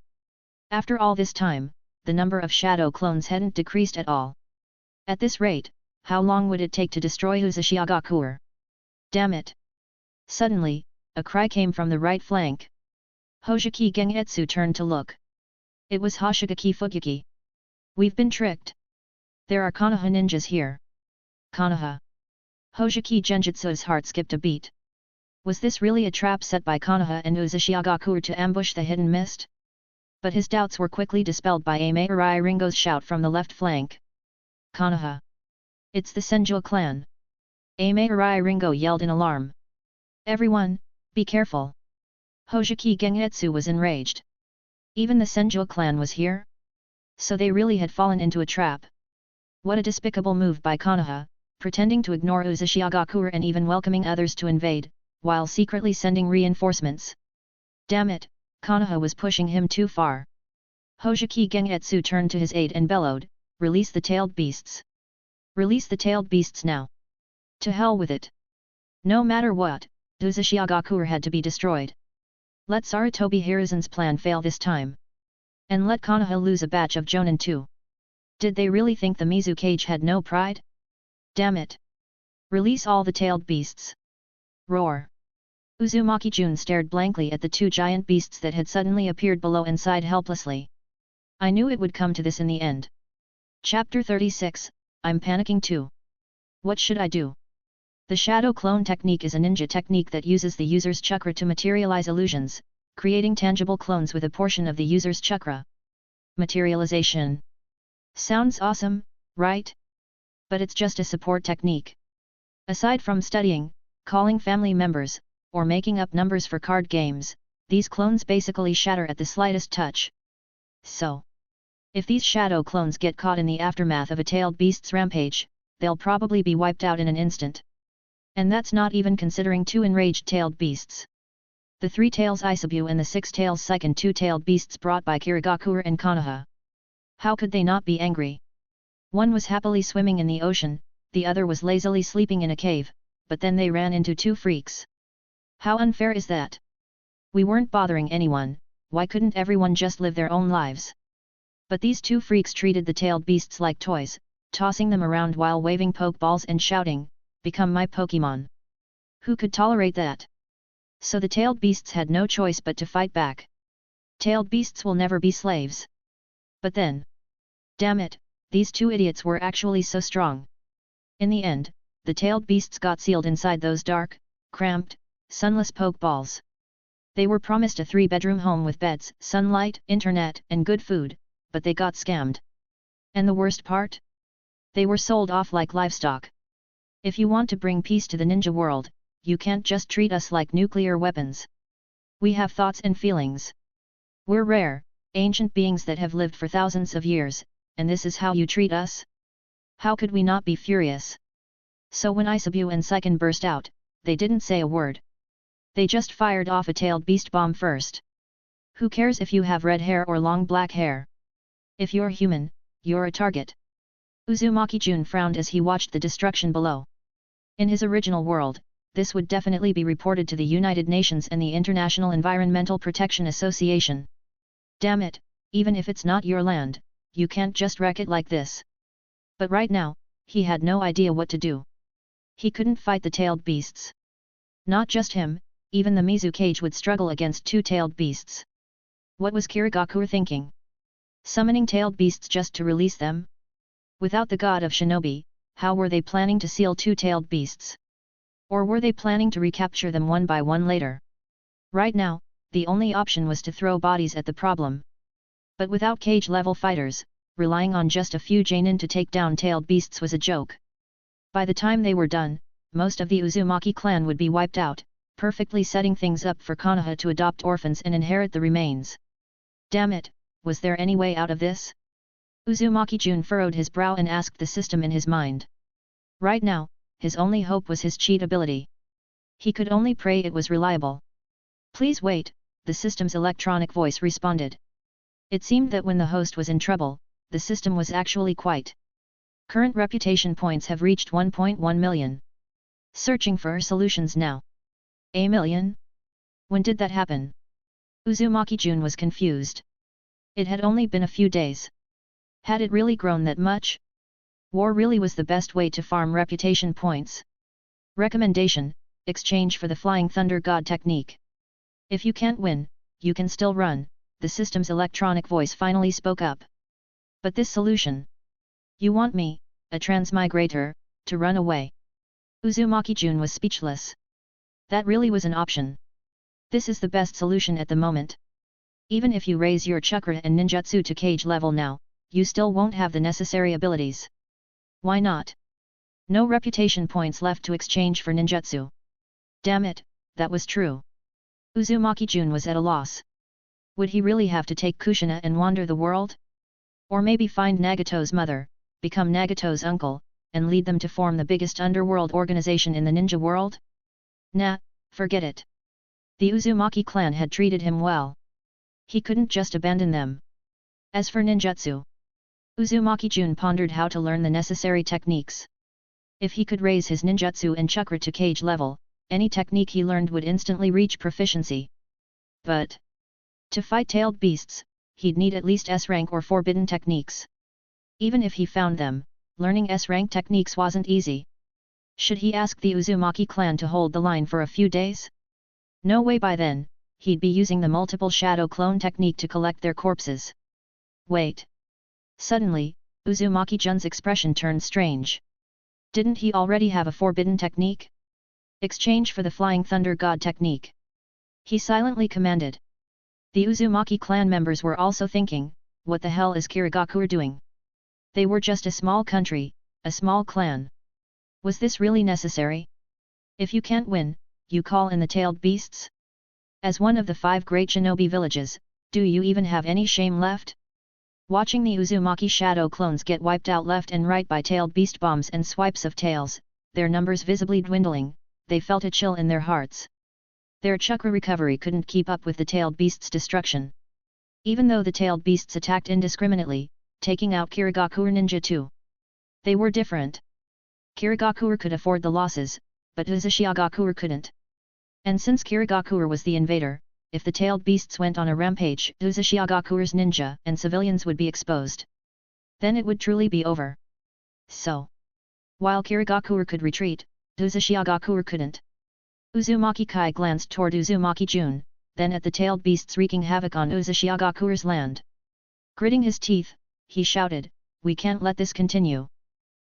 After all this time, the number of shadow clones hadn't decreased at all. At this rate, how long would it take to destroy Uzushiagakure? Damn it! Suddenly, a cry came from the right flank. Hojiki Gengetsu turned to look. It was Hoshigaki Fugaki. We've been tricked. There are Kanaha ninjas here. Kanaha. Hojiki Genjutsu's heart skipped a beat. Was this really a trap set by Kanaha and Uzushiagakure to ambush the hidden mist? But his doubts were quickly dispelled by Ame Arai Ringo's shout from the left flank. Kanaha. It's the Senju clan. Ame Arai Ringo yelled in alarm. Everyone, be careful. Hojiki Gengetsu was enraged. Even the Senju clan was here? So they really had fallen into a trap. What a despicable move by Kanaha, pretending to ignore Uzushiagakure and even welcoming others to invade, while secretly sending reinforcements. Damn it, Kanaha was pushing him too far. Hojiki Gengetsu turned to his aide and bellowed, release the tailed beasts. Release the tailed beasts now. To hell with it. No matter what, Uzushiagakure had to be destroyed. Let Sarutobi Hiruzen's plan fail this time. And let Kanaha lose a batch of Jonin too. Did they really think the Mizukage had no pride? Damn it! Release all the tailed beasts. Roar! Uzumaki Jun stared blankly at the two giant beasts that had suddenly appeared below and sighed helplessly. I knew it would come to this in the end. Chapter 36, I'm panicking too. What should I do? The Shadow Clone technique is a ninja technique that uses the user's chakra to materialize illusions, creating tangible clones with a portion of the user's chakra. Materialization. Sounds awesome, right? But it's just a support technique. Aside from studying, calling family members, or making up numbers for card games, these clones basically shatter at the slightest touch. So, if these shadow clones get caught in the aftermath of a tailed beast's rampage, they'll probably be wiped out in an instant. And that's not even considering two enraged tailed beasts. The 3 tails Isabu and the 6 tails Seiken, 2 tailed beasts brought by Kirigakure and Konoha. How could they not be angry? One was happily swimming in the ocean, the other was lazily sleeping in a cave, but then they ran into 2 freaks. How unfair is that? We weren't bothering anyone, why couldn't everyone just live their own lives? But these 2 freaks treated the tailed beasts like toys, tossing them around while waving pokeballs and shouting, "Become my Pokemon." Who could tolerate that? So the tailed beasts had no choice but to fight back. Tailed beasts will never be slaves. But then, damn it, these 2 idiots were actually so strong. In the end, the tailed beasts got sealed inside those dark, cramped, sunless pokeballs. They were promised a 3-bedroom home with beds, sunlight, internet, and good food, but they got scammed. And the worst part? They were sold off like livestock. If you want to bring peace to the ninja world, you can't just treat us like nuclear weapons. We have thoughts and feelings. We're rare, ancient beings that have lived for thousands of years, and this is how you treat us? How could we not be furious? So when Isabu and Seiken burst out, they didn't say a word. They just fired off a tailed beast bomb first. Who cares if you have red hair or long black hair? If you're human, you're a target. Uzumaki Jun frowned as he watched the destruction below. In his original world, this would definitely be reported to the United Nations and the International Environmental Protection Association. Damn it, even if it's not your land, you can't just wreck it like this. But right now, he had no idea what to do. He couldn't fight the tailed beasts. Not just him, even the Mizukage would struggle against 2 tailed beasts. What was Kirigakure thinking? Summoning tailed beasts just to release them? Without the god of shinobi, how were they planning to seal 2 tailed beasts? Or were they planning to recapture them one by one later? Right now, the only option was to throw bodies at the problem. But without cage-level fighters, relying on just a few Jainin to take down tailed beasts was a joke. By the time they were done, most of the Uzumaki clan would be wiped out, perfectly setting things up for Kanaha to adopt orphans and inherit the remains. Damn it, was there any way out of this? Uzumaki Jun furrowed his brow and asked the system in his mind. Right now, his only hope was his cheat ability. He could only pray it was reliable. Please wait, the system's electronic voice responded. It seemed that when the host was in trouble, the system was actually quite. Current reputation points have reached 1.1 million. Searching for solutions now. A million? When did that happen? Uzumaki Jun was confused. It had only been a few days. Had it really grown that much? War really was the best way to farm reputation points. Recommendation: exchange for the Flying Thunder God technique. If you can't win, you can still run, the system's electronic voice finally spoke up. But this solution. You want me, a transmigrator, to run away? Uzumaki Jun was speechless. That really was an option. This is the best solution at the moment. Even if you raise your chakra and ninjutsu to cage level now, you still won't have the necessary abilities. Why not? No reputation points left to exchange for ninjutsu. Damn it, that was true. Uzumaki Jun was at a loss. Would he really have to take Kushina and wander the world? Or maybe find Nagato's mother, become Nagato's uncle, and lead them to form the biggest underworld organization in the ninja world? Nah, forget it. The Uzumaki clan had treated him well. He couldn't just abandon them. As for ninjutsu, Uzumaki Jun pondered how to learn the necessary techniques. If he could raise his ninjutsu and chakra to cage level, any technique he learned would instantly reach proficiency. But to fight tailed beasts, he'd need at least S-rank or forbidden techniques. Even if he found them, learning S-rank techniques wasn't easy. Should he ask the Uzumaki clan to hold the line for a few days? No way, by then, he'd be using the multiple shadow clone technique to collect their corpses. Wait. Suddenly, Uzumaki Jun's expression turned strange. Didn't he already have a forbidden technique? Exchange for the Flying Thunder God technique. He silently commanded. The Uzumaki clan members were also thinking, what the hell is Kirigakure doing? They were just a small country, a small clan. Was this really necessary? If you can't win, you call in the tailed beasts? As one of the 5 great shinobi villages, do you even have any shame left? Watching the Uzumaki shadow clones get wiped out left and right by tailed beast bombs and swipes of tails, their numbers visibly dwindling, they felt a chill in their hearts. Their chakra recovery couldn't keep up with the tailed beasts' destruction. Even though the tailed beasts attacked indiscriminately, taking out Kirigakure ninja too. They were different. Kirigakure could afford the losses, but Uzumaki couldn't. And since Kirigakure was the invader, if the tailed beasts went on a rampage, Uzumaki ninja and civilians would be exposed. Then it would truly be over. So, while Kirigakure could retreat, Uzumaki couldn't. Uzumaki Kai glanced toward Uzumaki Jun, then at the tailed beasts wreaking havoc on Uzumaki's land. Gritting his teeth, he shouted, "We can't let this continue."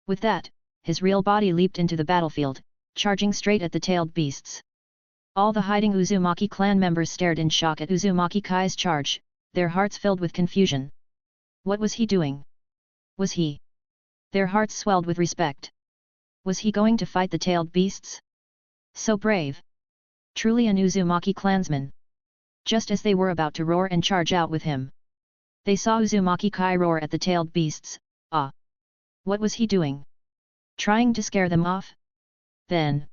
With that, his real body leaped into the battlefield, charging straight at the tailed beasts. All the hiding Uzumaki clan members stared in shock at Uzumaki Kai's charge, their hearts filled with confusion. What was he doing? Was he? Their hearts swelled with respect. Was he going to fight the tailed beasts? So brave! Truly an Uzumaki clansman. Just as they were about to roar and charge out with him, they saw Uzumaki Kai roar at the tailed beasts. Ah! What was he doing? Trying to scare them off? Then,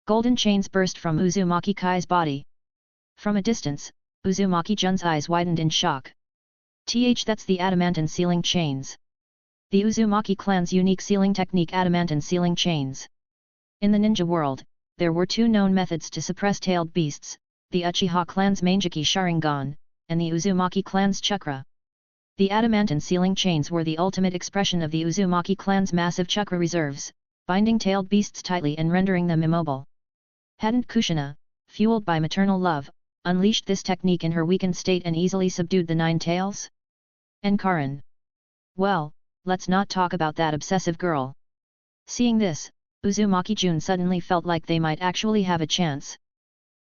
golden chains burst from Uzumaki Kai's body. From a distance, Uzumaki Jun's eyes widened in shock. That's the adamantine sealing chains. The Uzumaki clan's unique sealing technique, adamantine sealing chains. In the ninja world, there were two known methods to suppress tailed beasts, the Uchiha clan's Manjiki Sharingan, and the Uzumaki clan's chakra. The adamantine sealing chains were the ultimate expression of the Uzumaki clan's massive chakra reserves, binding tailed beasts tightly and rendering them immobile. Hadn't Kushina, fueled by maternal love, unleashed this technique in her weakened state and easily subdued the nine tails? And Karin? Well, let's not talk about that obsessive girl. Seeing this, Uzumaki Jun suddenly felt like they might actually have a chance.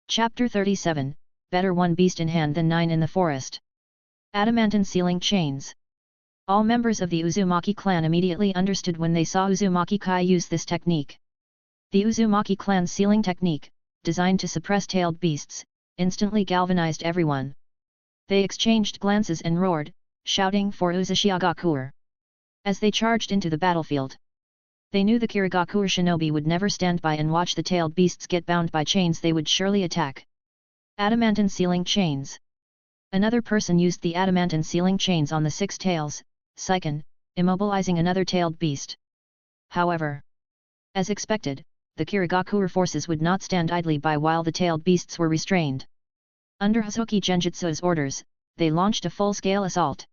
Chapter 37, Better one beast in hand than nine in the forest. Adamantine sealing chains. All members of the Uzumaki clan immediately understood when they saw Uzumaki Kai use this technique. The Uzumaki clan's sealing technique, designed to suppress tailed beasts, instantly galvanized everyone. They exchanged glances and roared, shouting for Uzumaki. As they charged into the battlefield, they knew the Kirigakure shinobi would never stand by and watch the tailed beasts get bound by chains. They would surely attack. Adamantine sealing chains. Another person used the adamantine sealing chains on the six tails, Seiken, immobilizing another tailed beast. However, as expected, the Kirigakure forces would not stand idly by while the tailed beasts were restrained. Under Hazuki Genjutsu's orders, they launched a full-scale assault.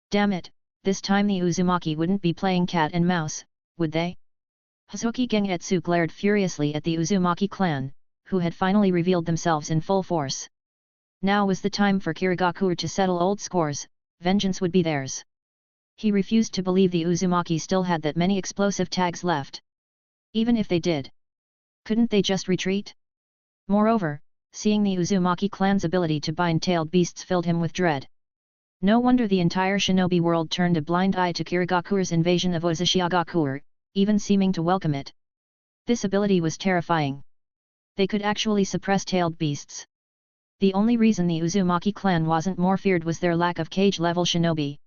Damn it, this time the Uzumaki wouldn't be playing cat and mouse, would they? Hazuki Gengetsu glared furiously at the Uzumaki clan, who had finally revealed themselves in full force. Now was the time for Kirigakure to settle old scores, vengeance would be theirs. He refused to believe the Uzumaki still had that many explosive tags left. Even if they did, couldn't they just retreat? Moreover, seeing the Uzumaki clan's ability to bind tailed beasts filled him with dread. No wonder the entire shinobi world turned a blind eye to Kirigakure's invasion of Uzumaki, even seeming to welcome it. This ability was terrifying. They could actually suppress tailed beasts. The only reason the Uzumaki clan wasn't more feared was their lack of cage-level shinobi.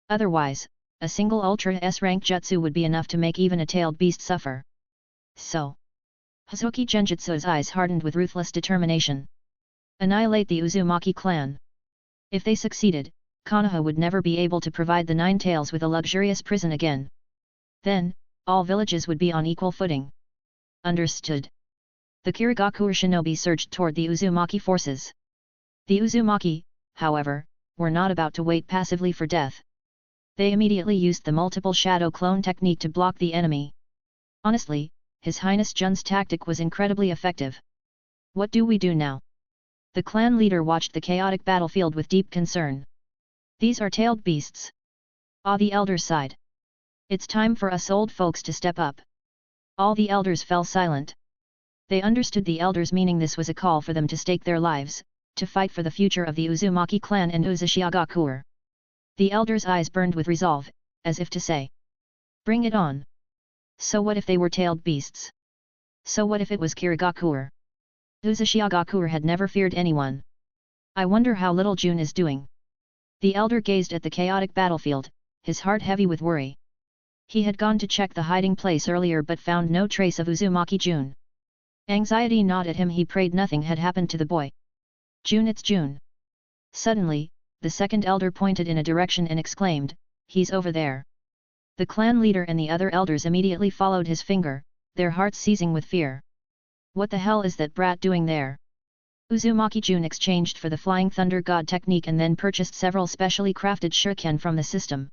Otherwise, a single Ultra S-rank jutsu would be enough to make even a tailed beast suffer. So, Hazuki Genjutsu's eyes hardened with ruthless determination. Annihilate the Uzumaki clan. If they succeeded, Kanaha would never be able to provide the Nine Tails with a luxurious prison again. Then, all villages would be on equal footing. Understood. The Kirigakure shinobi surged toward the Uzumaki forces. The Uzumaki, however, were not about to wait passively for death. They immediately used the multiple shadow clone technique to block the enemy. Honestly, His Highness Jun's tactic was incredibly effective. What do we do now? The clan leader watched the chaotic battlefield with deep concern. These are tailed beasts. The elders sighed. It's time for us old folks to step up. All the elders fell silent. They understood the elders' meaning. This was a call for them to stake their lives, to fight for the future of the Uzumaki clan and Uzumaki. The elders' eyes burned with resolve, as if to say, bring it on. So what if they were tailed beasts? So what if it was Kirigakure? Uzumaki had never feared anyone. I wonder how little Jun is doing. The elder gazed at the chaotic battlefield, his heart heavy with worry. He had gone to check the hiding place earlier but found no trace of Uzumaki Jun. Anxiety gnawed at him. He prayed nothing had happened to the boy. Jun, it's Jun. Suddenly, the second elder pointed in a direction and exclaimed, he's over there. The clan leader and the other elders immediately followed his finger, their hearts seizing with fear. What the hell is that brat doing there? Uzumaki Jun exchanged for the Flying Thunder God technique and then purchased several specially crafted shuriken from the system.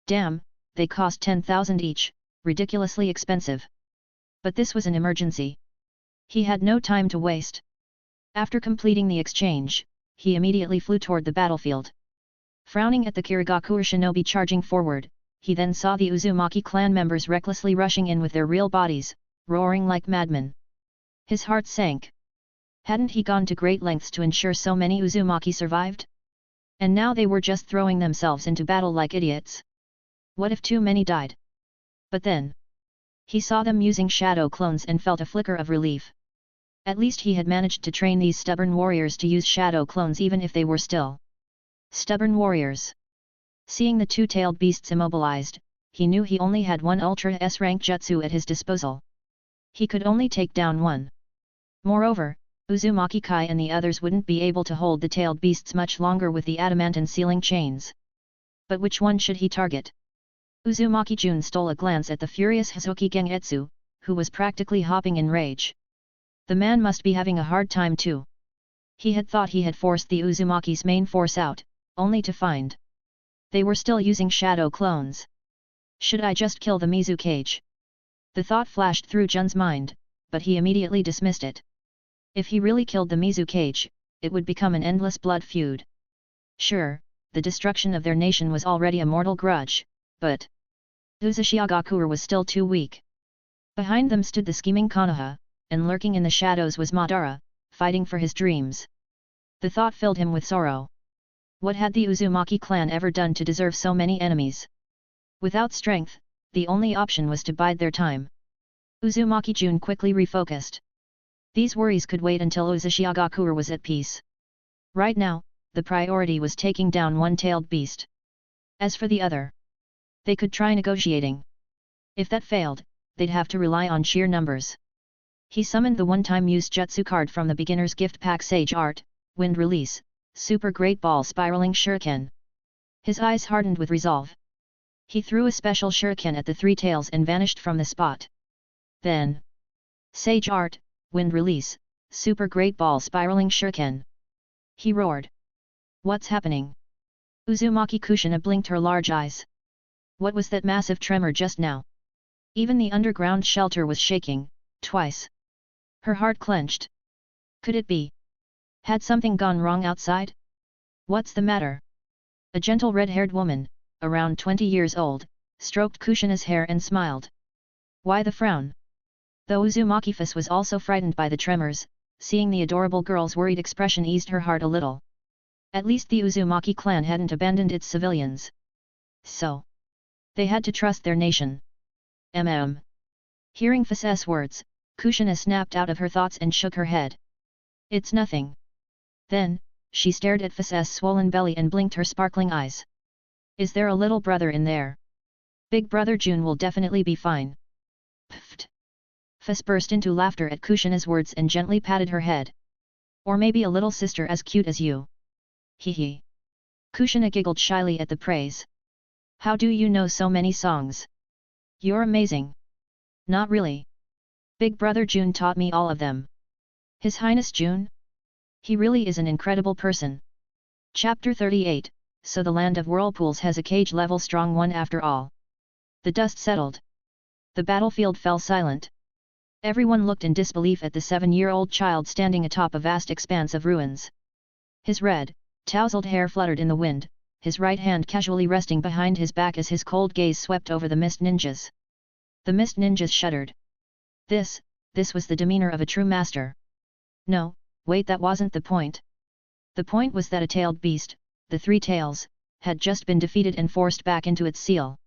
Damn, they cost 10,000 each, ridiculously expensive. But this was an emergency. He had no time to waste. After completing the exchange, he immediately flew toward the battlefield. Frowning at the Kirigakure shinobi charging forward, he then saw the Uzumaki clan members recklessly rushing in with their real bodies, roaring like madmen. His heart sank. Hadn't he gone to great lengths to ensure so many Uzumaki survived? And now they were just throwing themselves into battle like idiots. What if too many died? But then, he saw them using shadow clones and felt a flicker of relief. At least he had managed to train these stubborn warriors to use shadow clones even if they were still stubborn warriors. Seeing the two-tailed beasts immobilized, he knew he only had one Ultra S-rank jutsu at his disposal. He could only take down one. Moreover, Uzumaki Kai and the others wouldn't be able to hold the tailed beasts much longer with the adamantine sealing chains. But which one should he target? Uzumaki Jun stole a glance at the furious Hazuki Gengetsu, who was practically hopping in rage. The man must be having a hard time too. He had thought he had forced the Uzumaki's main force out, only to find they were still using shadow clones. Should I just kill the Mizukage? The thought flashed through Jun's mind, but he immediately dismissed it. If he really killed the Mizukage, it would become an endless blood feud. Sure, the destruction of their nation was already a mortal grudge, but Uzumaki was still too weak. Behind them stood the scheming Kanaha, and lurking in the shadows was Madara, fighting for his dreams. The thought filled him with sorrow. What had the Uzumaki clan ever done to deserve so many enemies? Without strength, the only option was to bide their time. Uzumaki Jun quickly refocused. These worries could wait until Uzumaki was at peace. Right now, the priority was taking down one-tailed beast. As for the other, they could try negotiating. If that failed, they'd have to rely on sheer numbers. He summoned the one-time use jutsu card from the beginner's gift pack Sage Art, Wind Release, Super Great Ball Spiraling Shuriken. His eyes hardened with resolve. He threw a special shuriken at the three tails and vanished from the spot. Then, Sage Art, Wind Release, Super Great Ball Spiraling Shuriken. He roared. What's happening? Uzumaki Kushina blinked her large eyes. What was that massive tremor just now? Even the underground shelter was shaking, twice. Her heart clenched. Could it be? Had something gone wrong outside? What's the matter? A gentle red-haired woman, around 20 years old, stroked Kushina's hair and smiled. Why the frown? Though Uzumaki face was also frightened by the tremors, seeing the adorable girl's worried expression eased her heart a little. At least the Uzumaki clan hadn't abandoned its civilians. So, they had to trust their nation. Hearing Face's words, Kushina snapped out of her thoughts and shook her head. It's nothing. Then, she stared at Face's swollen belly and blinked her sparkling eyes. Is there a little brother in there? Big brother Jun will definitely be fine. Pfft. Face burst into laughter at Kushina's words and gently patted her head. Or maybe a little sister as cute as you. Hee hee. Kushina giggled shyly at the praise. How do you know so many songs? You're amazing. Not really. Big brother Jun taught me all of them. His Highness Jun? He really is an incredible person. Chapter 38, So the Land of Whirlpools has a cage level strong one after all. The dust settled. The battlefield fell silent. Everyone looked in disbelief at the 7-year-old child standing atop a vast expanse of ruins. His red, tousled hair fluttered in the wind, his right hand casually resting behind his back as his cold gaze swept over the mist ninjas. The mist ninjas shuddered. This was the demeanor of a true master. No, wait, that wasn't the point. The point was that a tailed beast, the three tails, had just been defeated and forced back into its seal.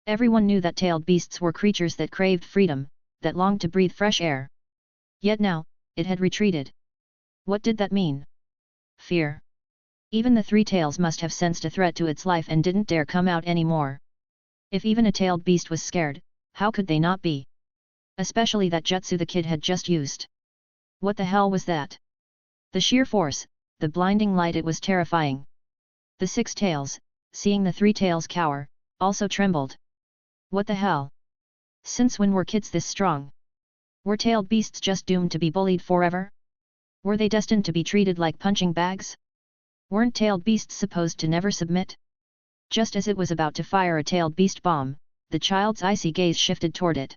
Everyone knew that tailed beasts were creatures that craved freedom, that longed to breathe fresh air. Yet now, it had retreated. What did that mean? Fear. Even the three tails must have sensed a threat to its life and didn't dare come out anymore. If even a tailed beast was scared, how could they not be? Especially that jutsu the kid had just used. What the hell was that? The sheer force, the blinding light, it was terrifying. The six tails, seeing the three tails cower, also trembled. What the hell? Since when were kids this strong? Were tailed beasts just doomed to be bullied forever? Were they destined to be treated like punching bags? Weren't tailed beasts supposed to never submit? Just as it was about to fire a tailed beast bomb, the child's icy gaze shifted toward it.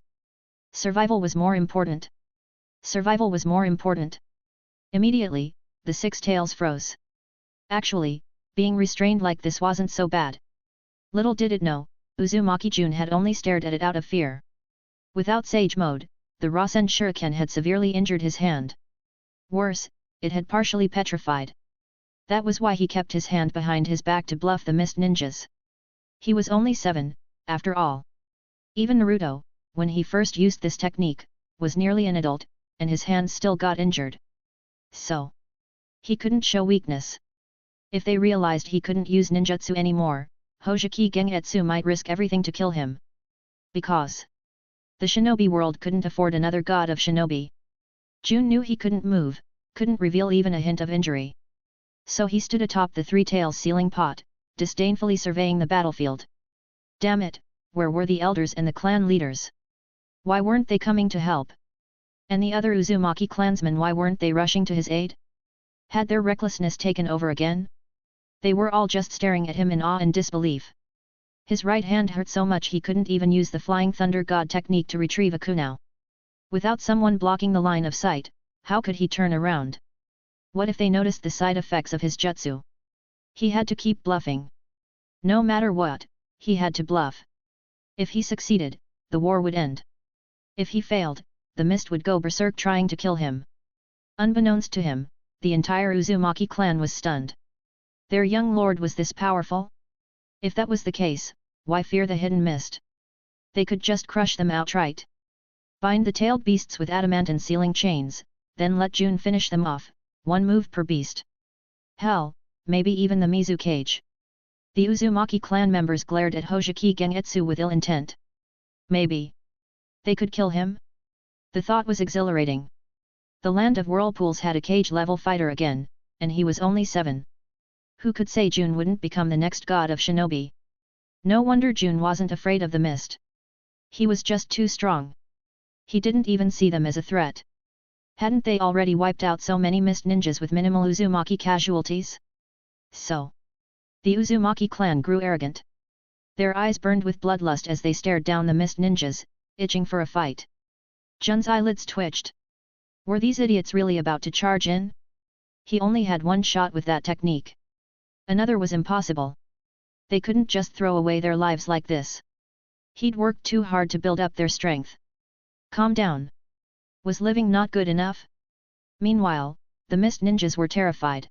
Survival was more important. Survival was more important. Immediately, the six tails froze. Actually, being restrained like this wasn't so bad. Little did it know, Uzumaki Jun had only stared at it out of fear. Without Sage Mode, the Rasen Shuriken had severely injured his hand. Worse, it had partially petrified. That was why he kept his hand behind his back to bluff the mist ninjas. He was only 7, after all. Even Naruto, when he first used this technique, was nearly an adult, and his hands still got injured. So, he couldn't show weakness. If they realized he couldn't use ninjutsu anymore, Hoseki Gengetsu might risk everything to kill him. Because the shinobi world couldn't afford another god of shinobi. Jun knew he couldn't move, couldn't reveal even a hint of injury. So he stood atop the three-tail ceiling pot, disdainfully surveying the battlefield. Damn it, where were the elders and the clan leaders? Why weren't they coming to help? And the other Uzumaki clansmen, why weren't they rushing to his aid? Had their recklessness taken over again? They were all just staring at him in awe and disbelief. His right hand hurt so much he couldn't even use the Flying Thunder God technique to retrieve a kunao. Without someone blocking the line of sight, how could he turn around? What if they noticed the side effects of his jutsu? He had to keep bluffing. No matter what, he had to bluff. If he succeeded, the war would end. If he failed, the mist would go berserk trying to kill him. Unbeknownst to him, the entire Uzumaki clan was stunned. Their young lord was this powerful? If that was the case, why fear the hidden mist? They could just crush them outright. Bind the tailed beasts with adamantine sealing chains, then let Jun finish them off, one move per beast. Hell, maybe even the Mizukage. The Uzumaki clan members glared at Hoseki Gengetsu with ill intent. Maybe they could kill him? The thought was exhilarating. The land of whirlpools had a cage-level fighter again, and he was only 7. Who could say Jun wouldn't become the next god of shinobi? No wonder Jun wasn't afraid of the mist. He was just too strong. He didn't even see them as a threat. Hadn't they already wiped out so many mist ninjas with minimal Uzumaki casualties? So, the Uzumaki clan grew arrogant. Their eyes burned with bloodlust as they stared down the mist ninjas, itching for a fight. Jun's eyelids twitched. Were these idiots really about to charge in? He only had one shot with that technique. Another was impossible. They couldn't just throw away their lives like this. He'd worked too hard to build up their strength. Calm down. Was living not good enough? Meanwhile, the mist ninjas were terrified.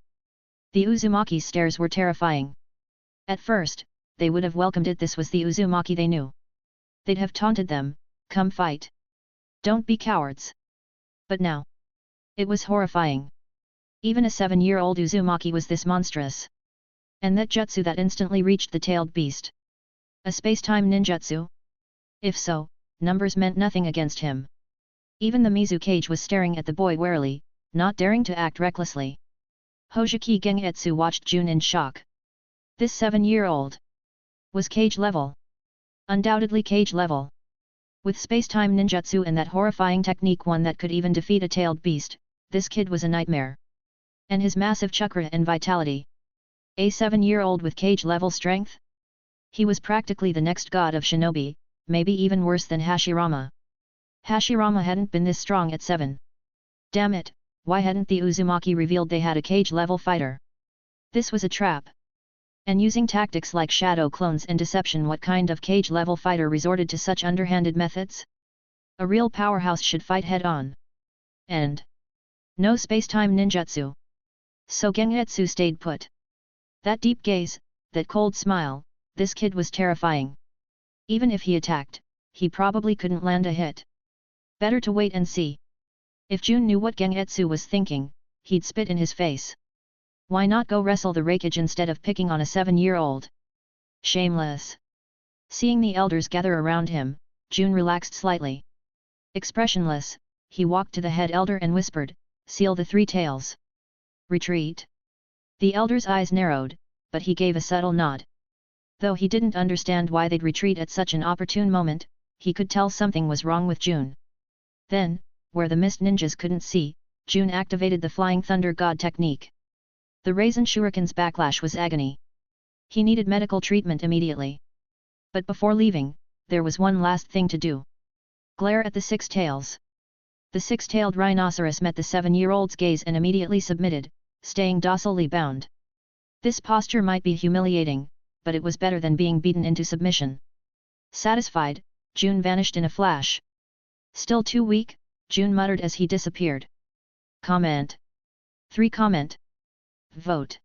The Uzumaki's stares were terrifying. At first, they would have welcomed it. This was the Uzumaki they knew. They'd have taunted them, come fight. Don't be cowards. But now, it was horrifying. Even a 7-year-old Uzumaki was this monstrous. And that jutsu that instantly reached the tailed beast. A space-time ninjutsu? If so, numbers meant nothing against him. Even the Mizukage was staring at the boy warily, not daring to act recklessly. Hoseki Gengetsu watched Jun in shock. This 7-year-old was cage level. Undoubtedly cage level. With space-time ninjutsu and that horrifying technique, one that could even defeat a tailed beast, this kid was a nightmare. And his massive chakra and vitality. A 7-year-old with cage-level strength? He was practically the next god of shinobi, maybe even worse than Hashirama. Hashirama hadn't been this strong at 7. Damn it, why hadn't the Uzumaki revealed they had a cage-level fighter? This was a trap. And using tactics like shadow clones and deception, what kind of cage-level fighter resorted to such underhanded methods? A real powerhouse should fight head-on. And no space-time ninjutsu. So Gengetsu stayed put. That deep gaze, that cold smile, this kid was terrifying. Even if he attacked, he probably couldn't land a hit. Better to wait and see. If Jun knew what Gengetsu was thinking, he'd spit in his face. Why not go wrestle the Raikage instead of picking on a 7-year-old? Shameless. Seeing the elders gather around him, Jun relaxed slightly. Expressionless, he walked to the head elder and whispered, "Seal the 3 tails." Retreat. The elder's eyes narrowed, but he gave a subtle nod. Though he didn't understand why they'd retreat at such an opportune moment, he could tell something was wrong with Jun. Then, where the mist ninjas couldn't see, Jun activated the Flying Thunder God technique. The Raisin Shuriken's backlash was agony. He needed medical treatment immediately. But before leaving, there was one last thing to do. Glare at the 6 tails. The 6-tailed rhinoceros met the 7-year-old's gaze and immediately submitted, staying docilely bound. This posture might be humiliating, but it was better than being beaten into submission. Satisfied, Jun vanished in a flash. Still too weak, Jun muttered as he disappeared. Comment. 3 Comment. Vote.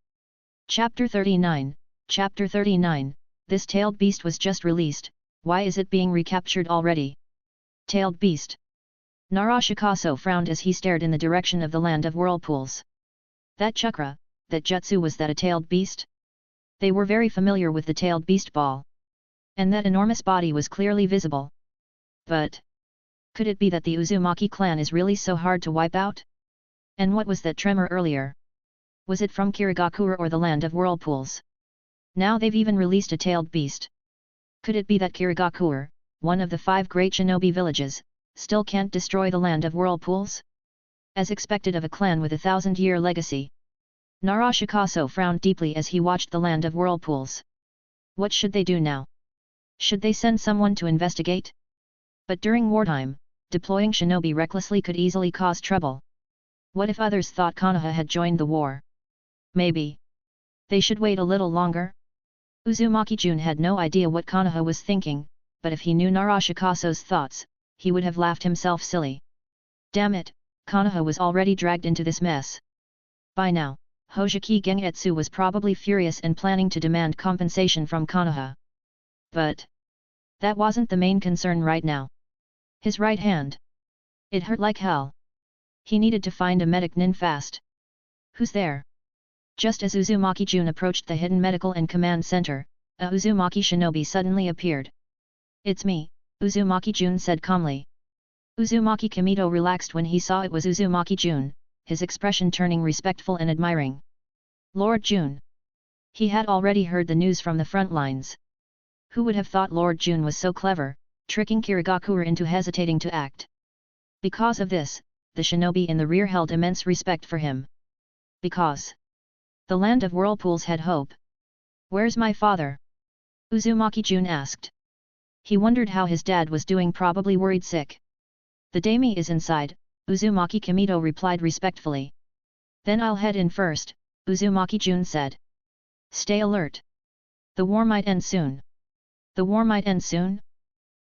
Chapter 39. Chapter 39. This tailed beast was just released, why is it being recaptured already? Tailed beast. Narashikaso frowned as he stared in the direction of the land of whirlpools. That chakra, that jutsu, was that a tailed beast? They were very familiar with the tailed beast ball. And that enormous body was clearly visible. But could it be that the Uzumaki clan is really so hard to wipe out? And what was that tremor earlier? Was it from Kirigakure or the land of whirlpools? Now they've even released a tailed beast. Could it be that Kirigakure, one of the 5 great shinobi villages, still can't destroy the land of whirlpools? As expected of a clan with a 1,000-year legacy. Narashikaso frowned deeply as he watched the land of whirlpools. What should they do now? Should they send someone to investigate? But during wartime, deploying shinobi recklessly could easily cause trouble. What if others thought Kanaha had joined the war? Maybe they should wait a little longer? Uzumaki Jun had no idea what Kanaha was thinking, but if he knew Narashikaso's thoughts, he would have laughed himself silly. Damn it, Kanaha was already dragged into this mess. By now, Hojiki Gengetsu was probably furious and planning to demand compensation from Kanaha. But that wasn't the main concern right now. His right hand. It hurt like hell. He needed to find a medic nin fast. Who's there? Just as Uzumaki Jun approached the hidden medical and command center, a Uzumaki shinobi suddenly appeared. It's me, Uzumaki Jun said calmly. Uzumaki Kimito relaxed when he saw it was Uzumaki Jun, his expression turning respectful and admiring. Lord Jun. He had already heard the news from the front lines. Who would have thought Lord Jun was so clever, tricking Kirigakure into hesitating to act? Because of this, the shinobi in the rear held immense respect for him. Because the land of whirlpools had hope. Where's my father? Uzumaki Jun asked. He wondered how his dad was doing, probably worried sick. The daime is inside, Uzumaki Kimito replied respectfully. Then I'll head in first, Uzumaki Jun said. Stay alert. The war might end soon. The war might end soon?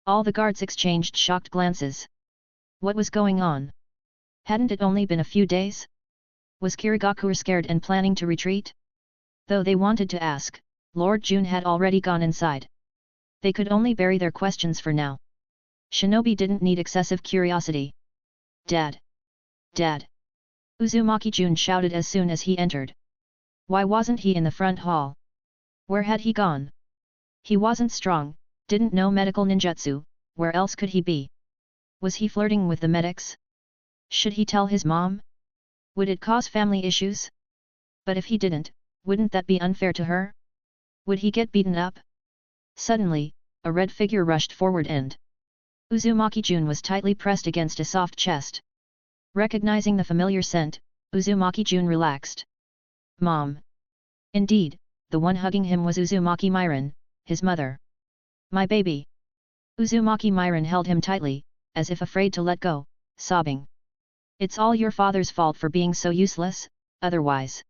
All the guards exchanged shocked glances. What was going on? Hadn't it only been a few days? Was Kirigakure scared and planning to retreat? Though they wanted to ask, Lord Jun had already gone inside. They could only bury their questions for now. Shinobi didn't need excessive curiosity. Dad! Dad! Uzumaki Jun shouted as soon as he entered. Why wasn't he in the front hall? Where had he gone? He wasn't strong, didn't know medical ninjutsu, where else could he be? Was he flirting with the medics? Should he tell his mom? Would it cause family issues? But if he didn't, wouldn't that be unfair to her? Would he get beaten up? Suddenly, a red figure rushed forward and Uzumaki Jun was tightly pressed against a soft chest. Recognizing the familiar scent, Uzumaki Jun relaxed. Mom! Indeed, the one hugging him was Uzumaki Miran, his mother. My baby! Uzumaki Miran held him tightly, as if afraid to let go, sobbing. It's all your father's fault for being so useless, otherwise.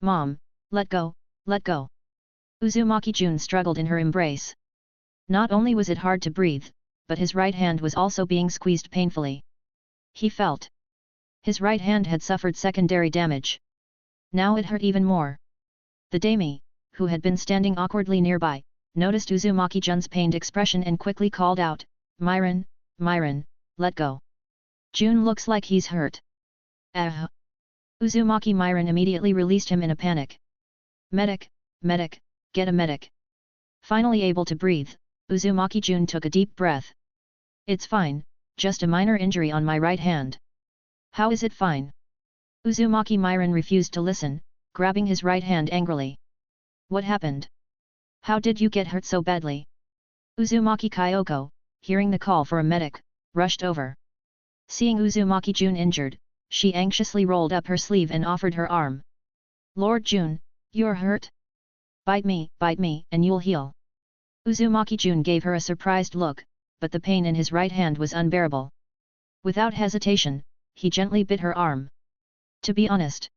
Mom, let go, let go. Uzumaki Jun struggled in her embrace. Not only was it hard to breathe, but his right hand was also being squeezed painfully. He felt his right hand had suffered secondary damage. Now it hurt even more. The daime, who had been standing awkwardly nearby, noticed Uzumaki Jun's pained expression and quickly called out, Miran, Miran, let go. Jun looks like he's hurt. Uzumaki Miran immediately released him in a panic. Medic, medic, get a medic. Finally able to breathe, Uzumaki Jun took a deep breath. It's fine, just a minor injury on my right hand. How is it fine? Uzumaki Miran refused to listen, grabbing his right hand angrily. What happened? How did you get hurt so badly? Uzumaki Kyoko, hearing the call for a medic, rushed over. Seeing Uzumaki Jun injured, she anxiously rolled up her sleeve and offered her arm. Lord Jun, you're hurt? Bite me, and you'll heal. Uzumaki Jun gave her a surprised look, but the pain in his right hand was unbearable. Without hesitation, he gently bit her arm. To be honest,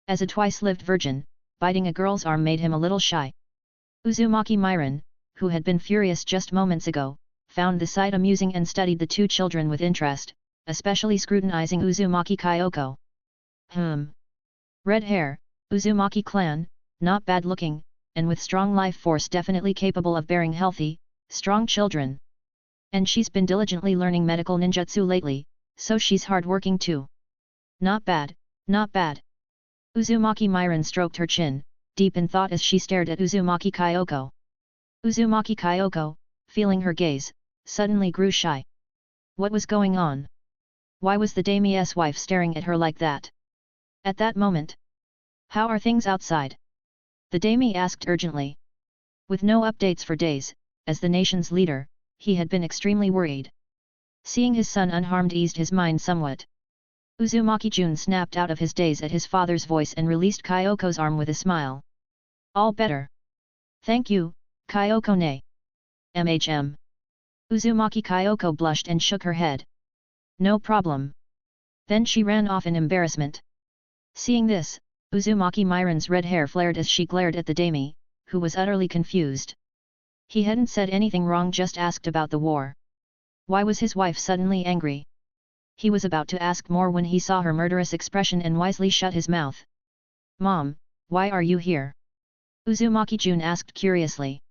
as a twice-lived virgin, biting a girl's arm made him a little shy. Uzumaki Miran, who had been furious just moments ago, found the sight amusing and studied the two children with interest, especially scrutinizing Uzumaki Kyoko. Red hair, Uzumaki clan, not bad looking, and with strong life force definitely capable of bearing healthy, strong children. And she's been diligently learning medical ninjutsu lately, so she's hardworking too. Not bad, not bad. Uzumaki Myron stroked her chin, deep in thought as she stared at Uzumaki Kyoko. Uzumaki Kyoko, feeling her gaze, suddenly grew shy. What was going on? Why was the daimyo's wife staring at her like that? At that moment. How are things outside? The daimyo asked urgently. With no updates for days, as the nation's leader, he had been extremely worried. Seeing his son unharmed eased his mind somewhat. Uzumaki Jun snapped out of his daze at his father's voice and released Kyoko's arm with a smile. All better. Thank you, Kyoko-ne. MHM. Uzumaki Kyoko blushed and shook her head. No problem. Then she ran off in embarrassment. Seeing this, Uzumaki Myron's red hair flared as she glared at the daimyo, who was utterly confused. He hadn't said anything wrong, just asked about the war. Why was his wife suddenly angry? He was about to ask more when he saw her murderous expression and wisely shut his mouth. Mom, why are you here? Uzumaki Jun asked curiously.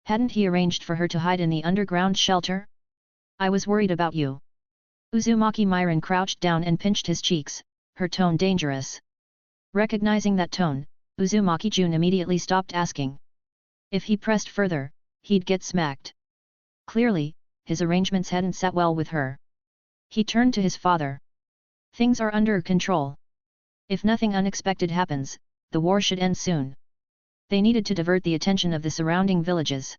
Hadn't he arranged for her to hide in the underground shelter? I was worried about you. Uzumaki Myron crouched down and pinched his cheeks, her tone dangerous. Recognizing that tone, Uzumaki Jun immediately stopped asking. If he pressed further, he'd get smacked. Clearly, his arrangements hadn't sat well with her. He turned to his father. Things are under control. If nothing unexpected happens, the war should end soon. They needed to divert the attention of the surrounding villages.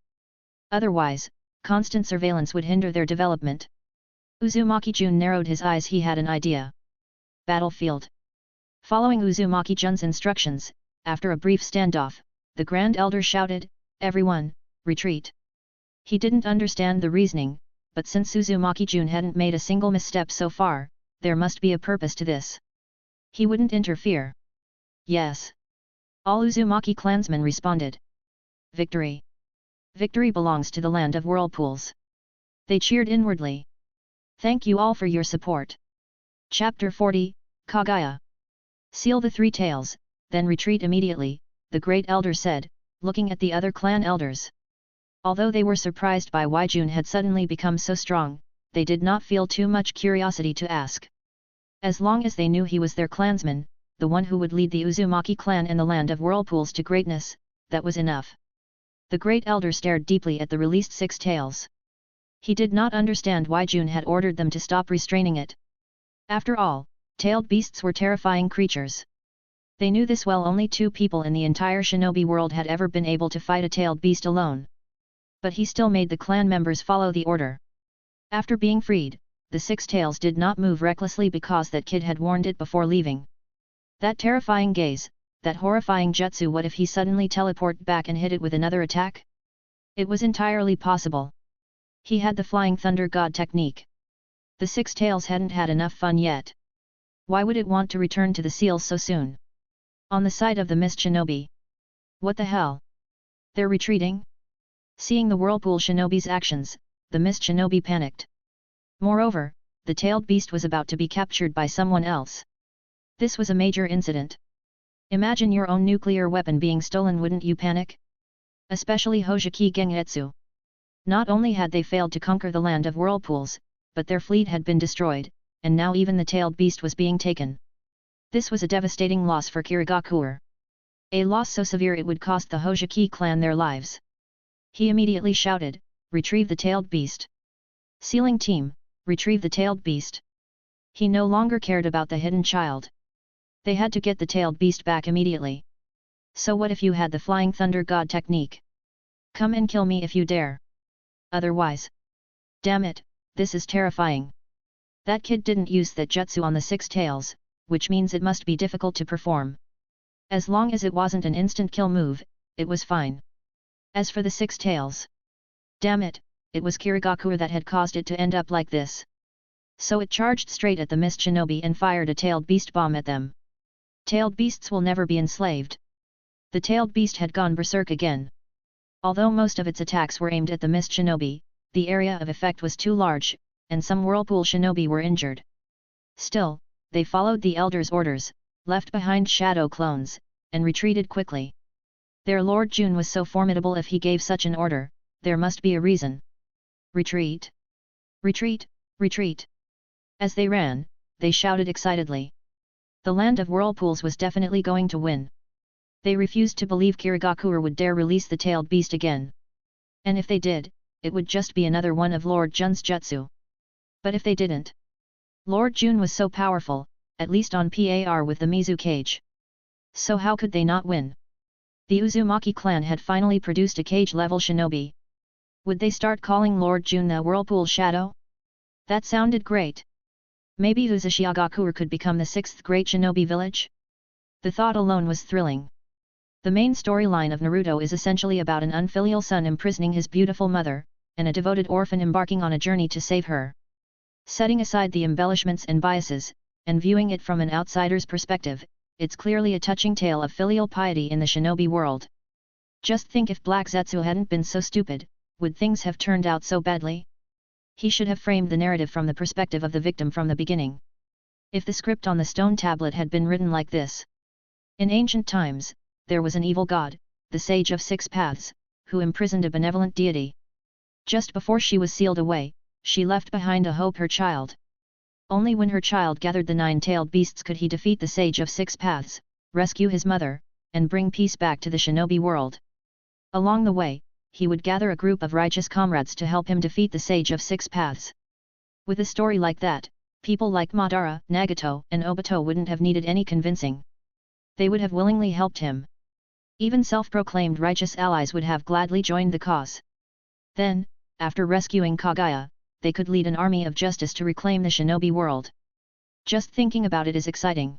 Otherwise, constant surveillance would hinder their development. Uzumaki Jun narrowed his eyes. He had an idea. Battlefield. Following Uzumaki Jun's instructions, after a brief standoff, the Grand Elder shouted, "Everyone, retreat!" He didn't understand the reasoning, but since Uzumaki Jun hadn't made a single misstep so far, there must be a purpose to this. He wouldn't interfere. Yes. All Uzumaki clansmen responded. Victory! Victory belongs to the land of whirlpools. They cheered inwardly. Thank you all for your support. Chapter 40, Kaguya. Seal the three tails, then retreat immediately, the Great Elder said, looking at the other clan elders. Although they were surprised by why Jun had suddenly become so strong, they did not feel too much curiosity to ask. As long as they knew he was their clansman, the one who would lead the Uzumaki clan and the land of whirlpools to greatness, that was enough. The Great Elder stared deeply at the released six tails. He did not understand why Jun had ordered them to stop restraining it. After all, tailed beasts were terrifying creatures. They knew this well. Only two people in the entire shinobi world had ever been able to fight a tailed beast alone. But he still made the clan members follow the order. After being freed, the six tails did not move recklessly because that kid had warned it before leaving. That terrifying gaze, that horrifying jutsu. What if he suddenly teleported back and hit it with another attack? It was entirely possible. He had the Flying Thunder God technique. The six tails hadn't had enough fun yet. Why would it want to return to the seals so soon? On the side of the Mist Shinobi. What the hell? They're retreating? Seeing the Whirlpool Shinobi's actions, the Mist Shinobi panicked. Moreover, the tailed beast was about to be captured by someone else. This was a major incident. Imagine your own nuclear weapon being stolen, wouldn't you panic? Especially Hojiki Gengetsu. Not only had they failed to conquer the land of whirlpools, but their fleet had been destroyed, and now even the tailed beast was being taken. This was a devastating loss for Kirigakure. A loss so severe it would cost the Hojiki clan their lives. He immediately shouted, "Retrieve the tailed beast! Sealing team, retrieve the tailed beast!" He no longer cared about the hidden child. They had to get the tailed beast back immediately. So what if you had the Flying Thunder God technique? Come and kill me if you dare. Otherwise. Damn it, this is terrifying. That kid didn't use that jutsu on the six tails, which means it must be difficult to perform. As long as it wasn't an instant kill move, it was fine. As for the six tails. Damn it, it was Kirigakure that had caused it to end up like this. So it charged straight at the Mist Shinobi and fired a tailed beast bomb at them. Tailed beasts will never be enslaved. The tailed beast had gone berserk again. Although most of its attacks were aimed at the Mist Shinobi, the area of effect was too large, and some Whirlpool Shinobi were injured. Still, they followed the Elder's orders, left behind shadow clones, and retreated quickly. Their Lord Jun was so formidable. If he gave such an order, there must be a reason. Retreat! Retreat! Retreat! As they ran, they shouted excitedly. The land of whirlpools was definitely going to win. They refused to believe Kirigakure would dare release the tailed beast again. And if they did, it would just be another one of Lord Jun's jutsu. But if they didn't? Lord Jun was so powerful, at least on par with the Mizu Cage. So how could they not win? The Uzumaki clan had finally produced a cage-level shinobi. Would they start calling Lord Jun the Whirlpool Shadow? That sounded great. Maybe Uzumaki could become the sixth great shinobi village? The thought alone was thrilling. The main storyline of Naruto is essentially about an unfilial son imprisoning his beautiful mother, and a devoted orphan embarking on a journey to save her. Setting aside the embellishments and biases, and viewing it from an outsider's perspective, it's clearly a touching tale of filial piety in the shinobi world. Just think, if Black Zetsu hadn't been so stupid, would things have turned out so badly? He should have framed the narrative from the perspective of the victim from the beginning. If the script on the stone tablet had been written like this. In ancient times, there was an evil god, the Sage of Six Paths, who imprisoned a benevolent deity. Just before she was sealed away, she left behind a hope: her child. Only when her child gathered the nine-tailed beasts could he defeat the Sage of Six Paths, rescue his mother, and bring peace back to the shinobi world. Along the way, he would gather a group of righteous comrades to help him defeat the Sage of Six Paths. With a story like that, people like Madara, Nagato, and Obito wouldn't have needed any convincing. They would have willingly helped him. Even self-proclaimed righteous allies would have gladly joined the cause. Then, after rescuing Kaguya, they could lead an army of justice to reclaim the shinobi world. Just thinking about it is exciting.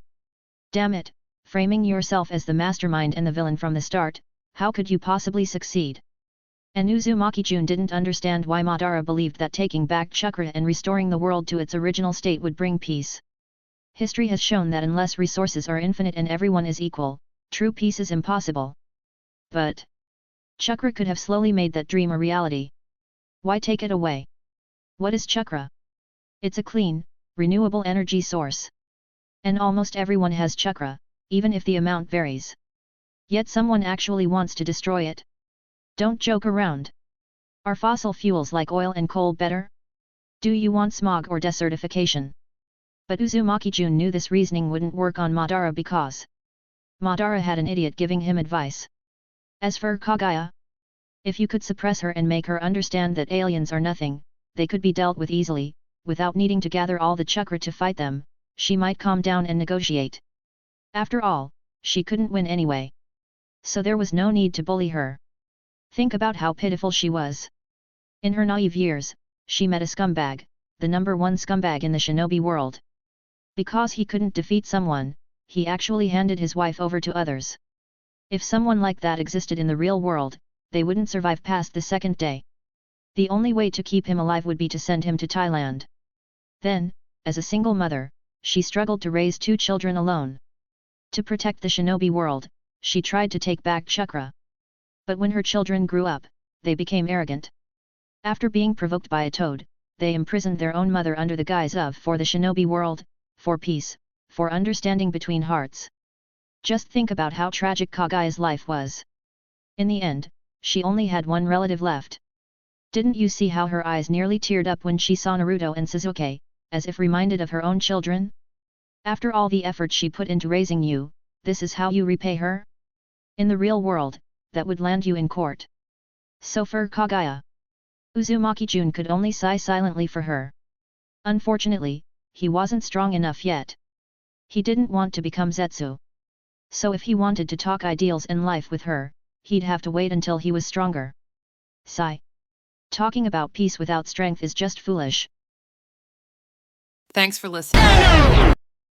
Damn it, framing yourself as the mastermind and the villain from the start, how could you possibly succeed? And Uzumaki Jun didn't understand why Madara believed that taking back chakra and restoring the world to its original state would bring peace. History has shown that unless resources are infinite and everyone is equal, true peace is impossible. But chakra could have slowly made that dream a reality. Why take it away? What is chakra? It's a clean, renewable energy source. And almost everyone has chakra, even if the amount varies. Yet someone actually wants to destroy it. Don't joke around. Are fossil fuels like oil and coal better? Do you want smog or desertification? But Uzumaki Jun knew this reasoning wouldn't work on Madara because Madara had an idiot giving him advice. As for Kaguya, if you could suppress her and make her understand that aliens are nothing, they could be dealt with easily, without needing to gather all the chakra to fight them, she might calm down and negotiate. After all, she couldn't win anyway. So there was no need to bully her. Think about how pitiful she was. In her naive years, she met a scumbag, the #1 scumbag in the shinobi world. Because he couldn't defeat someone, he actually handed his wife over to others. If someone like that existed in the real world, they wouldn't survive past the second day. The only way to keep him alive would be to send him to Thailand. Then, as a single mother, she struggled to raise 2 children alone. To protect the shinobi world, she tried to take back chakra. But when her children grew up, they became arrogant. After being provoked by a toad, they imprisoned their own mother under the guise of "for the shinobi world, for peace, for understanding between hearts." Just think about how tragic Kaguya's life was. In the end, she only had one relative left. Didn't you see how her eyes nearly teared up when she saw Naruto and Sasuke, as if reminded of her own children? After all the effort she put into raising you, this is how you repay her? In the real world, that would land you in court. So for Kaguya, Uzumaki Jun could only sigh silently for her. Unfortunately, he wasn't strong enough yet. He didn't want to become Zetsu. So if he wanted to talk ideals and life with her, he'd have to wait until he was stronger. Sigh. Talking about peace without strength is just foolish. Thanks for listening.